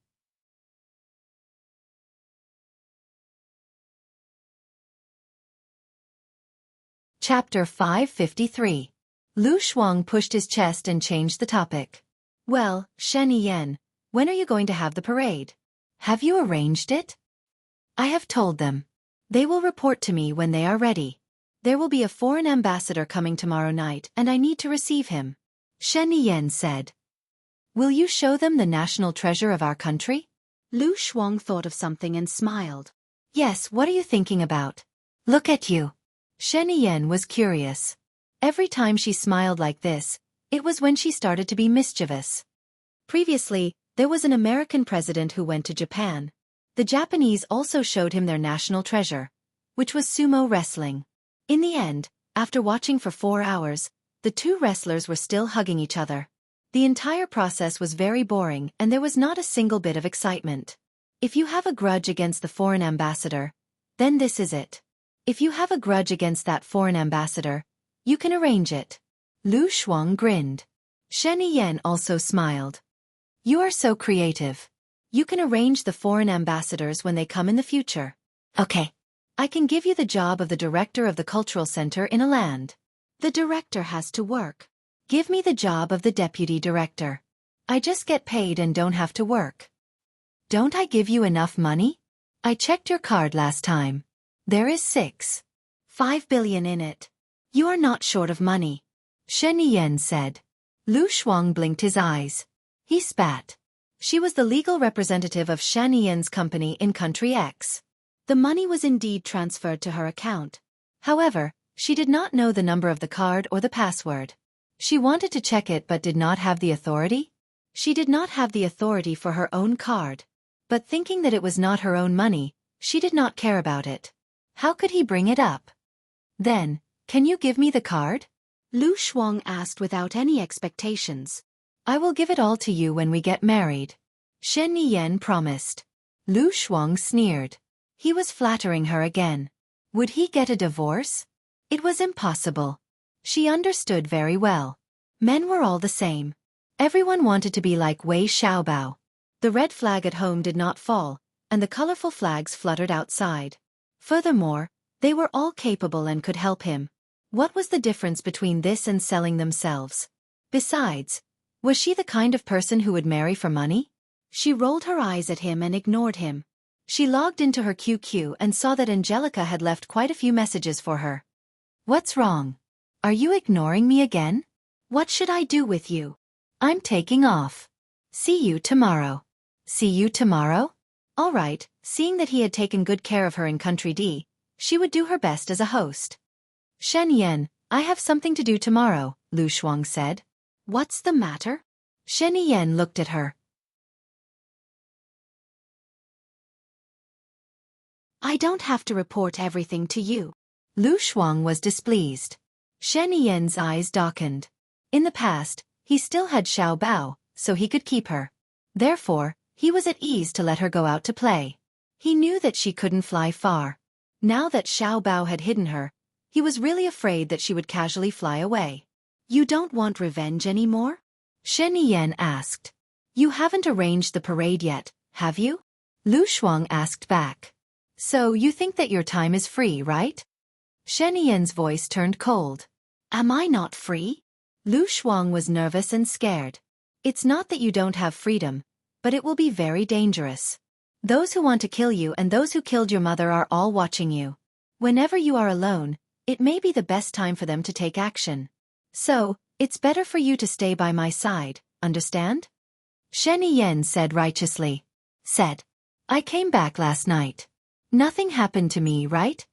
Chapter 553. Lu Shuang pushed his chest and changed the topic. Well, Shen Yan, when are you going to have the parade? Have you arranged it? I have told them. They will report to me when they are ready. There will be a foreign ambassador coming tomorrow night and I need to receive him. Shen Yan said. Will you show them the national treasure of our country? Lu Shuang thought of something and smiled. Yes, what are you thinking about? Look at you. Shen Yan was curious. Every time she smiled like this, it was when she started to be mischievous. Previously, there was an American president who went to Japan. The Japanese also showed him their national treasure, which was sumo wrestling. In the end, after watching for 4 hours, the 2 wrestlers were still hugging each other. The entire process was very boring and there was not a single bit of excitement. If you have a grudge against the foreign ambassador, then this is it. If you have a grudge against that foreign ambassador, you can arrange it. Lu Shuang grinned. Shen Yan also smiled. You are so creative. You can arrange the foreign ambassadors when they come in the future. Okay. I can give you the job of the director of the cultural center in a land. The director has to work. Give me the job of the deputy director. I just get paid and don't have to work. Don't I give you enough money? I checked your card last time. There is 5 billion in it. You are not short of money. Shen Yan said. Lu Shuang blinked his eyes. He spat. She was the legal representative of Shen Yan's company in Country X. The money was indeed transferred to her account. However, she did not know the number of the card or the password. She wanted to check it but did not have the authority. She did not have the authority for her own card. But thinking that it was not her own money, she did not care about it. How could he bring it up? Then, can you give me the card? Lu Shuang asked without any expectations. I will give it all to you when we get married. Shen Yan promised. Lu Shuang sneered. He was flattering her again. Would he get a divorce? It was impossible. She understood very well. Men were all the same. Everyone wanted to be like Wei Xiaobao. The red flag at home did not fall, and the colorful flags fluttered outside. Furthermore, they were all capable and could help him. What was the difference between this and selling themselves? Besides, was she the kind of person who would marry for money? She rolled her eyes at him and ignored him. She logged into her QQ and saw that Angelica had left quite a few messages for her. What's wrong? Are you ignoring me again? What should I do with you? I'm taking off. See you tomorrow. See you tomorrow? All right, seeing that he had taken good care of her in Country D, she would do her best as a host. Shen Yan, I have something to do tomorrow, Lu Shuang said. What's the matter? Shen Yan looked at her. I don't have to report everything to you. Lu Shuang was displeased. Shen Yan's eyes darkened. In the past, he still had Xiao Bao, so he could keep her. Therefore, he was at ease to let her go out to play. He knew that she couldn't fly far. Now that Xiao Bao had hidden her, he was really afraid that she would casually fly away. You don't want revenge anymore? Shen Yan asked. You haven't arranged the parade yet, have you? Lu Shuang asked back. So you think that your time is free, right? Shen Yan's voice turned cold. Am I not free? Lu Shuang was nervous and scared. It's not that you don't have freedom, but it will be very dangerous. Those who want to kill you and those who killed your mother are all watching you. Whenever you are alone, it may be the best time for them to take action. So, it's better for you to stay by my side, understand? Shen Yan said righteously. I came back last night. Nothing happened to me, right?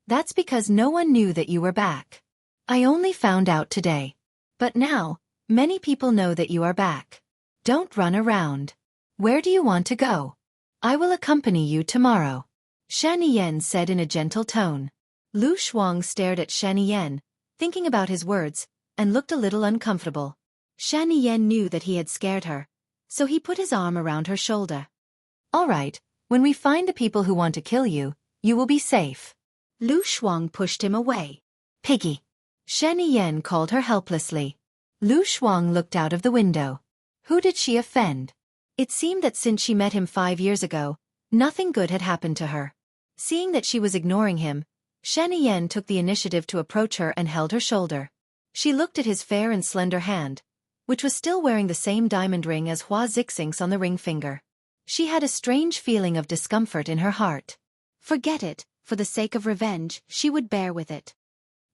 That's because no one knew that you were back. I only found out today. But now, many people know that you are back. Don't run around. Where do you want to go? I will accompany you tomorrow. Shen Yan said in a gentle tone. Lu Shuang stared at Shen Yan, thinking about his words, and looked a little uncomfortable. Shen Yan knew that he had scared her, so he put his arm around her shoulder. All right, when we find the people who want to kill you, you will be safe. Lu Shuang pushed him away. Piggy. Shen Yan called her helplessly. Lu Shuang looked out of the window. Who did she offend? It seemed that since she met him 5 years ago, nothing good had happened to her. Seeing that she was ignoring him, Shen Yan took the initiative to approach her and held her shoulder. She looked at his fair and slender hand, which was still wearing the same diamond ring as Hua Zixing's on the ring finger. She had a strange feeling of discomfort in her heart. Forget it, for the sake of revenge, she would bear with it.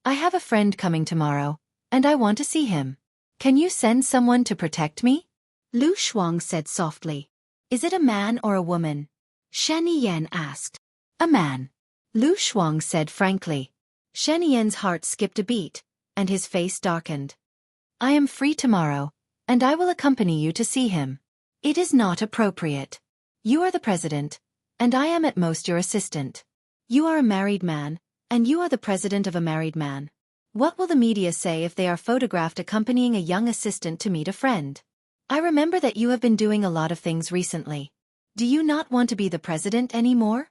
I have a friend coming tomorrow, and I want to see him. Can you send someone to protect me? Lu Shuang said softly. Is it a man or a woman? Shen Yan asked. A man. Lu Shuang said frankly. Shen Yan's heart skipped a beat, and his face darkened. I am free tomorrow, and I will accompany you to see him. It is not appropriate. You are the president, and I am at most your assistant. You are a married man, and you are the president of a married man. What will the media say if they are photographed accompanying a young assistant to meet a friend? I remember that you have been doing a lot of things recently. Do you not want to be the president anymore?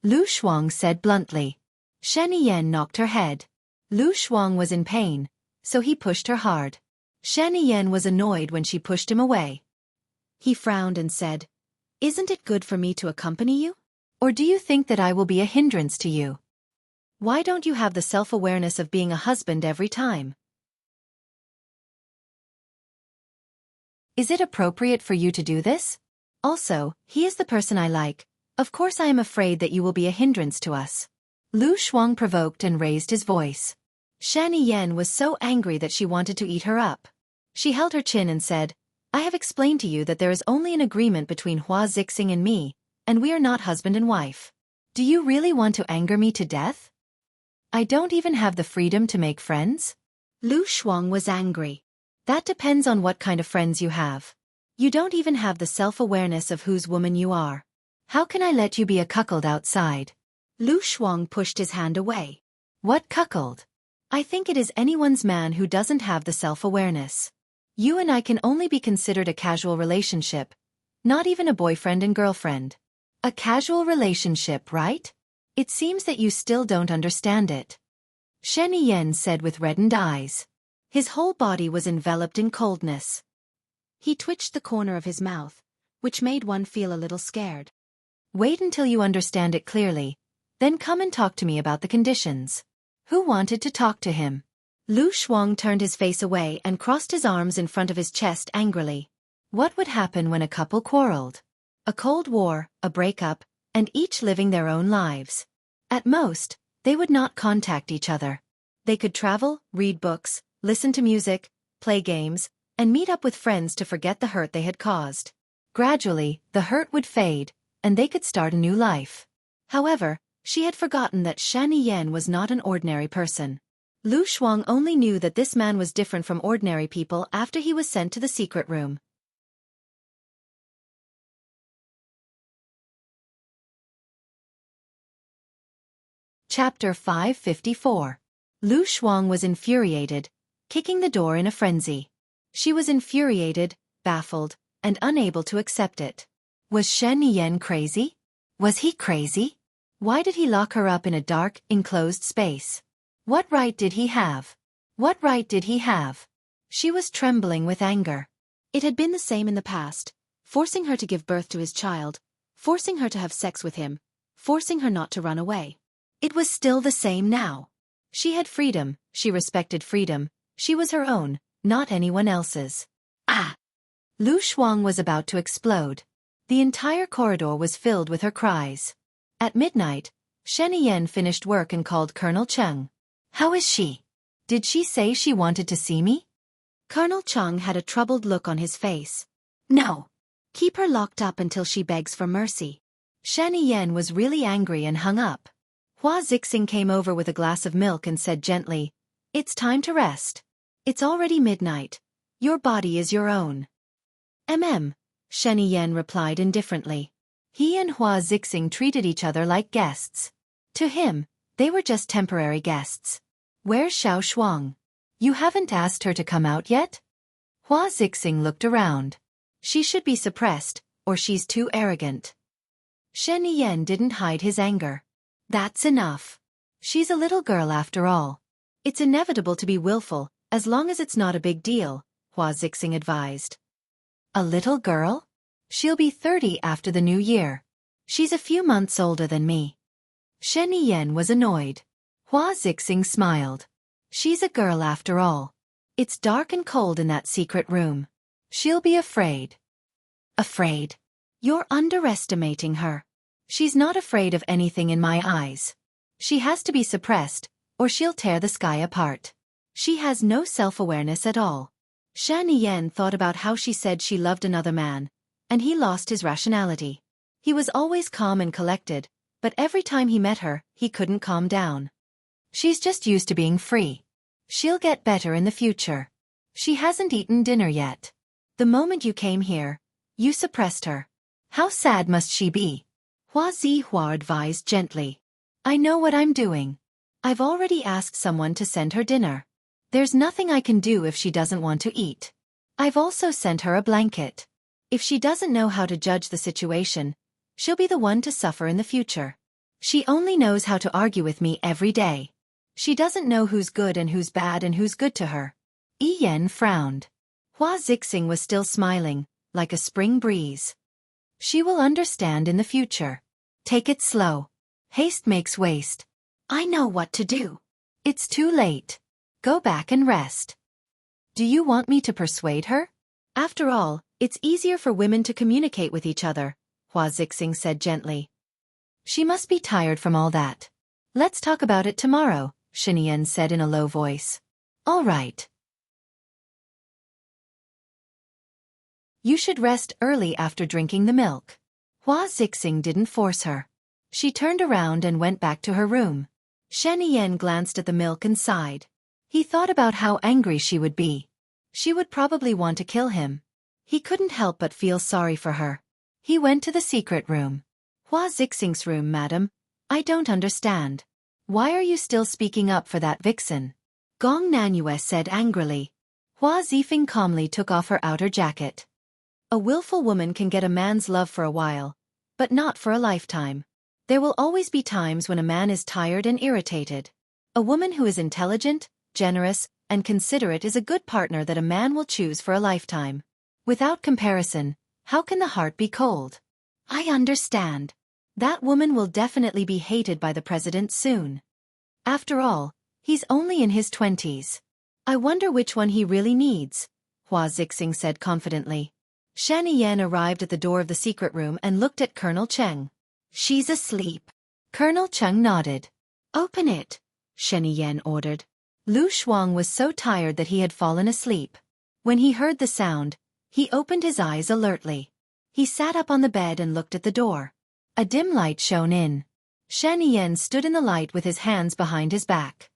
Lu Shuang said bluntly. Shen Yan knocked her head. Lu Shuang was in pain, so he pushed her hard. Shen Yan was annoyed when she pushed him away. He frowned and said, Isn't it good for me to accompany you? Or do you think that I will be a hindrance to you? Why don't you have the self-awareness of being a husband every time? Is it appropriate for you to do this? Also, he is the person I like. Of course I am afraid that you will be a hindrance to us. Lu Shuang provoked and raised his voice. Shen Yan was so angry that she wanted to eat her up. She held her chin and said, I have explained to you that there is only an agreement between Hua Zixing and me, and we are not husband and wife. Do you really want to anger me to death? I don't even have the freedom to make friends? Lu Shuang was angry. That depends on what kind of friends you have. You don't even have the self-awareness of whose woman you are. How can I let you be a cuckold outside? Lu Shuang pushed his hand away. What cuckold? I think it is anyone's man who doesn't have the self-awareness. You and I can only be considered a casual relationship, not even a boyfriend and girlfriend. A casual relationship, right? It seems that you still don't understand it. Shen Yan said with reddened eyes. His whole body was enveloped in coldness. He twitched the corner of his mouth, which made one feel a little scared. Wait until you understand it clearly, then come and talk to me about the conditions. Who wanted to talk to him? Lu Shuang turned his face away and crossed his arms in front of his chest angrily. What would happen when a couple quarreled? A cold war, a breakup, and each living their own lives. At most, they would not contact each other. They could travel, read books, listen to music, play games, and meet up with friends to forget the hurt they had caused. Gradually, the hurt would fade, and they could start a new life. However, she had forgotten that Shan Yen was not an ordinary person. Lu Shuang only knew that this man was different from ordinary people after he was sent to the secret room. Chapter 554. Lu Shuang was infuriated, kicking the door in a frenzy. She was infuriated, baffled, and unable to accept it. Was Shen Yen crazy? Was he crazy? Why did he lock her up in a dark, enclosed space? What right did he have? What right did he have? She was trembling with anger. It had been the same in the past, forcing her to give birth to his child, forcing her to have sex with him, forcing her not to run away. It was still the same now. She had freedom, she respected freedom, she was her own, not anyone else's. Ah! Lu Shuang was about to explode. The entire corridor was filled with her cries. At midnight, Shen Yen finished work and called Colonel Cheng. How is she? Did she say she wanted to see me? Colonel Cheng had a troubled look on his face. No. Keep her locked up until she begs for mercy. Shen Yen was really angry and hung up. Hua Zixing came over with a glass of milk and said gently, "It's time to rest. It's already midnight. Your body is your own." Shen Yen replied indifferently. He and Hua Zixing treated each other like guests. To him, they were just temporary guests. Where's Xiao Shuang? You haven't asked her to come out yet? Hua Zixing looked around. She should be suppressed, or she's too arrogant. Shen Yen didn't hide his anger. That's enough. She's a little girl after all. It's inevitable to be willful, as long as it's not a big deal, Hua Zixing advised. A little girl? She'll be 30 after the new year. She's a few months older than me. Shen Yen was annoyed. Hua Zixing smiled. She's a girl after all. It's dark and cold in that secret room. She'll be afraid. Afraid? You're underestimating her. She's not afraid of anything in my eyes. She has to be suppressed, or she'll tear the sky apart. She has no self-awareness at all. Shan Yen thought about how she said she loved another man, and he lost his rationality. He was always calm and collected, but every time he met her, he couldn't calm down. She's just used to being free. She'll get better in the future. She hasn't eaten dinner yet. The moment you came here, you suppressed her. How sad must she be? Hua Zihua advised gently. I know what I'm doing. I've already asked someone to send her dinner. There's nothing I can do if she doesn't want to eat. I've also sent her a blanket. If she doesn't know how to judge the situation, she'll be the one to suffer in the future. She only knows how to argue with me every day. She doesn't know who's good and who's bad and who's good to her. Yi Yen frowned. Hua Zixing was still smiling, like a spring breeze. She will understand in the future. Take it slow. Haste makes waste. I know what to do. It's too late. Go back and rest. Do you want me to persuade her? After all, it's easier for women to communicate with each other, Hua Zixing said gently. She must be tired from all that. Let's talk about it tomorrow, Shen Yen said in a low voice. All right. You should rest early after drinking the milk. Hua Zixing didn't force her. She turned around and went back to her room. Shen Yen glanced at the milk and sighed. He thought about how angry she would be. She would probably want to kill him. He couldn't help but feel sorry for her. He went to the secret room. Hua Zixing's room, madam. I don't understand. Why are you still speaking up for that vixen? Gong Nanyue said angrily. Hua Zifeng calmly took off her outer jacket. A willful woman can get a man's love for a while, but not for a lifetime. There will always be times when a man is tired and irritated. A woman who is intelligent, generous, and considerate is a good partner that a man will choose for a lifetime. Without comparison, how can the heart be cold? I understand. That woman will definitely be hated by the president soon. After all, he's only in his 20s. I wonder which one he really needs, Hua Zixing said confidently. Shan Yen arrived at the door of the secret room and looked at Colonel Cheng. She's asleep. Colonel Chung nodded. Open it, Shen Yan ordered. Lu Shuang was so tired that he had fallen asleep. When he heard the sound, he opened his eyes alertly. He sat up on the bed and looked at the door. A dim light shone in. Shen Yan stood in the light with his hands behind his back.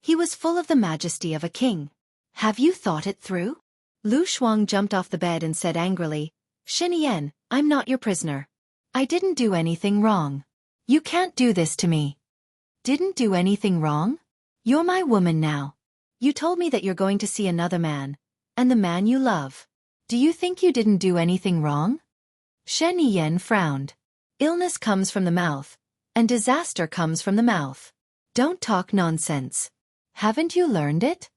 He was full of the majesty of a king. Have you thought it through? Lu Shuang jumped off the bed and said angrily, Shen Yan, I'm not your prisoner. I didn't do anything wrong. You can't do this to me. Didn't do anything wrong? You're my woman now. You told me that you're going to see another man, and the man you love. Do you think you didn't do anything wrong? Shen Yan frowned. Illness comes from the mouth, and disaster comes from the mouth. Don't talk nonsense. Haven't you learned it?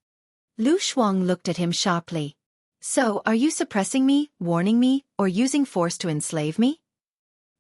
Lu Shuang looked at him sharply. So, are you suppressing me, warning me, or using force to enslave me?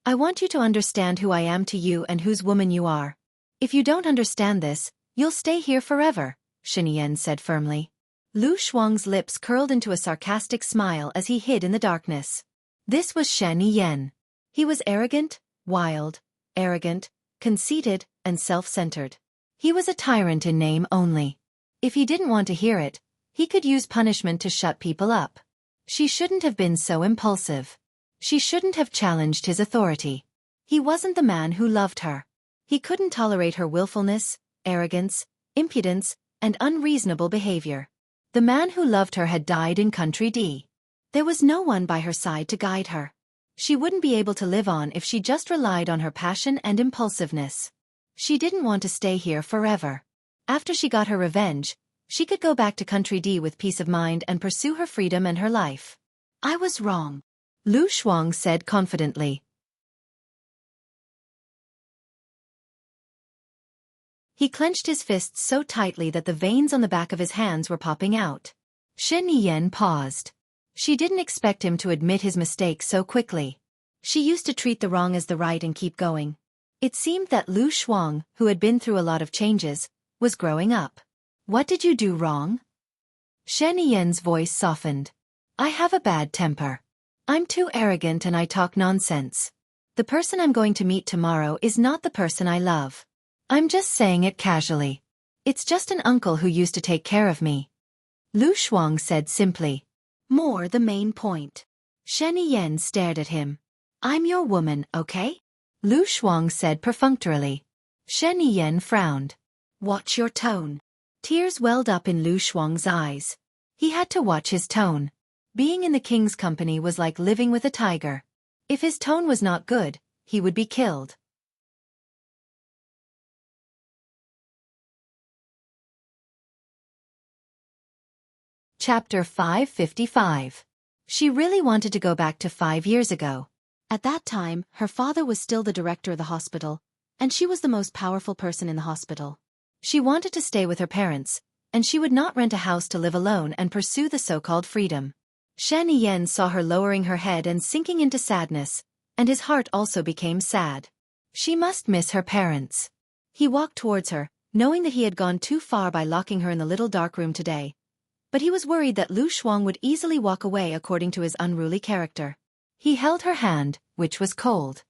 I want you to understand who I am to you and whose woman you are. If you don't understand this, you'll stay here forever, Shen Yan said firmly. Lu Shuang's lips curled into a sarcastic smile as he hid in the darkness. This was Shen Yan. He was arrogant, wild, arrogant, conceited, and self-centered. He was a tyrant in name only. If he didn't want to hear it, he could use punishment to shut people up. She shouldn't have been so impulsive. She shouldn't have challenged his authority. He wasn't the man who loved her. He couldn't tolerate her willfulness, arrogance, impudence, and unreasonable behavior. The man who loved her had died in Country D. There was no one by her side to guide her. She wouldn't be able to live on if she just relied on her passion and impulsiveness. She didn't want to stay here forever. After she got her revenge, she could go back to Country D with peace of mind and pursue her freedom and her life. I was wrong, Lu Shuang said confidently. He clenched his fists so tightly that the veins on the back of his hands were popping out. Shen Yan paused. She didn't expect him to admit his mistake so quickly. She used to treat the wrong as the right and keep going. It seemed that Lu Shuang, who had been through a lot of changes, was growing up. What did you do wrong? Shen Yan's voice softened. I have a bad temper. I'm too arrogant and I talk nonsense. The person I'm going to meet tomorrow is not the person I love. I'm just saying it casually. It's just an uncle who used to take care of me. Lu Shuang said simply. More the main point. Shen Yan stared at him. I'm your woman, okay? Lu Shuang said perfunctorily. Shen Yan frowned. Watch your tone. Tears welled up in Lu Shuang's eyes. He had to watch his tone. Being in the king's company was like living with a tiger. If his tone was not good, he would be killed. Chapter 555. She really wanted to go back to 5 years ago. At that time, her father was still the director of the hospital, and she was the most powerful person in the hospital. She wanted to stay with her parents, and she would not rent a house to live alone and pursue the so-called freedom. Shen Yan saw her lowering her head and sinking into sadness, and his heart also became sad. She must miss her parents. He walked towards her, knowing that he had gone too far by locking her in the little dark room today. But he was worried that Lu Shuang would easily walk away according to his unruly character. He held her hand, which was cold.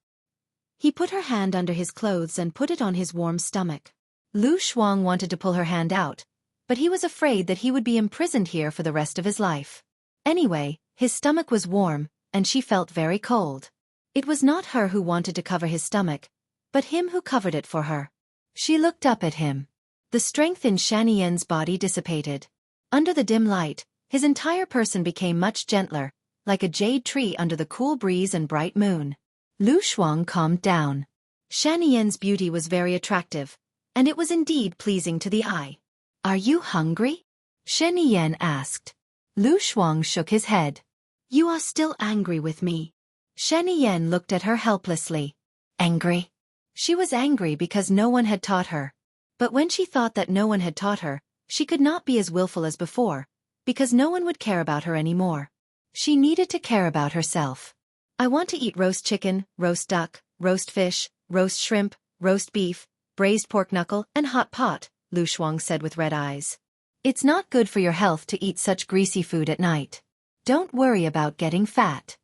He put her hand under his clothes and put it on his warm stomach. Lu Shuang wanted to pull her hand out, but he was afraid that he would be imprisoned here for the rest of his life. Anyway, his stomach was warm, and she felt very cold. It was not her who wanted to cover his stomach, but him who covered it for her. She looked up at him. The strength in Shen Yan's body dissipated. Under the dim light, his entire person became much gentler, like a jade tree under the cool breeze and bright moon. Lu Shuang calmed down. Shen Yan's beauty was very attractive, and it was indeed pleasing to the eye. Are you hungry? Shen Yan asked. Lu Shuang shook his head. You are still angry with me. Shen Yan looked at her helplessly. Angry? She was angry because no one had taught her. But when she thought that no one had taught her, she could not be as willful as before, because no one would care about her anymore. She needed to care about herself. I want to eat roast chicken, roast duck, roast fish, roast shrimp, roast beef, braised pork knuckle, and hot pot, Lu Shuang said with red eyes. It's not good for your health to eat such greasy food at night. Don't worry about getting fat.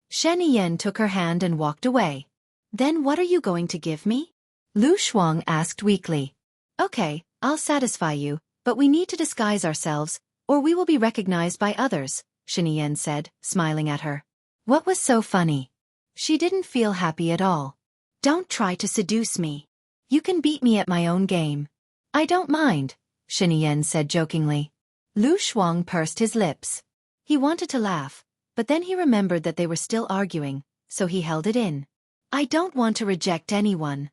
Shen Yan took her hand and walked away. Then what are you going to give me? Lu Shuang asked weakly. Okay, I'll satisfy you, but we need to disguise ourselves, or we will be recognized by others, Shiniyen said, smiling at her. What was so funny? She didn't feel happy at all. Don't try to seduce me. You can beat me at my own game. I don't mind, Shiniyen said jokingly. Lu Shuang pursed his lips. He wanted to laugh, but then he remembered that they were still arguing, so he held it in. I don't want to reject anyone.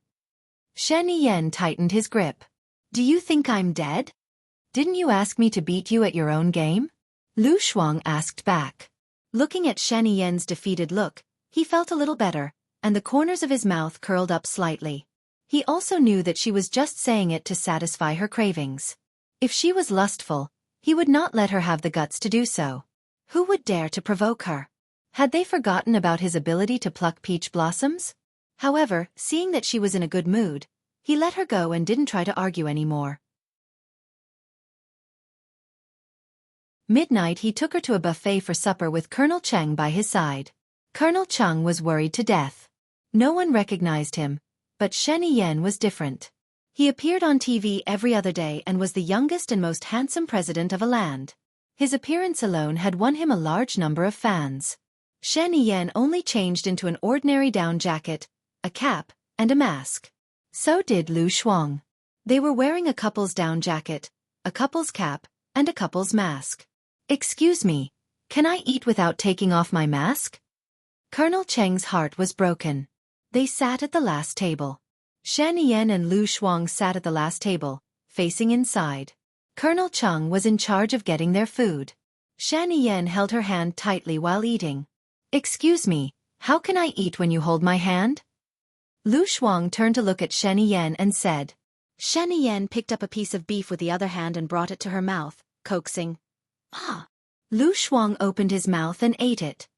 Shiniyen tightened his grip. Do you think I'm dead? Didn't you ask me to beat you at your own game? Lu Shuang asked back. Looking at Sheniyen's defeated look, he felt a little better, and the corners of his mouth curled up slightly. He also knew that she was just saying it to satisfy her cravings. If she was lustful, he would not let her have the guts to do so. Who would dare to provoke her? Had they forgotten about his ability to pluck peach blossoms? However, seeing that she was in a good mood, he let her go and didn't try to argue anymore. Midnight he took her to a buffet for supper with Colonel Cheng by his side. Colonel Cheng was worried to death. No one recognized him, but Sheniyen was different. He appeared on TV every other day and was the youngest and most handsome president of a land. His appearance alone had won him a large number of fans. Sheniyen only changed into an ordinary down jacket, a cap, and a mask. So did Lu Shuang. They were wearing a couple's down jacket, a couple's cap, and a couple's mask. Excuse me, can I eat without taking off my mask? Colonel Cheng's heart was broken. They sat at the last table. Sheniyen and Lu Shuang sat at the last table, facing inside. Colonel Cheng was in charge of getting their food. Sheniyen held her hand tightly while eating. Excuse me, how can I eat when you hold my hand? Lu Shuang turned to look at Sheniyen and said. Sheniyen picked up a piece of beef with the other hand and brought it to her mouth, coaxing. Ah! Lu Shuang opened his mouth and ate it.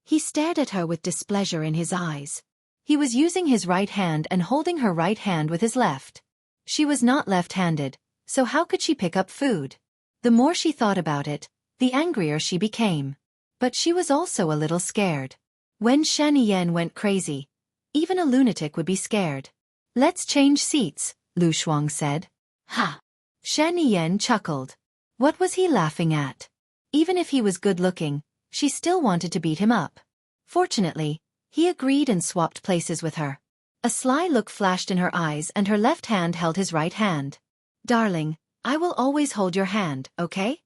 He stared at her with displeasure in his eyes. He was using his right hand and holding her right hand with his left. She was not left-handed, so how could she pick up food? The more she thought about it, the angrier she became. But she was also a little scared. When Sheniyen went crazy, even a lunatic would be scared. Let's change seats, Lu Shuang said. Ha! Sheniyen chuckled. What was he laughing at? Even if he was good-looking, she still wanted to beat him up. Fortunately, he agreed and swapped places with her. A sly look flashed in her eyes and her left hand held his right hand. Darling, I will always hold your hand, okay?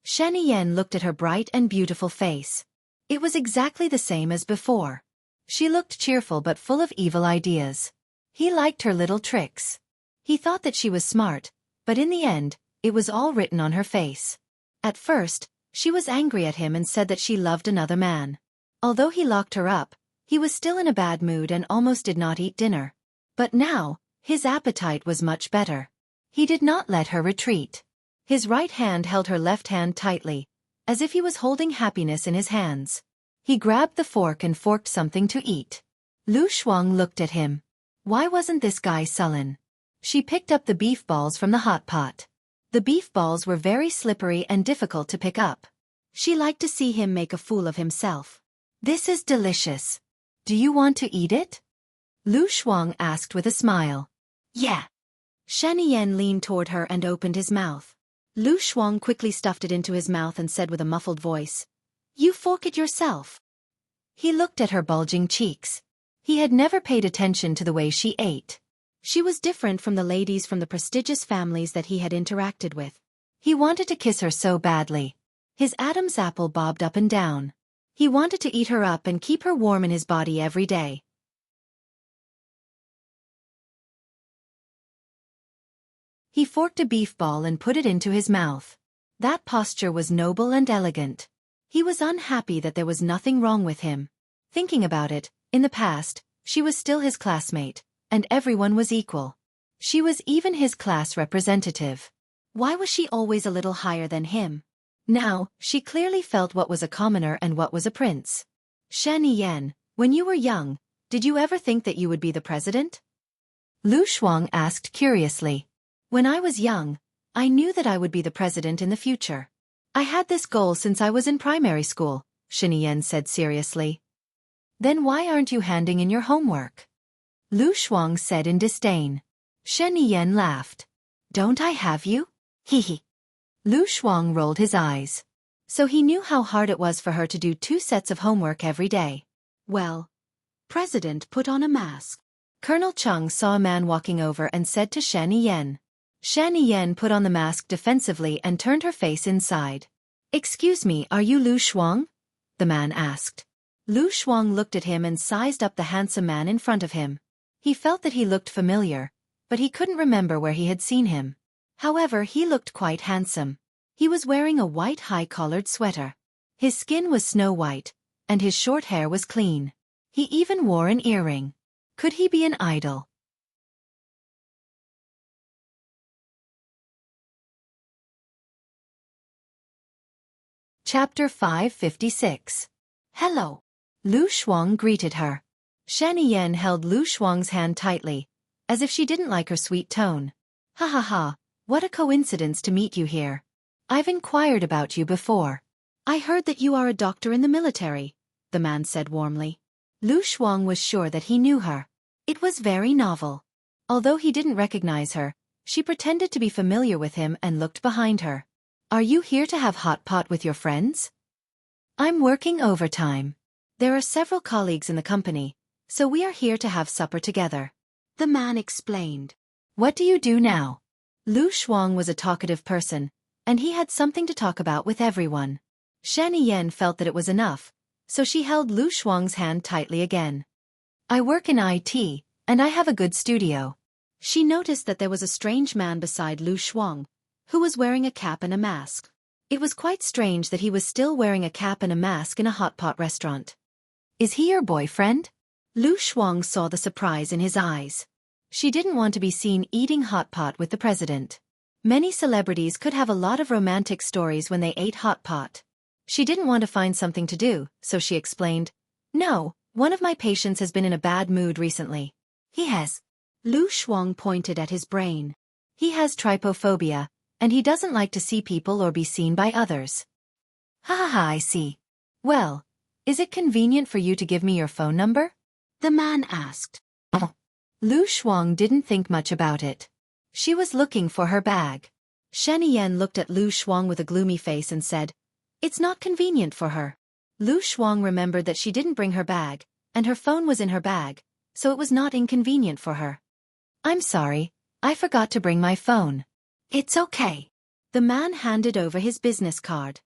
Sheniyen looked at her bright and beautiful face. It was exactly the same as before. She looked cheerful but full of evil ideas. He liked her little tricks. He thought that she was smart, but in the end, it was all written on her face. At first, she was angry at him and said that she loved another man. Although he locked her up, he was still in a bad mood and almost did not eat dinner. But now, his appetite was much better. He did not let her retreat. His right hand held her left hand tightly, as if he was holding happiness in his hands. He grabbed the fork and forked something to eat. Lu Shuang looked at him. Why wasn't this guy sullen? She picked up the beef balls from the hot pot. The beef balls were very slippery and difficult to pick up. She liked to see him make a fool of himself. This is delicious. Do you want to eat it? Lu Shuang asked with a smile. Yeah. Sheniyen leaned toward her and opened his mouth. Lu Shuang quickly stuffed it into his mouth and said with a muffled voice, You fork it yourself. He looked at her bulging cheeks. He had never paid attention to the way she ate. She was different from the ladies from the prestigious families that he had interacted with. He wanted to kiss her so badly. His Adam's apple bobbed up and down. He wanted to eat her up and keep her warm in his body every day. He forked a beef ball and put it into his mouth. That posture was noble and elegant. He was unhappy that there was nothing wrong with him. Thinking about it, in the past, she was still his classmate, and everyone was equal. She was even his class representative. Why was she always a little higher than him? Now, she clearly felt what was a commoner and what was a prince. Sheniyen, when you were young, did you ever think that you would be the president? Lu Shuang asked curiously. When I was young, I knew that I would be the president in the future. I had this goal since I was in primary school, Sheniyen said seriously. Then why aren't you handing in your homework? Lu Shuang said in disdain. Shen Yan laughed. Don't I have you? Hee hee. Lu Shuang rolled his eyes. So he knew how hard it was for her to do 2 sets of homework every day. Well, President put on a mask. Colonel Chung saw a man walking over and said to Shen Yan. Shen Yan put on the mask defensively and turned her face inside. Excuse me, are you Lu Shuang? The man asked. Lu Shuang looked at him and sized up the handsome man in front of him. He felt that he looked familiar, but he couldn't remember where he had seen him. However, he looked quite handsome. He was wearing a white high-collared sweater. His skin was snow white, and his short hair was clean. He even wore an earring. Could he be an idol? Chapter 556. Hello. Lu Shuang greeted her. Shen Yan held Lu Shuang's hand tightly, as if she didn't like her sweet tone. Ha ha ha, what a coincidence to meet you here. I've inquired about you before. I heard that you are a doctor in the military, the man said warmly. Lu Shuang was sure that he knew her. It was very novel. Although he didn't recognize her, she pretended to be familiar with him and looked behind her. Are you here to have hot pot with your friends? I'm working overtime. There are several colleagues in the company, so we are here to have supper together. The man explained. What do you do now? Lu Shuang was a talkative person, and he had something to talk about with everyone. Shen Yan felt that it was enough, so she held Lu Shuang's hand tightly again. I work in IT, and I have a good studio. She noticed that there was a strange man beside Lu Shuang, who was wearing a cap and a mask. It was quite strange that he was still wearing a cap and a mask in a hot pot restaurant. Is he your boyfriend? Lu Shuang saw the surprise in his eyes. She didn't want to be seen eating hot pot with the president. Many celebrities could have a lot of romantic stories when they ate hot pot. She didn't want to find something to do, so she explained, No, one of my patients has been in a bad mood recently. He has. Lu Shuang pointed at his brain. He has trypophobia, and he doesn't like to see people or be seen by others. Ha ha ha, I see. Well, is it convenient for you to give me your phone number? The man asked. Lu Shuang didn't think much about it. She was looking for her bag. Shen Yan looked at Lu Shuang with a gloomy face and said, It's not convenient for her. Lu Shuang remembered that she didn't bring her bag, and her phone was in her bag, so it was not inconvenient for her. I'm sorry, I forgot to bring my phone. It's okay. The man handed over his business card.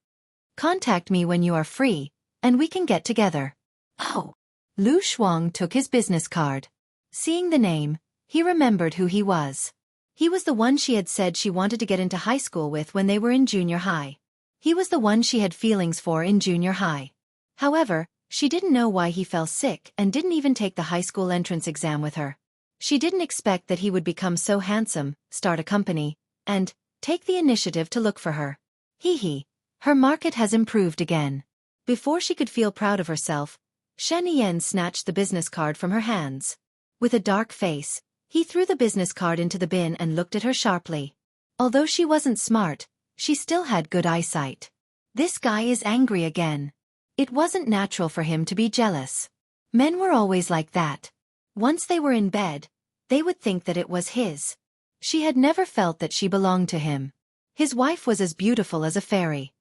Contact me when you are free, and we can get together. Oh. Lu Shuang took his business card. Seeing the name, he remembered who he was. He was the one she had said she wanted to get into high school with when they were in junior high. He was the one she had feelings for in junior high. However, she didn't know why he fell sick and didn't even take the high school entrance exam with her. She didn't expect that he would become so handsome, start a company, and take the initiative to look for her. Hee hee. Her market has improved again. Before she could feel proud of herself, Shen Yan snatched the business card from her hands. With a dark face, he threw the business card into the bin and looked at her sharply. Although she wasn't smart, she still had good eyesight. This guy is angry again. It wasn't natural for him to be jealous. Men were always like that. Once they were in bed, they would think that it was his. She had never felt that she belonged to him. His wife was as beautiful as a fairy.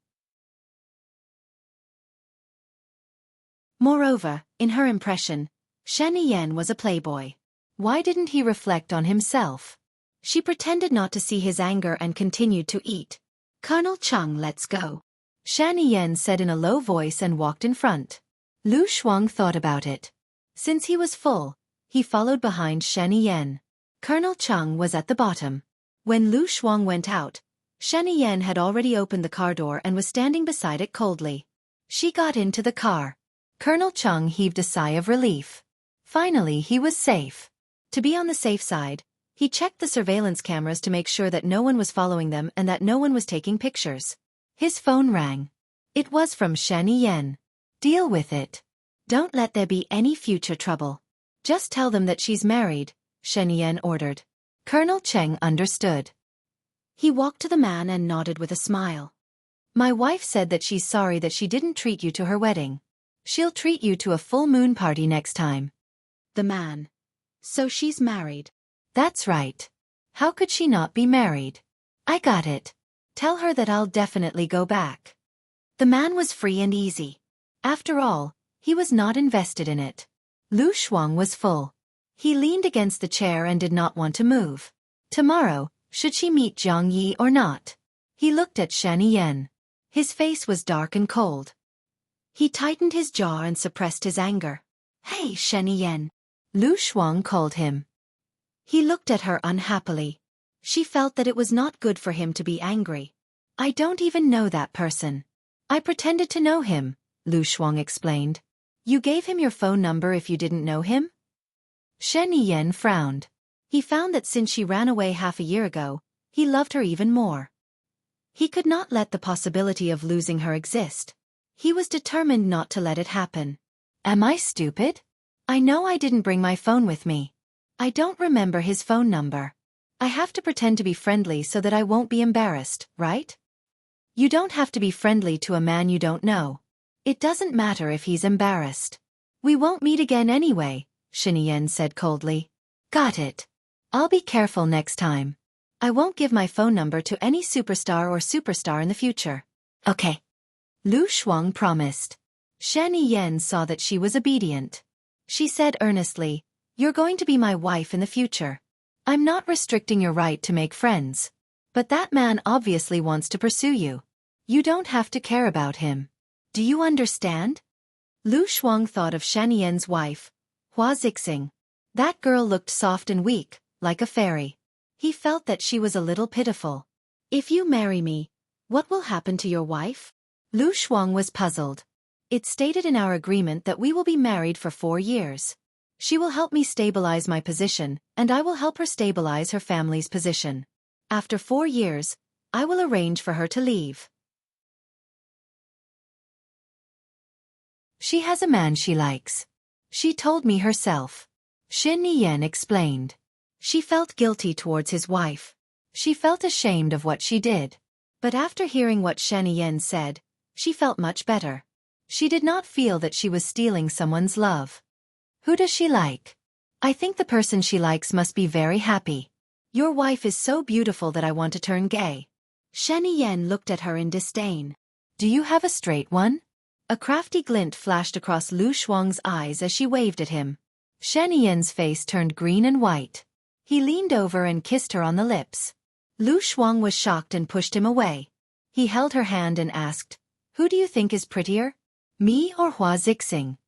Moreover, in her impression, Shen Yan was a playboy. Why didn't he reflect on himself? She pretended not to see his anger and continued to eat. Colonel Chung, let's go. Shen Yan said in a low voice and walked in front. Lu Shuang thought about it. Since he was full, he followed behind Shen Yan. Colonel Chung was at the bottom. When Lu Shuang went out, Shen Yan had already opened the car door and was standing beside it coldly. She got into the car. Colonel Chung heaved a sigh of relief. Finally, he was safe. To be on the safe side, he checked the surveillance cameras to make sure that no one was following them and that no one was taking pictures. His phone rang. It was from Shen Yan. Deal with it. Don't let there be any future trouble. Just tell them that she's married, Shen Yan ordered. Colonel Cheng understood. He walked to the man and nodded with a smile. My wife said that she's sorry that she didn't treat you to her wedding. She'll treat you to a full moon party next time. The man. So she's married. That's right. How could she not be married? I got it. Tell her that I'll definitely go back. The man was free and easy. After all, he was not invested in it. Lu Shuang was full. He leaned against the chair and did not want to move. Tomorrow, should she meet Jiang Yi or not? He looked at Shen Yen. His face was dark and cold. He tightened his jaw and suppressed his anger. Hey, Shen Yen. Lu Shuang called him. He looked at her unhappily. She felt that it was not good for him to be angry. I don't even know that person. I pretended to know him, Lu Shuang explained. You gave him your phone number if you didn't know him? Shen Yen frowned. He found that since she ran away half a year ago, he loved her even more. He could not let the possibility of losing her exist. He was determined not to let it happen. Am I stupid? I know I didn't bring my phone with me. I don't remember his phone number. I have to pretend to be friendly so that I won't be embarrassed, right? You don't have to be friendly to a man you don't know. It doesn't matter if he's embarrassed. We won't meet again anyway, Shen Yen said coldly. Got it. I'll be careful next time. I won't give my phone number to any superstar in the future. Okay. Lu Shuang promised. Shen Yen saw that she was obedient. She said earnestly, You're going to be my wife in the future. I'm not restricting your right to make friends. But that man obviously wants to pursue you. You don't have to care about him. Do you understand? Lu Shuang thought of Shen Yen's wife, Hua Zixing. That girl looked soft and weak, like a fairy. He felt that she was a little pitiful. If you marry me, what will happen to your wife? Lu Shuang was puzzled. It's stated in our agreement that we will be married for 4 years. She will help me stabilize my position, and I will help her stabilize her family's position. After 4 years, I will arrange for her to leave. She has a man she likes. She told me herself. Shen Yen explained. She felt guilty towards his wife. She felt ashamed of what she did. But after hearing what Shen Yen said, she felt much better. She did not feel that she was stealing someone's love. Who does she like? I think the person she likes must be very happy. Your wife is so beautiful that I want to turn gay. Shen Yen looked at her in disdain. Do you have a straight one? A crafty glint flashed across Lu Shuang's eyes as she waved at him. Shen Yen's face turned green and white. He leaned over and kissed her on the lips. Lu Shuang was shocked and pushed him away. He held her hand and asked, Who do you think is prettier? Me or Hua Zixing?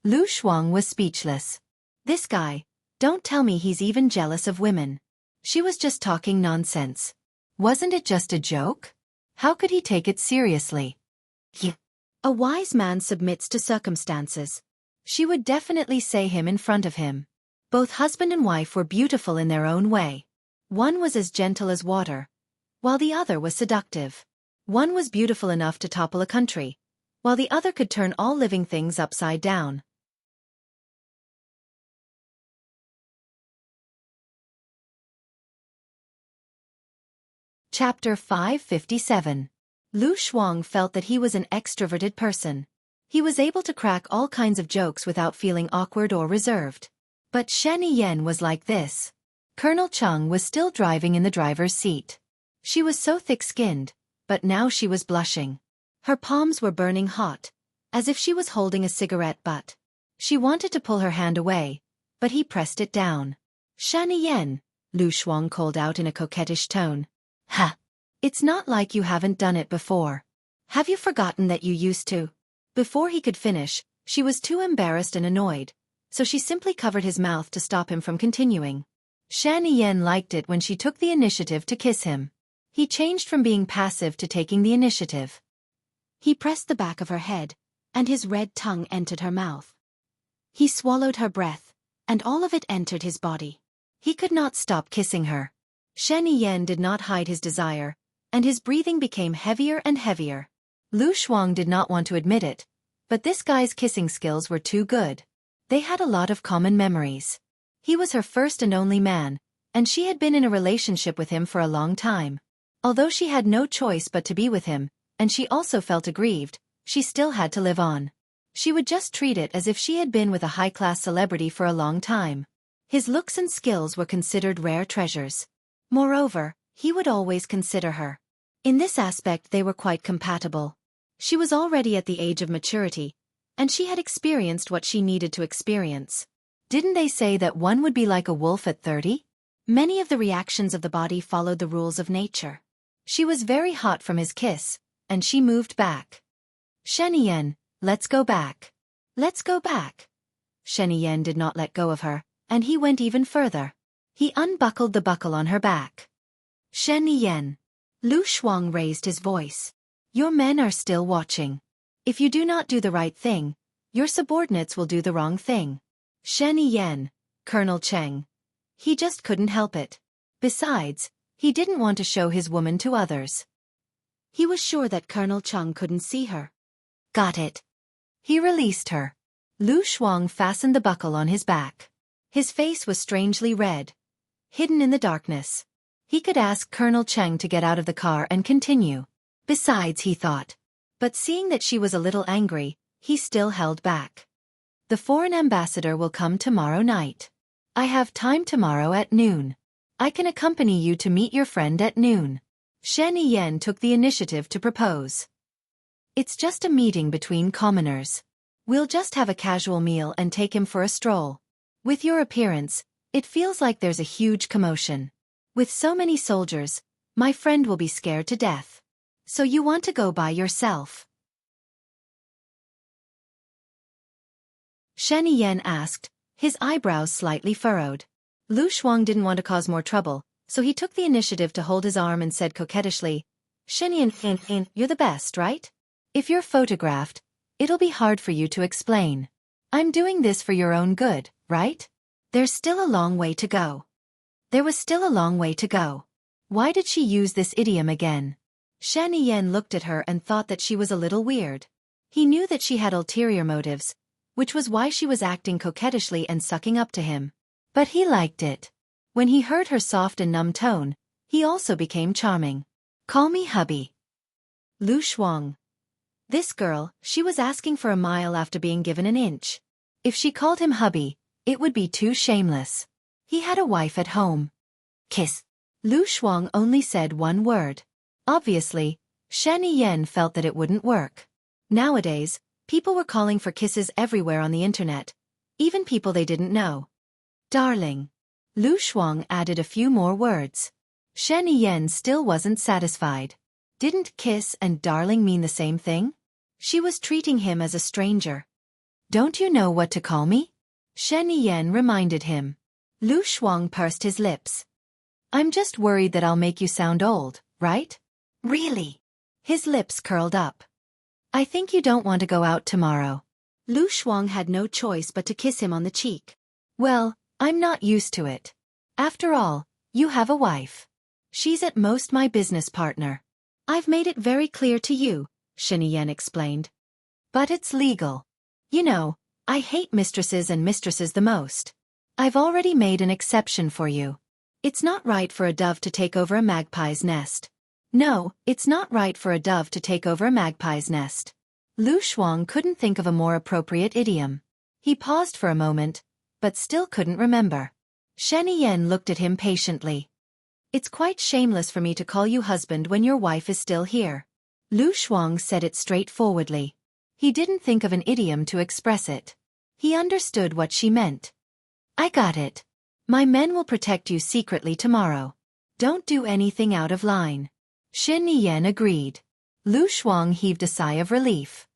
Lu Shuang was speechless. This guy, don't tell me he's even jealous of women. She was just talking nonsense. Wasn't it just a joke? How could he take it seriously? Yeah. A wise man submits to circumstances. She would definitely say him in front of him. Both husband and wife were beautiful in their own way. One was as gentle as water, while the other was seductive. One was beautiful enough to topple a country, while the other could turn all living things upside down. Chapter 557. Lu Shuang felt that he was an extroverted person. He was able to crack all kinds of jokes without feeling awkward or reserved. But Shen Yen was like this. Colonel Chung was still driving in the driver's seat. She was so thick-skinned, but now she was blushing. Her palms were burning hot, as if she was holding a cigarette butt. She wanted to pull her hand away, but he pressed it down. Shen Yen, Lu Shuang called out in a coquettish tone. Ha! It's not like you haven't done it before. Have you forgotten that you used to? Before he could finish, she was too embarrassed and annoyed, so she simply covered his mouth to stop him from continuing. Shen Yen liked it when she took the initiative to kiss him. He changed from being passive to taking the initiative. He pressed the back of her head, and his red tongue entered her mouth. He swallowed her breath, and all of it entered his body. He could not stop kissing her. Shen Yen did not hide his desire, and his breathing became heavier and heavier. Lu Shuang did not want to admit it, but this guy's kissing skills were too good. They had a lot of common memories. He was her first and only man, and she had been in a relationship with him for a long time. Although she had no choice but to be with him, and she also felt aggrieved, she still had to live on. She would just treat it as if she had been with a high-class celebrity for a long time. His looks and skills were considered rare treasures. Moreover, he would always consider her. In this aspect they were quite compatible. She was already at the age of maturity, and she had experienced what she needed to experience. Didn't they say that one would be like a wolf at 30? Many of the reactions of the body followed the rules of nature. She was very hot from his kiss, and she moved back. Shen-Yen, let's go back. Let's go back. Shen-Yen did not let go of her, and he went even further. He unbuckled the buckle on her back. Shen-Yen. Lu Shuang raised his voice. Your men are still watching. If you do not do the right thing, your subordinates will do the wrong thing. Shen-Yen, Colonel Cheng. He just couldn't help it. Besides, he didn't want to show his woman to others. He was sure that Colonel Cheng couldn't see her. Got it. He released her. Lu Shuang fastened the buckle on his back. His face was strangely red, hidden in the darkness. He could ask Colonel Cheng to get out of the car and continue. Besides, he thought. But seeing that she was a little angry, he still held back. The foreign ambassador will come tomorrow night. I have time tomorrow at noon. I can accompany you to meet your friend at noon. Shen-Yen took the initiative to propose. It's just a meeting between commoners. We'll just have a casual meal and take him for a stroll. With your appearance, it feels like there's a huge commotion. With so many soldiers, my friend will be scared to death. So you want to go by yourself? Shen-Yen asked, his eyebrows slightly furrowed. Lu Shuang didn't want to cause more trouble, so he took the initiative to hold his arm and said coquettishly, Shen-Yen, you're the best, right? If you're photographed, it'll be hard for you to explain. I'm doing this for your own good, right? There's still a long way to go. There was still a long way to go. Why did she use this idiom again? Shen-Yen looked at her and thought that she was a little weird. He knew that she had ulterior motives, which was why she was acting coquettishly and sucking up to him. But he liked it. When he heard her soft and numb tone, he also became charming. Call me hubby. Lu Shuang. This girl, she was asking for a mile after being given an inch. If she called him hubby, it would be too shameless. He had a wife at home. Kiss. Lu Shuang only said one word. Obviously, Shen-Yen felt that it wouldn't work. Nowadays, people were calling for kisses everywhere on the internet, even people they didn't know. Darling. Lu Shuang added a few more words. Shen-Yen still wasn't satisfied. Didn't kiss and darling mean the same thing? She was treating him as a stranger. Don't you know what to call me? Shen-Yen reminded him. Lu Shuang pursed his lips. I'm just worried that I'll make you sound old, right? Really? His lips curled up. I think you don't want to go out tomorrow. Lu Shuang had no choice but to kiss him on the cheek. Well, I'm not used to it. After all, you have a wife. She's at most my business partner. I've made it very clear to you, Shen-Yen explained. But it's legal. You know, I hate mistresses and mistresses the most. I've already made an exception for you. It's not right for a dove to take over a magpie's nest. No, it's not right for a dove to take over a magpie's nest. Lu Shuang couldn't think of a more appropriate idiom. He paused for a moment, but still couldn't remember. Shen-Yen looked at him patiently. It's quite shameless for me to call you husband when your wife is still here. Lu Shuang said it straightforwardly. He didn't think of an idiom to express it. He understood what she meant. I got it. My men will protect you secretly tomorrow. Don't do anything out of line. Shen-Yen agreed. Lu Shuang heaved a sigh of relief.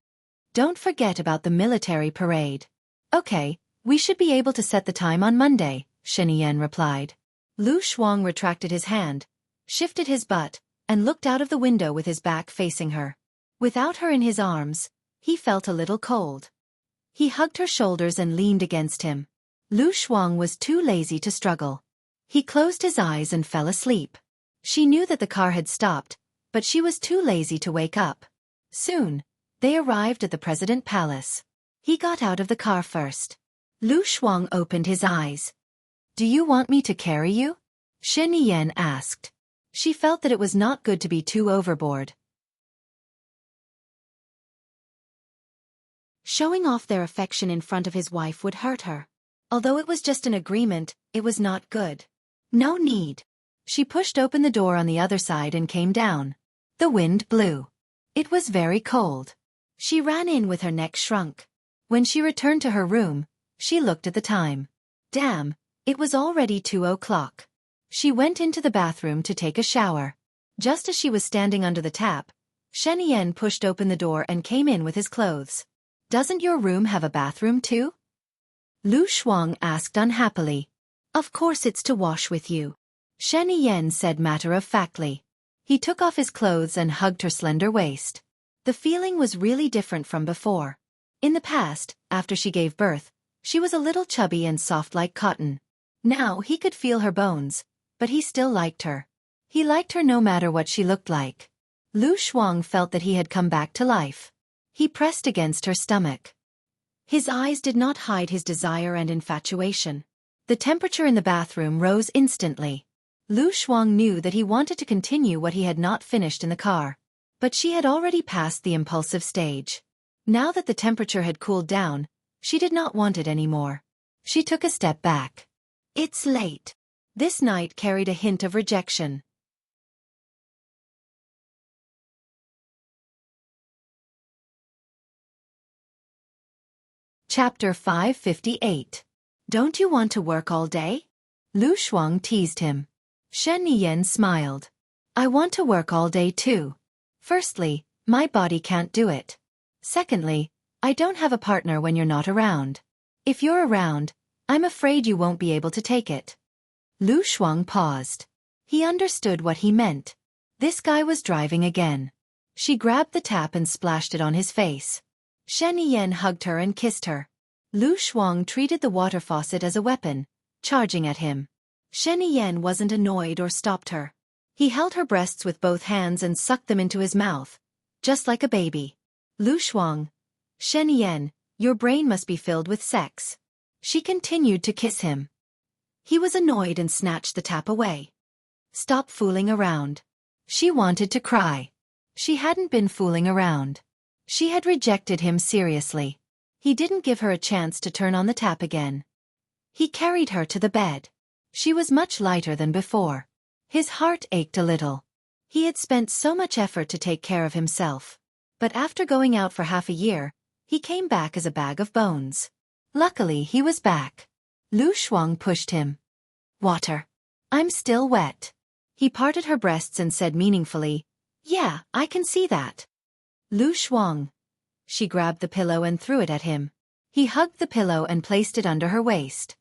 Don't forget about the military parade. Okay, we should be able to set the time on Monday, Shen-Yen replied. Lu Shuang retracted his hand, shifted his butt, and looked out of the window with his back facing her. Without her in his arms, he felt a little cold. He hugged her shoulders and leaned against him. Lu Shuang was too lazy to struggle. He closed his eyes and fell asleep. She knew that the car had stopped, but she was too lazy to wake up. Soon, they arrived at the President Palace. He got out of the car first. Lu Shuang opened his eyes. Do you want me to carry you? Shen-Yen asked. She felt that it was not good to be too overboard. Showing off their affection in front of his wife would hurt her. Although it was just an agreement, it was not good. No need. She pushed open the door on the other side and came down. The wind blew. It was very cold. She ran in with her neck shrunk. When she returned to her room, she looked at the time. Damn, it was already 2 o'clock. She went into the bathroom to take a shower. Just as she was standing under the tap, Shen Yan pushed open the door and came in with his clothes. Doesn't your room have a bathroom too? Lu Shuang asked unhappily. Of course it's to wash with you. Shen Yan said matter-of-factly. He took off his clothes and hugged her slender waist. The feeling was really different from before. In the past, after she gave birth, she was a little chubby and soft like cotton. Now he could feel her bones, but he still liked her. He liked her no matter what she looked like. Lu Shuang felt that he had come back to life. He pressed against her stomach. His eyes did not hide his desire and infatuation. The temperature in the bathroom rose instantly. Lu Shuang knew that he wanted to continue what he had not finished in the car. But she had already passed the impulsive stage. Now that the temperature had cooled down, she did not want it anymore. She took a step back. It's late. This night carried a hint of rejection. Chapter 558. Don't you want to work all day? Lu Shuang teased him. Shen Yan smiled. I want to work all day too. Firstly, my body can't do it. Secondly, I don't have a partner when you're not around. If you're around, I'm afraid you won't be able to take it. Lu Shuang paused. He understood what he meant. This guy was driving again. She grabbed the tap and splashed it on his face. Shen Yan hugged her and kissed her. Lu Shuang treated the water faucet as a weapon, charging at him. Shen Yan wasn't annoyed or stopped her. He held her breasts with both hands and sucked them into his mouth, just like a baby. Lu Shuang, Shen Yan, your brain must be filled with sex. She continued to kiss him. He was annoyed and snatched the tap away. Stop fooling around. She wanted to cry. She hadn't been fooling around. She had rejected him seriously. He didn't give her a chance to turn on the tap again. He carried her to the bed. She was much lighter than before. His heart ached a little. He had spent so much effort to take care of himself. But after going out for half a year, he came back as a bag of bones. Luckily he was back. Lu Shuang pushed him. Water. I'm still wet. He parted her breasts and said meaningfully, Yeah, I can see that. Lu Shuang. She grabbed the pillow and threw it at him. He hugged the pillow and placed it under her waist.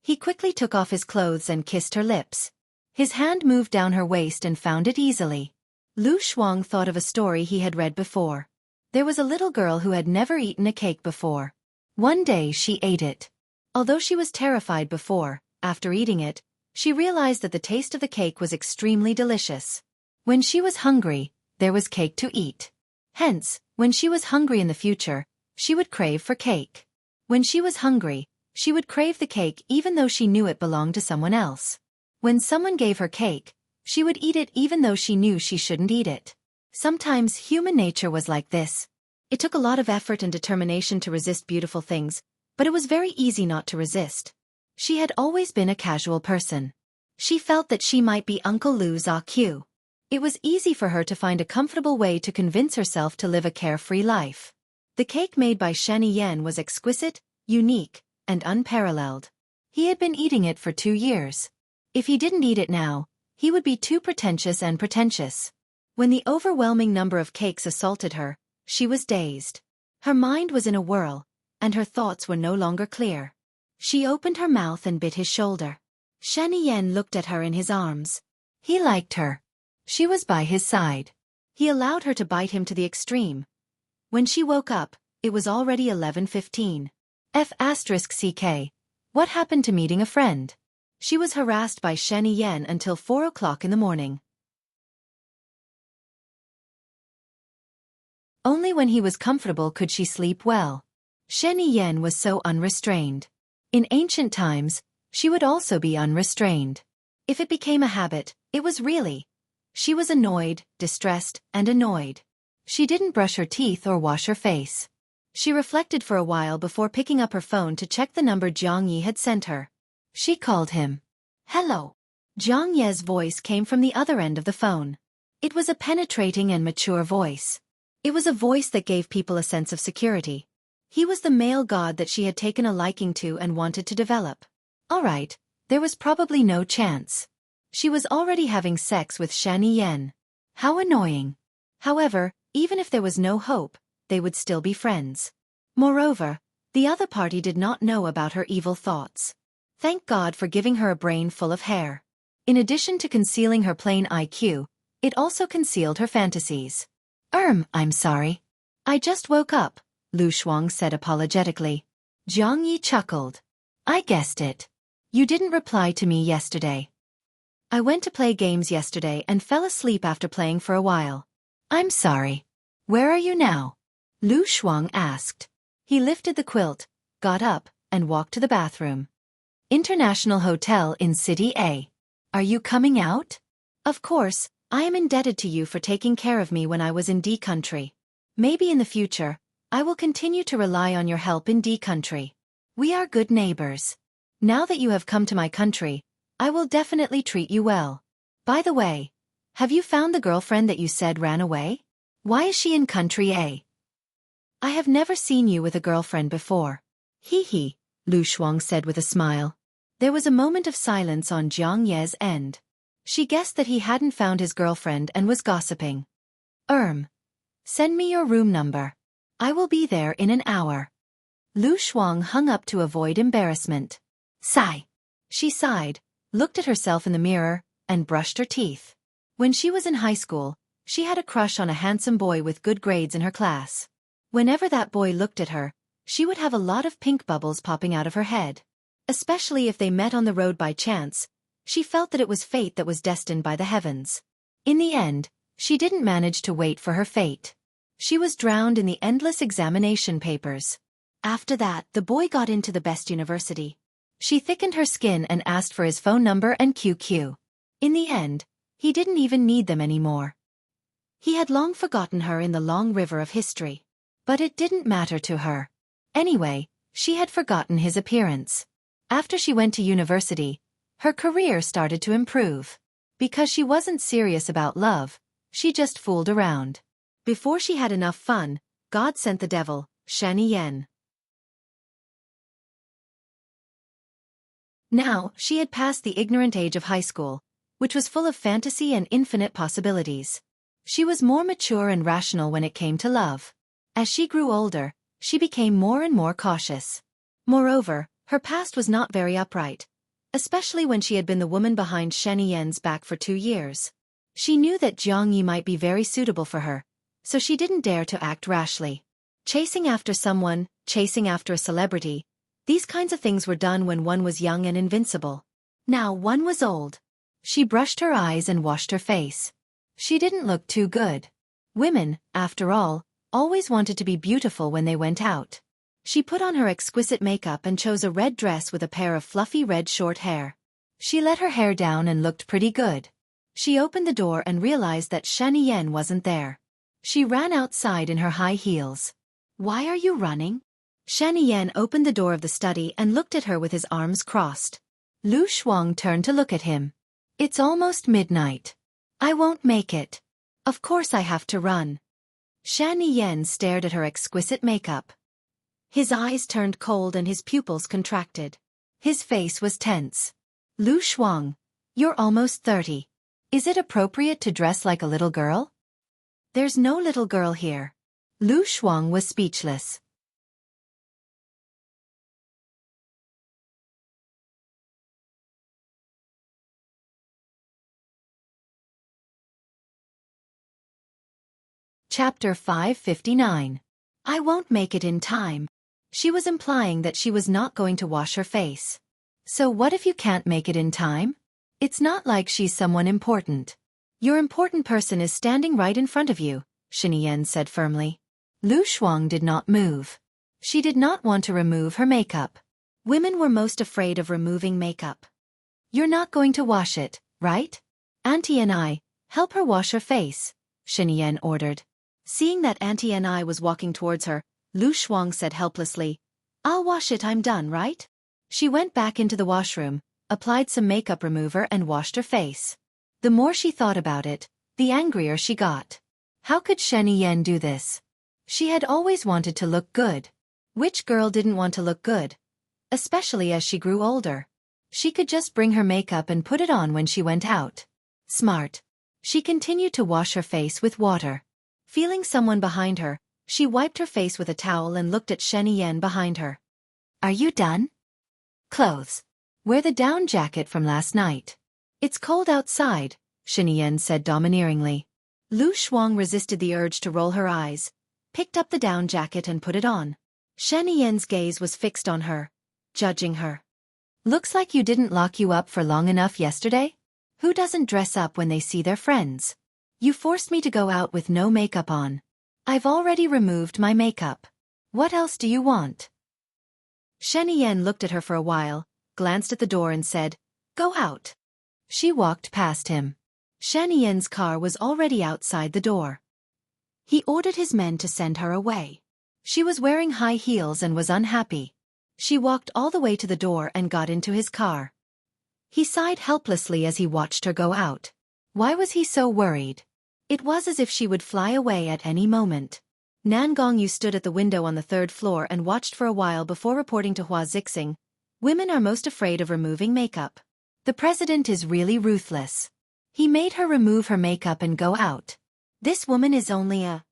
He quickly took off his clothes and kissed her lips. His hand moved down her waist and found it easily. Lu Shuang thought of a story he had read before. There was a little girl who had never eaten a cake before. One day she ate it. Although she was terrified before, after eating it, she realized that the taste of the cake was extremely delicious. When she was hungry, there was cake to eat. Hence, when she was hungry in the future, she would crave for cake. When she was hungry, she would crave the cake even though she knew it belonged to someone else. When someone gave her cake, she would eat it even though she knew she shouldn't eat it. Sometimes human nature was like this. It took a lot of effort and determination to resist beautiful things, but it was very easy not to resist. She had always been a casual person. She felt that she might be Uncle Lu's AQ. It was easy for her to find a comfortable way to convince herself to live a carefree life. The cake made by Shen Yan was exquisite, unique, and unparalleled. He had been eating it for 2 years. If he didn't eat it now, he would be too pretentious and pretentious. When the overwhelming number of cakes assaulted her, she was dazed. Her mind was in a whirl, and her thoughts were no longer clear. She opened her mouth and bit his shoulder. Shen Yan looked at her in his arms. He liked her. She was by his side. He allowed her to bite him to the extreme. When she woke up, it was already 11:15. F***ck. What happened to meeting a friend? She was harassed by Shen Yan until 4 o'clock in the morning. Only when he was comfortable could she sleep well. Shen Yan was so unrestrained. In ancient times, she would also be unrestrained. If it became a habit, it was really. She was annoyed, distressed, and annoyed. She didn't brush her teeth or wash her face. She reflected for a while before picking up her phone to check the number Jiang Yi had sent her. She called him. Hello. Jiang Ye's voice came from the other end of the phone. It was a penetrating and mature voice. It was a voice that gave people a sense of security. He was the male god that she had taken a liking to and wanted to develop. All right, there was probably no chance. She was already having sex with Shani Yen. How annoying. However, even if there was no hope, they would still be friends. Moreover, the other party did not know about her evil thoughts. Thank God for giving her a brain full of hair. In addition to concealing her plain IQ, it also concealed her fantasies. I'm sorry. I just woke up, Lu Shuang said apologetically. Jiang Yi chuckled. I guessed it. You didn't reply to me yesterday. I went to play games yesterday and fell asleep after playing for a while. I'm sorry. Where are you now? Lu Shuang asked. He lifted the quilt, got up, and walked to the bathroom. International Hotel in City A. Are you coming out? Of course, I am indebted to you for taking care of me when I was in D country. Maybe in the future, I will continue to rely on your help in D country. We are good neighbors. Now that you have come to my country, I will definitely treat you well. By the way, have you found the girlfriend that you said ran away? Why is she in country A? I have never seen you with a girlfriend before. Hee hee, Lu Shuang said with a smile. There was a moment of silence on Jiang Ye's end. She guessed that he hadn't found his girlfriend and was gossiping. Send me your room number. I will be there in an hour. Lu Shuang hung up to avoid embarrassment. Sigh. She sighed, looked at herself in the mirror, and brushed her teeth. When she was in high school, she had a crush on a handsome boy with good grades in her class. Whenever that boy looked at her, she would have a lot of pink bubbles popping out of her head. Especially if they met on the road by chance, she felt that it was fate that was destined by the heavens. In the end, she didn't manage to wait for her fate. She was drowned in the endless examination papers. After that, the boy got into the best university. She thickened her skin and asked for his phone number and QQ. In the end, he didn't even need them anymore. He had long forgotten her in the long river of history. But it didn't matter to her. Anyway, she had forgotten his appearance. After she went to university, her career started to improve. Because she wasn't serious about love, she just fooled around. Before she had enough fun, God sent the devil, Shani Yen. Now, she had passed the ignorant age of high school, which was full of fantasy and infinite possibilities. She was more mature and rational when it came to love. As she grew older, she became more and more cautious. Moreover, her past was not very upright, especially when she had been the woman behind Shani Yen's back for 2 years. She knew that Jiang Yi might be very suitable for her, so she didn't dare to act rashly. Chasing after someone, chasing after a celebrity, these kinds of things were done when one was young and invincible. Now one was old. She brushed her eyes and washed her face. She didn't look too good. Women, after all, always wanted to be beautiful when they went out. She put on her exquisite makeup and chose a red dress with a pair of fluffy red short hair. She let her hair down and looked pretty good. She opened the door and realized that Shani Yen wasn't there. She ran outside in her high heels. Why are you running? Shani Yen opened the door of the study and looked at her with his arms crossed. Lu Shuang turned to look at him. It's almost midnight. I won't make it. Of course I have to run. Shani Yen stared at her exquisite makeup. His eyes turned cold and his pupils contracted. His face was tense. Lu Shuang, you're almost 30. Is it appropriate to dress like a little girl? There's no little girl here. Lu Shuang was speechless. Chapter 559. I won't make it in time. She was implying that she was not going to wash her face. So what if you can't make it in time? It's not like she's someone important. Your important person is standing right in front of you, Shani Yen said firmly. Lu Shuang did not move. She did not want to remove her makeup. Women were most afraid of removing makeup. You're not going to wash it, right? Auntie and I, help her wash her face, Shani Yen ordered. Seeing that Auntie and I was walking towards her, Lu Shuang said helplessly. I'll wash it, I'm done, right? She went back into the washroom, applied some makeup remover and washed her face. The more she thought about it, the angrier she got. How could Shen Yan do this? She had always wanted to look good. Which girl didn't want to look good? Especially as she grew older. She could just bring her makeup and put it on when she went out. Smart. She continued to wash her face with water. Feeling someone behind her, she wiped her face with a towel and looked at Shen Yan behind her. Are you done? Clothes. Wear the down jacket from last night. It's cold outside, Shen Yan said domineeringly. Lu Shuang resisted the urge to roll her eyes, picked up the down jacket and put it on. Shen Yan's gaze was fixed on her, judging her. Looks like you didn't lock you up for long enough yesterday? Who doesn't dress up when they see their friends? You forced me to go out with no makeup on. I've already removed my makeup. What else do you want? Shen Yan looked at her for a while, glanced at the door and said, Go out. She walked past him. Shen Yan's car was already outside the door. He ordered his men to send her away. She was wearing high heels and was unhappy. She walked all the way to the door and got into his car. He sighed helplessly as he watched her go out. Why was he so worried? It was as if she would fly away at any moment. Nan Gongyu stood at the window on the third floor and watched for a while before reporting to Hua Zixing. Women are most afraid of removing makeup. The president is really ruthless. He made her remove her makeup and go out. This woman is only a...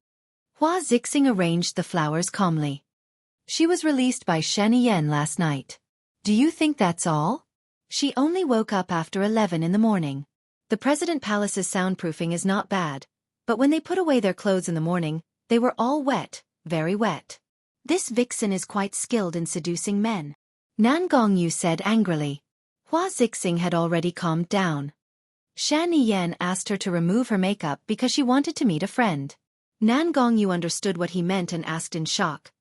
Hua Zixing arranged the flowers calmly. She was released by Shen Yan last night. Do you think that's all? She only woke up after 11 in the morning. The President Palace's soundproofing is not bad, but when they put away their clothes in the morning, they were all wet, very wet. This vixen is quite skilled in seducing men. Nan Gongyu said angrily. Hua Zixing had already calmed down. Shen Yan asked her to remove her makeup because she wanted to meet a friend. Nan Gongyu understood what he meant and asked in shock.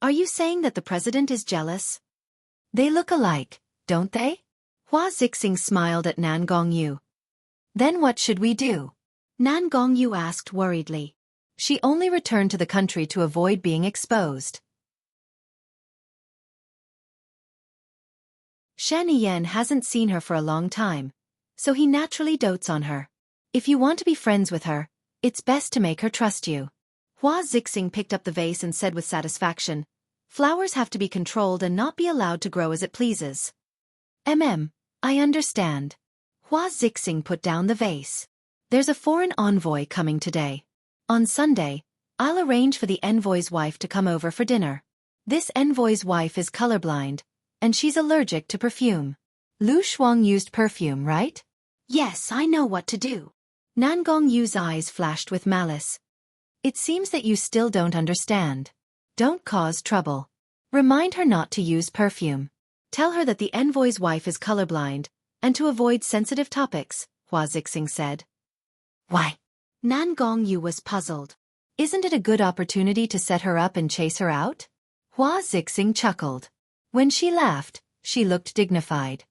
Are you saying that the president is jealous? They look alike, don't they? Hua Zixing smiled at Nan Gongyu. Then what should we do? Nan Gongyu asked worriedly. She only returned to the country to avoid being exposed. Shen Yan hasn't seen her for a long time, so he naturally dotes on her. If you want to be friends with her, it's best to make her trust you. Hua Zixing picked up the vase and said with satisfaction, Flowers have to be controlled and not be allowed to grow as it pleases. I understand. Hua Zixing put down the vase. There's a foreign envoy coming today. On Sunday, I'll arrange for the envoy's wife to come over for dinner. This envoy's wife is colorblind, and she's allergic to perfume. Lu Shuang used perfume, right? Yes, I know what to do. Nan Gongyu's eyes flashed with malice. It seems that you still don't understand. Don't cause trouble. Remind her not to use perfume. Tell her that the envoy's wife is colorblind, and to avoid sensitive topics, Hua Zixing said. Why? Nan Gongyu was puzzled. Isn't it a good opportunity to set her up and chase her out? Hua Zixing chuckled. When she laughed, she looked dignified.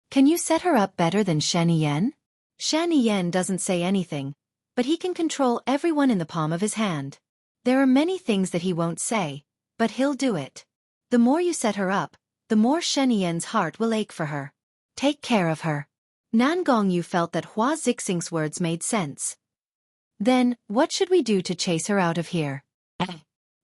Can you set her up better than Shen Yan? Shen Yan doesn't say anything, but he can control everyone in the palm of his hand. There are many things that he won't say, but he'll do it. The more you set her up, the more Shen Yan's heart will ache for her. Take care of her. Nan Gongyu felt that Hua Zixing's words made sense. Then, what should we do to chase her out of here?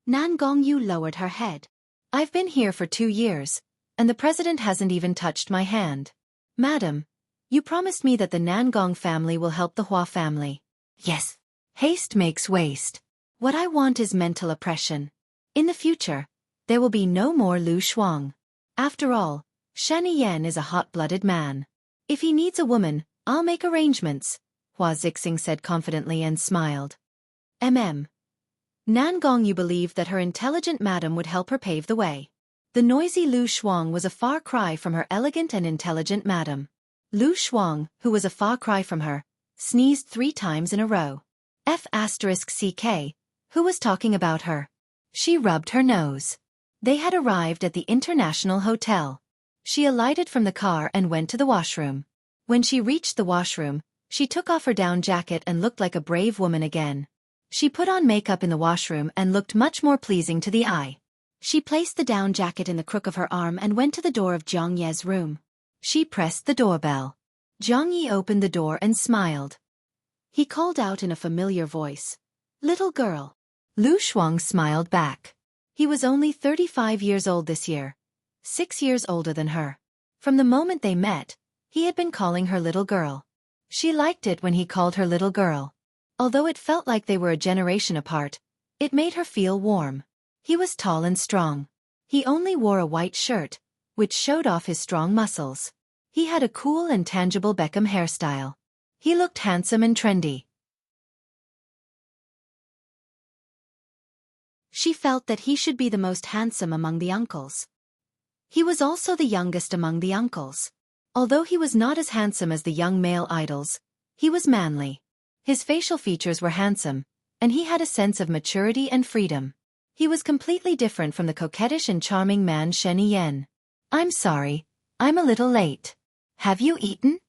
Nan Gongyu lowered her head. I've been here for 2 years, and the president hasn't even touched my hand. Madam, you promised me that the Nangong family will help the Hua family. Yes. Haste makes waste. What I want is mental oppression. In the future, there will be no more Lu Shuang. After all, Shen Yan is a hot-blooded man. If he needs a woman, I'll make arrangements, Hua Zixing said confidently and smiled. Nan Gongyu believed that her intelligent madam would help her pave the way. The noisy Lu Shuang was a far cry from her elegant and intelligent madam. Lu Shuang, who was a far cry from her, sneezed 3 times in a row. F***CK, who was talking about her? She rubbed her nose. They had arrived at the International Hotel. She alighted from the car and went to the washroom. When she reached the washroom, she took off her down jacket and looked like a brave woman again. She put on makeup in the washroom and looked much more pleasing to the eye. She placed the down jacket in the crook of her arm and went to the door of Jiang Ye's room. She pressed the doorbell. Jiang Ye opened the door and smiled. He called out in a familiar voice, "Little girl." Lu Shuang smiled back. He was only 35 years old this year, 6 years older than her. From the moment they met, he had been calling her little girl. She liked it when he called her little girl. Although it felt like they were a generation apart, it made her feel warm. He was tall and strong. He only wore a white shirt, which showed off his strong muscles. He had a cool and tangible Beckham hairstyle. He looked handsome and trendy. She felt that he should be the most handsome among the uncles. He was also the youngest among the uncles. Although he was not as handsome as the young male idols, he was manly. His facial features were handsome, and he had a sense of maturity and freedom. He was completely different from the coquettish and charming man Shen Yen. "I'm sorry, I'm a little late. Have you eaten?"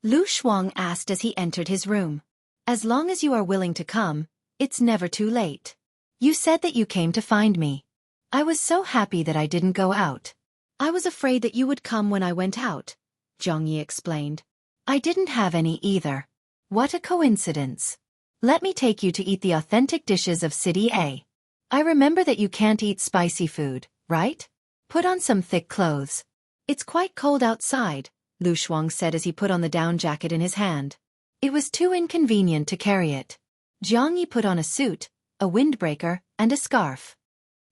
Lu Shuang asked as he entered his room. "As long as you are willing to come, it's never too late. You said that you came to find me. I was so happy that I didn't go out. I was afraid that you would come when I went out," Jiang Yi explained. "I didn't have any either. What a coincidence. Let me take you to eat the authentic dishes of City A. I remember that you can't eat spicy food, right? Put on some thick clothes. It's quite cold outside," Lu Shuang said as he put on the down jacket in his hand. It was too inconvenient to carry it. Jiang Yi put on a suit, a windbreaker, and a scarf.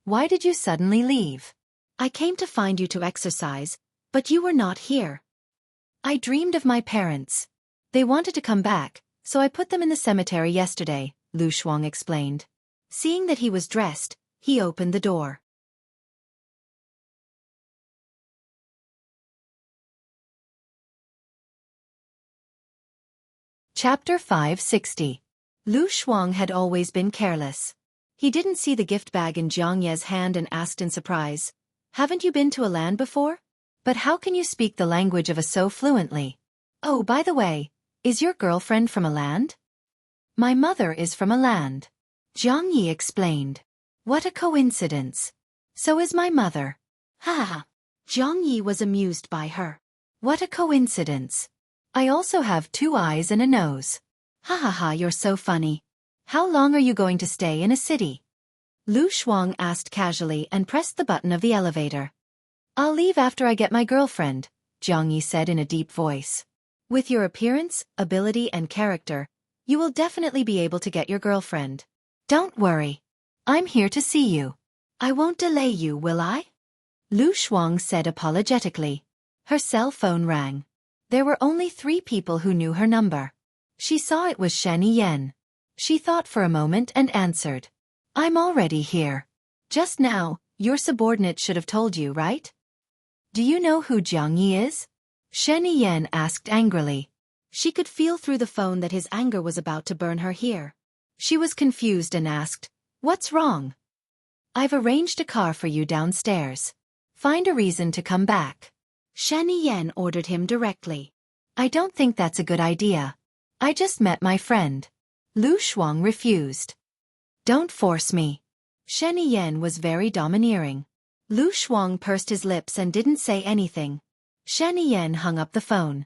"Why did you suddenly leave?" "I came to find you to exercise, but you were not here. I dreamed of my parents. They wanted to come back, so I put them in the cemetery yesterday," Lu Shuang explained. Seeing that he was dressed, he opened the door. Chapter 560. Lu Shuang had always been careless. He didn't see the gift bag in Jiang Ye's hand and asked in surprise, "Haven't you been to a land before? But how can you speak the language of a so fluently? Oh, by the way, is your girlfriend from a land?" "My mother is from a land," Jiang Yi explained. "What a coincidence. So is my mother." Ha ha. Jiang Yi was amused by her. "What a coincidence. I also have 2 eyes and a nose. Ha ha ha, you're so funny. How long are you going to stay in a city?" Lu Shuang asked casually and pressed the button of the elevator. "I'll leave after I get my girlfriend," Jiang Yi said in a deep voice. "With your appearance, ability and character, you will definitely be able to get your girlfriend. Don't worry. I'm here to see you. I won't delay you, will I?" Lu Shuang said apologetically. Her cell phone rang. There were only 3 people who knew her number. She saw it was Shen Yen. She thought for a moment and answered. "I'm already here. Just now, your subordinate should have told you, right?" "Do you know who Jiang Yi is?" Shen Yen asked angrily. She could feel through the phone that his anger was about to burn her here. She was confused and asked, "What's wrong?" "I've arranged a car for you downstairs. Find a reason to come back," Shen Yen ordered him directly. "I don't think that's a good idea. I just met my friend." Lu Shuang refused. "Don't force me." Shen Yen was very domineering. Lu Shuang pursed his lips and didn't say anything. Shen Yen hung up the phone.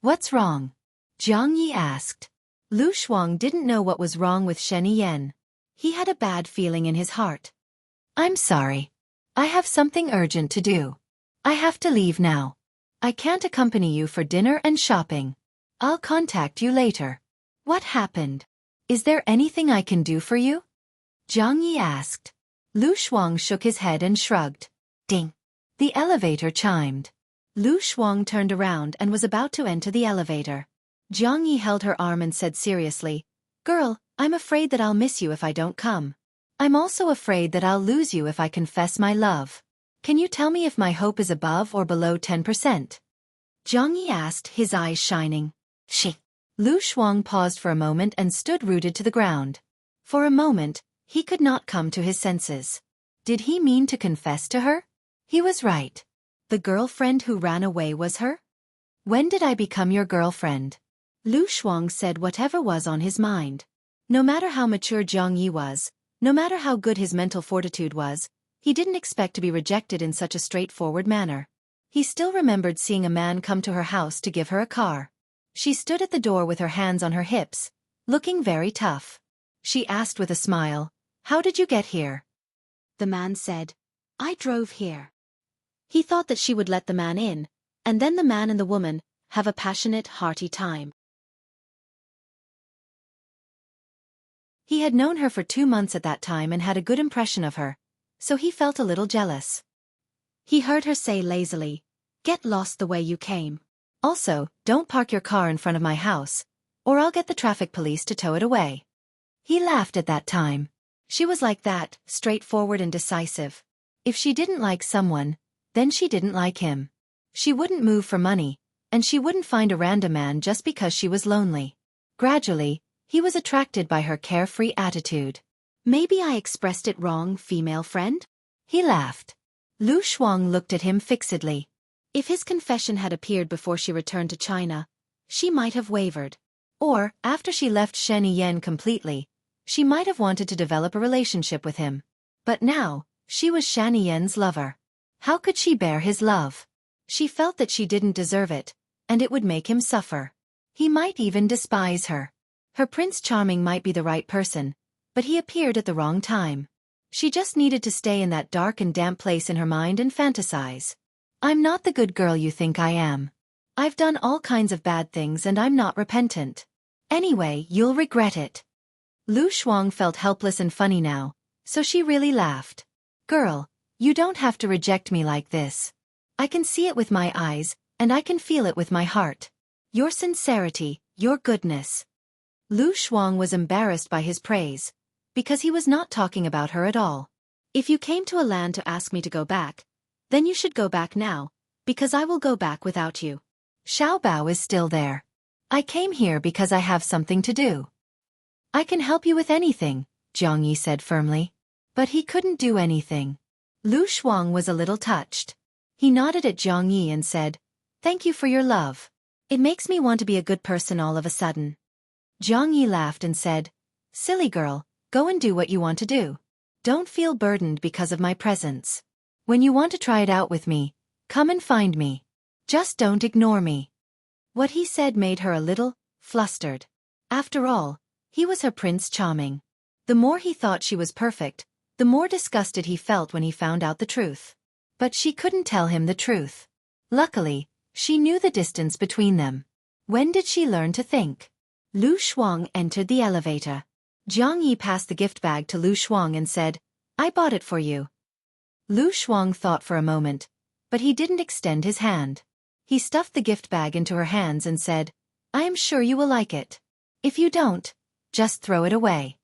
"What's wrong?" Jiang Yi asked. Lu Shuang didn't know what was wrong with Shen Yen. He had a bad feeling in his heart. "I'm sorry. I have something urgent to do. I have to leave now. I can't accompany you for dinner and shopping. I'll contact you later." "What happened? Is there anything I can do for you?" Jiang Yi asked. Lu Shuang shook his head and shrugged. Ding! The elevator chimed. Lu Shuang turned around and was about to enter the elevator. Jiang Yi held her arm and said seriously, "Girl, I'm afraid that I'll miss you if I don't come. I'm also afraid that I'll lose you if I confess my love. Can you tell me if my hope is above or below 10%? Jiang Yi asked, his eyes shining. She. Lu Shuang paused for a moment and stood rooted to the ground. For a moment, he could not come to his senses. Did he mean to confess to her? He was right. The girlfriend who ran away was her? When did I become your girlfriend? Lu Shuang said whatever was on his mind. No matter how mature Jiang Yi was, no matter how good his mental fortitude was, He didn't expect to be rejected in such a straightforward manner. He still remembered seeing a man come to her house to give her a car. She stood at the door with her hands on her hips, looking very tough. She asked with a smile, "How did you get here?" The man said, "I drove here." He thought that she would let the man in, and then the man and the woman have a passionate, hearty time. He had known her for 2 months at that time and had a good impression of her, so he felt a little jealous. He heard her say lazily, "Get lost the way you came. Also, don't park your car in front of my house, or I'll get the traffic police to tow it away." He laughed at that time. She was like that, straightforward and decisive. If she didn't like someone, then she didn't like him. She wouldn't move for money, and she wouldn't find a random man just because she was lonely. Gradually, he was attracted by her carefree attitude. "Maybe I expressed it wrong, female friend?" He laughed. Lu Shuang looked at him fixedly. If his confession had appeared before she returned to China, she might have wavered. Or, after she left Shen Yen completely, she might have wanted to develop a relationship with him. But now, she was Shan Yen's lover. How could she bear his love? She felt that she didn't deserve it, and it would make him suffer. He might even despise her. Her Prince Charming might be the right person, but he appeared at the wrong time. She just needed to stay in that dark and damp place in her mind and fantasize. "I'm not the good girl you think I am. I've done all kinds of bad things and I'm not repentant. Anyway, you'll regret it." Lu Shuang felt helpless and funny now, so she really laughed. "Girl, you don't have to reject me like this. I can see it with my eyes, and I can feel it with my heart. Your sincerity, your goodness." Lu Shuang was embarrassed by his praise, because he was not talking about her at all. "If you came to a land to ask me to go back, then you should go back now, because I will go back without you. Xiao Bao is still there. I came here because I have something to do." "I can help you with anything," Jiang Yi said firmly. But he couldn't do anything. Lu Shuang was a little touched. He nodded at Jiang Yi and said, "Thank you for your love. It makes me want to be a good person all of a sudden." Jiang Yi laughed and said, "Silly girl, go and do what you want to do. Don't feel burdened because of my presence. When you want to try it out with me, come and find me. Just don't ignore me." What he said made her a little flustered. After all, he was her Prince Charming. The more he thought she was perfect, the more disgusted he felt when he found out the truth. But she couldn't tell him the truth. Luckily, she knew the distance between them. When did she learn to think? Lu Shuang entered the elevator. Jiang Yi passed the gift bag to Lu Shuang and said, "I bought it for you." Lu Shuang thought for a moment, but he didn't extend his hand. He stuffed the gift bag into her hands and said, "I am sure you will like it. If you don't, just throw it away."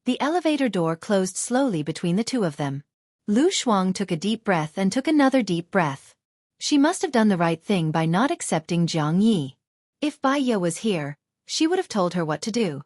The elevator door closed slowly between the two of them. Lu Shuang took a deep breath and took another deep breath. She must have done the right thing by not accepting Jiang Yi. If Bai Ye was here, she would have told her what to do.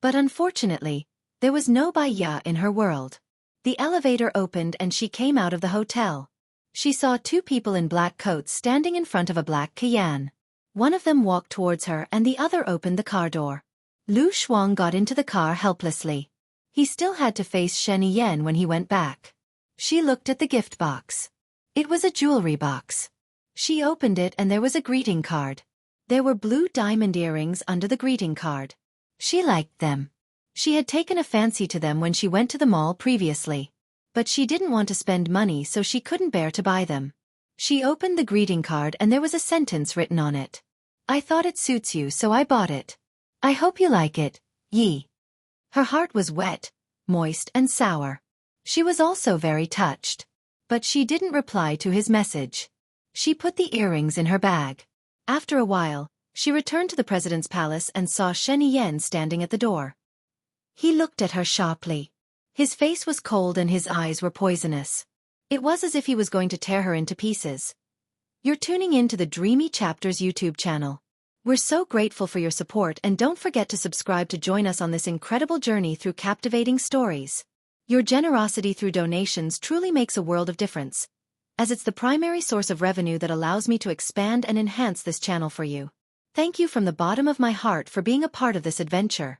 But unfortunately, there was no Bai Ye in her world. The elevator opened and she came out of the hotel. She saw 2 people in black coats standing in front of a black Cayenne. One of them walked towards her and the other opened the car door. Lu Shuang got into the car helplessly. He still had to face Shen Yen when he went back. She looked at the gift box. It was a jewelry box. She opened it and there was a greeting card. There were blue diamond earrings under the greeting card. She liked them. She had taken a fancy to them when she went to the mall previously. But she didn't want to spend money, so she couldn't bear to buy them. She opened the greeting card and there was a sentence written on it. "I thought it suits you, so I bought it. I hope you like it, Yi." Her heart was wet, moist and sour. She was also very touched. But she didn't reply to his message. She put the earrings in her bag. After a while, she returned to the president's palace and saw Shen Yen standing at the door. He looked at her sharply. His face was cold and his eyes were poisonous. It was as if he was going to tear her into pieces. You're tuning in to the Dreamy Chapters YouTube channel. We're so grateful for your support, and don't forget to subscribe to join us on this incredible journey through captivating stories. Your generosity through donations truly makes a world of difference, as it's the primary source of revenue that allows me to expand and enhance this channel for you. Thank you from the bottom of my heart for being a part of this adventure.